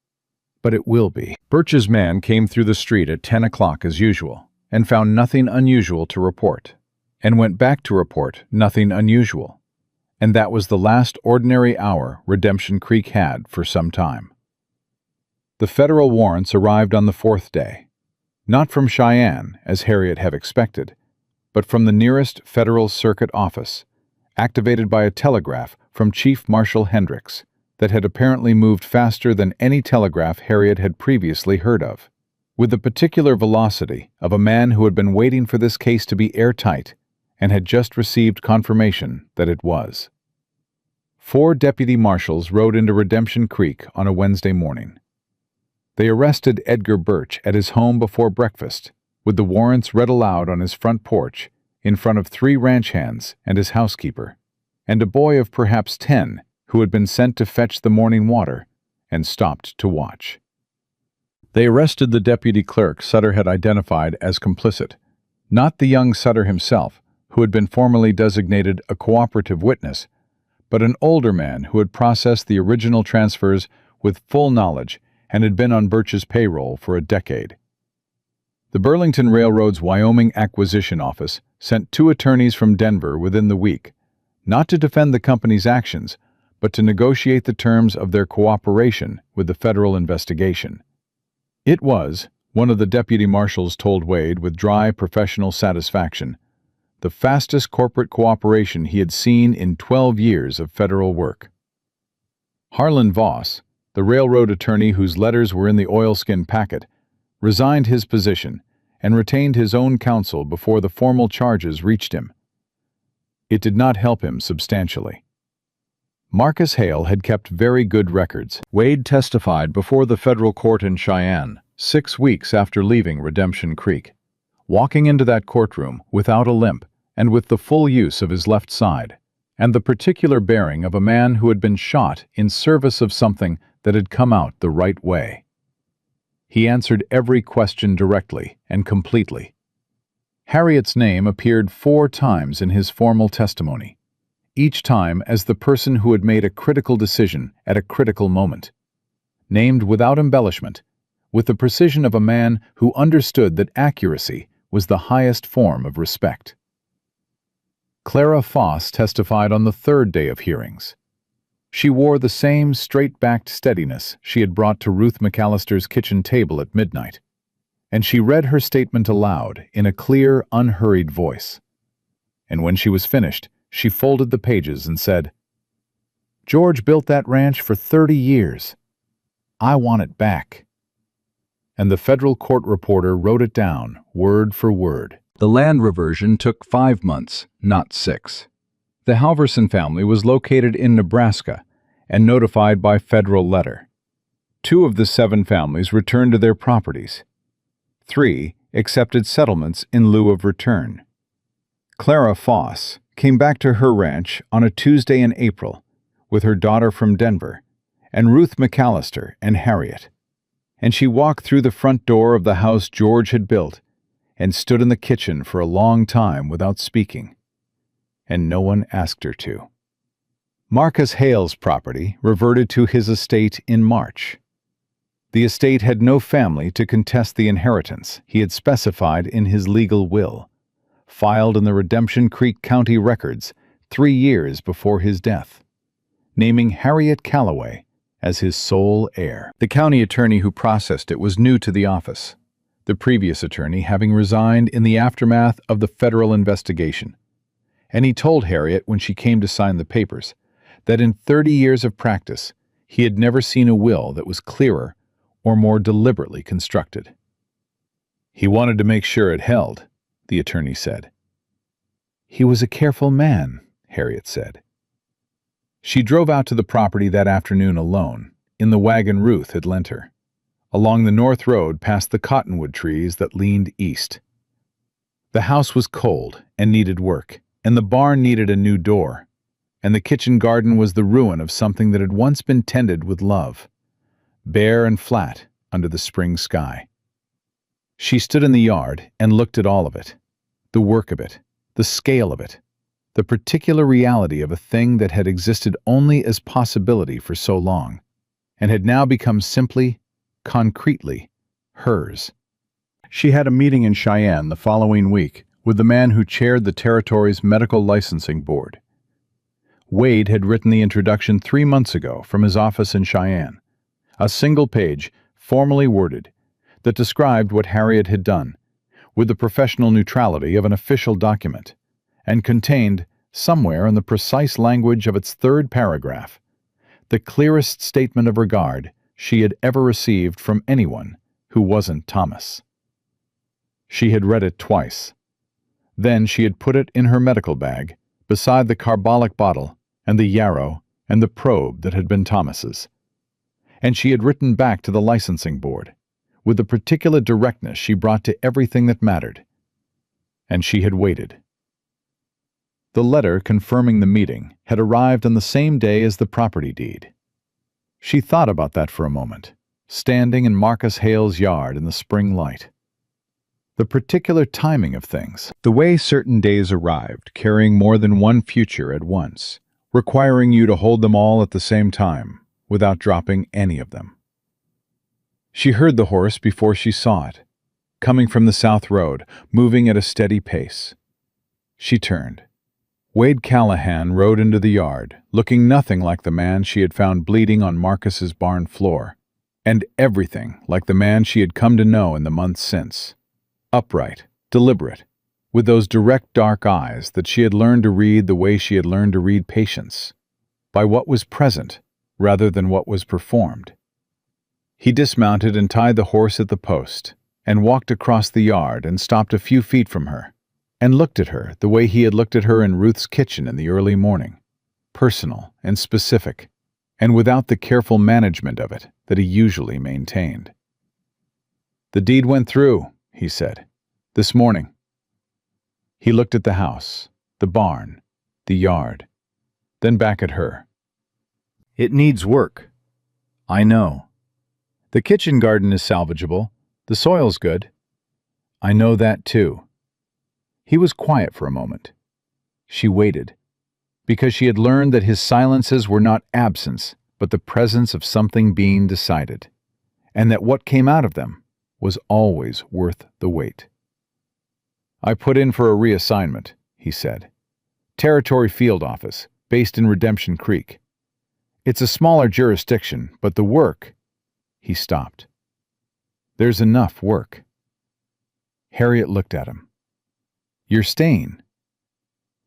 "But it will be." Birch's man came through the street at 10 o'clock as usual, and found nothing unusual to report, and went back to report nothing unusual. And that was the last ordinary hour Redemption Creek had for some time. The federal warrants arrived on the 4th day, not from Cheyenne, as Harriet had expected, but from the nearest federal circuit office, activated by a telegraph from Chief Marshal Hendricks that had apparently moved faster than any telegraph Harriet had previously heard of. with the particular velocity of a man who had been waiting for this case to be airtight and had just received confirmation that it was. 4 deputy marshals rode into Redemption Creek on a Wednesday morning. They arrested Edgar Birch at his home before breakfast, with the warrants read aloud on his front porch in front of 3 ranch hands and his housekeeper, and a boy of perhaps 10 who had been sent to fetch the morning water and stopped to watch. They arrested the deputy clerk Sutter had identified as complicit, not the young Sutter himself, who had been formally designated a cooperative witness, but an older man who had processed the original transfers with full knowledge and had been on Birch's payroll for a decade. The Burlington Railroad's Wyoming Acquisition Office sent 2 attorneys from Denver within the week, not to defend the company's actions, but to negotiate the terms of their cooperation with the federal investigation. It was, one of the deputy marshals told Wade with dry professional satisfaction, the fastest corporate cooperation he had seen in 12 years of federal work. Harlan Voss, the railroad attorney whose letters were in the oilskin packet, resigned his position and retained his own counsel before the formal charges reached him. It did not help him substantially. Marcus Hale had kept very good records. Wade testified before the federal court in Cheyenne 6 weeks after leaving Redemption Creek, walking into that courtroom without a limp and with the full use of his left side, and the particular bearing of a man who had been shot in service of something that had come out the right way. He answered every question directly and completely. Harriet's name appeared 4 times in his formal testimony, each time as the person who had made a critical decision at a critical moment, named without embellishment, with the precision of a man who understood that accuracy was the highest form of respect. Clara Foss testified on the 3rd day of hearings. She wore the same straight-backed steadiness she had brought to Ruth McAllister's kitchen table at midnight, and she read her statement aloud in a clear, unhurried voice. And when she was finished, she folded the pages and said, "George built that ranch for 30 years. I want it back." And the federal court reporter wrote it down, word for word. The land reversion took 5 months, not 6. The Halverson family was located in Nebraska and notified by federal letter. 2 of the 7 families returned to their properties. 3 accepted settlements in lieu of return. Clara Foss came back to her ranch on a Tuesday in April with her daughter from Denver and Ruth McAllister and Harriet, and she walked through the front door of the house George had built and stood in the kitchen for a long time without speaking, and no one asked her to. Marcus Hale's property reverted to his estate in March. The estate had no family to contest the inheritance he had specified in his legal will, filed in the Redemption Creek County records 3 years before his death, naming Harriet Calloway as his sole heir. The county attorney who processed it was new to the office, the previous attorney having resigned in the aftermath of the federal investigation, and he told Harriet when she came to sign the papers that in 30 years of practice he had never seen a will that was clearer or more deliberately constructed. "He wanted to make sure it held," the attorney said. "He was a careful man," Harriet said. She drove out to the property that afternoon alone, in the wagon Ruth had lent her, along the north road past the cottonwood trees that leaned east. The house was cold and needed work, and the barn needed a new door, and the kitchen garden was the ruin of something that had once been tended with love, bare and flat under the spring sky. She stood in the yard and looked at all of it, the work of it, the scale of it, the particular reality of a thing that had existed only as possibility for so long, and had now become simply, concretely, hers. She had a meeting in Cheyenne the following week with the man who chaired the territory's medical licensing board. Wade had written the introduction 3 months ago from his office in Cheyenne, a single page, formally worded, that described what Harriet had done, with the professional neutrality of an official document, and contained, somewhere in the precise language of its 3rd paragraph, the clearest statement of regard she had ever received from anyone who wasn't Thomas. She had read it twice. Then she had put it in her medical bag, beside the carbolic bottle and the yarrow and the probe that had been Thomas's. And she had written back to the licensing board, with the particular directness she brought to everything that mattered. And she had waited. The letter confirming the meeting had arrived on the same day as the property deed. She thought about that for a moment, standing in Marcus Hale's yard in the spring light. The particular timing of things, the way certain days arrived, carrying more than one future at once, requiring you to hold them all at the same time, without dropping any of them. She heard the horse before she saw it, coming from the south road, moving at a steady pace. She turned. Wade Callahan rode into the yard, looking nothing like the man she had found bleeding on Marcus's barn floor, and everything like the man she had come to know in the months since. Upright, deliberate, with those direct dark eyes that she had learned to read the way she had learned to read patience, by what was present rather than what was performed. He dismounted and tied the horse at the post, and walked across the yard and stopped a few feet from her, and looked at her the way he had looked at her in Ruth's kitchen in the early morning, personal and specific, and without the careful management of it that he usually maintained. "The deed went through," he said, "this morning." He looked at the house, the barn, the yard, then back at her. "It needs work. I know. The kitchen garden is salvageable. The soil's good. I know that too." He was quiet for a moment. She waited, because she had learned that his silences were not absence, but the presence of something being decided, and that what came out of them was always worth the wait. "I put in for a reassignment," he said. "Territory Field Office, based in Redemption Creek. It's a smaller jurisdiction, but the work—" He stopped. "There's enough work." Harriet looked at him. "You're staying?"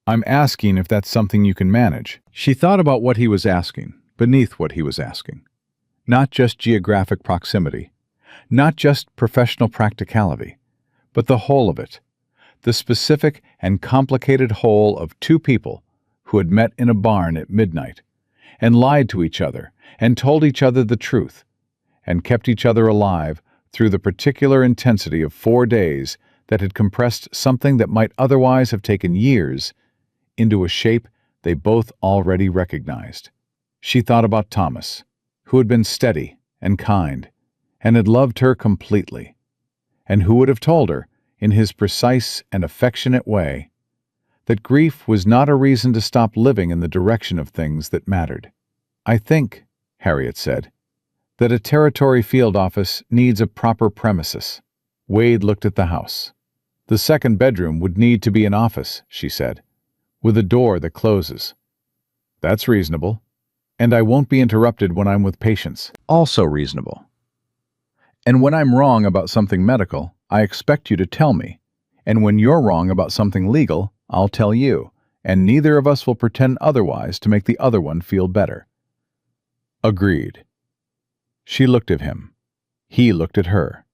"I'm asking if that's something you can manage." She thought about what he was asking, beneath what he was asking. Not just geographic proximity, not just professional practicality, but the whole of it, the specific and complicated whole of two people who had met in a barn at midnight, and lied to each other, and told each other the truth, and kept each other alive through the particular intensity of 4 days that had compressed something that might otherwise have taken years into a shape they both already recognized. She thought about Thomas, who had been steady and kind, and had loved her completely, and who would have told her, in his precise and affectionate way, that grief was not a reason to stop living in the direction of things that mattered. "I think," Harriet said, "that a territory field office needs a proper premises." Wade looked at the house. "The second bedroom would need to be an office," she said, "with a door that closes." "That's reasonable. And I won't be interrupted when I'm with patients." "Also reasonable. And when I'm wrong about something medical, I expect you to tell me. And when you're wrong about something legal, I'll tell you, and neither of us will pretend otherwise to make the other one feel better." "Agreed." She looked at him. He looked at her.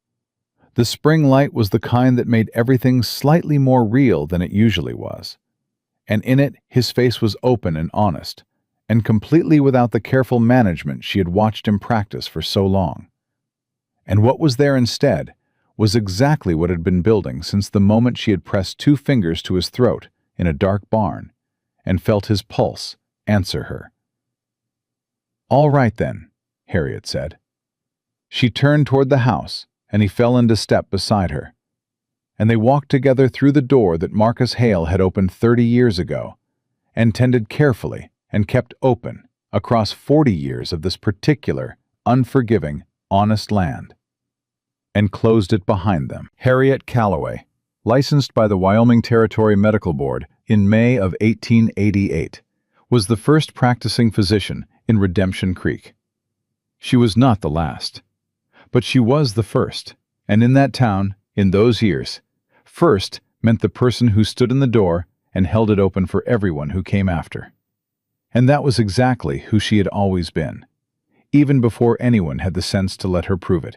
The spring light was the kind that made everything slightly more real than it usually was, and in it his face was open and honest, and completely without the careful management she had watched him practice for so long. And what was there instead was exactly what had been building since the moment she had pressed 2 fingers to his throat in a dark barn and felt his pulse answer her. "All right then," Harriet said. She turned toward the house, and he fell into step beside her, and they walked together through the door that Marcus Hale had opened 30 years ago, and tended carefully and kept open across 40 years of this particular, unforgiving, honest land, and closed it behind them. Harriet Calloway, licensed by the Wyoming Territory Medical Board in May of 1888, was the first practicing physician in Redemption Creek. She was not the last, but she was the first, and in that town, in those years, first meant the person who stood in the door and held it open for everyone who came after. And that was exactly who she had always been, even before anyone had the sense to let her prove it.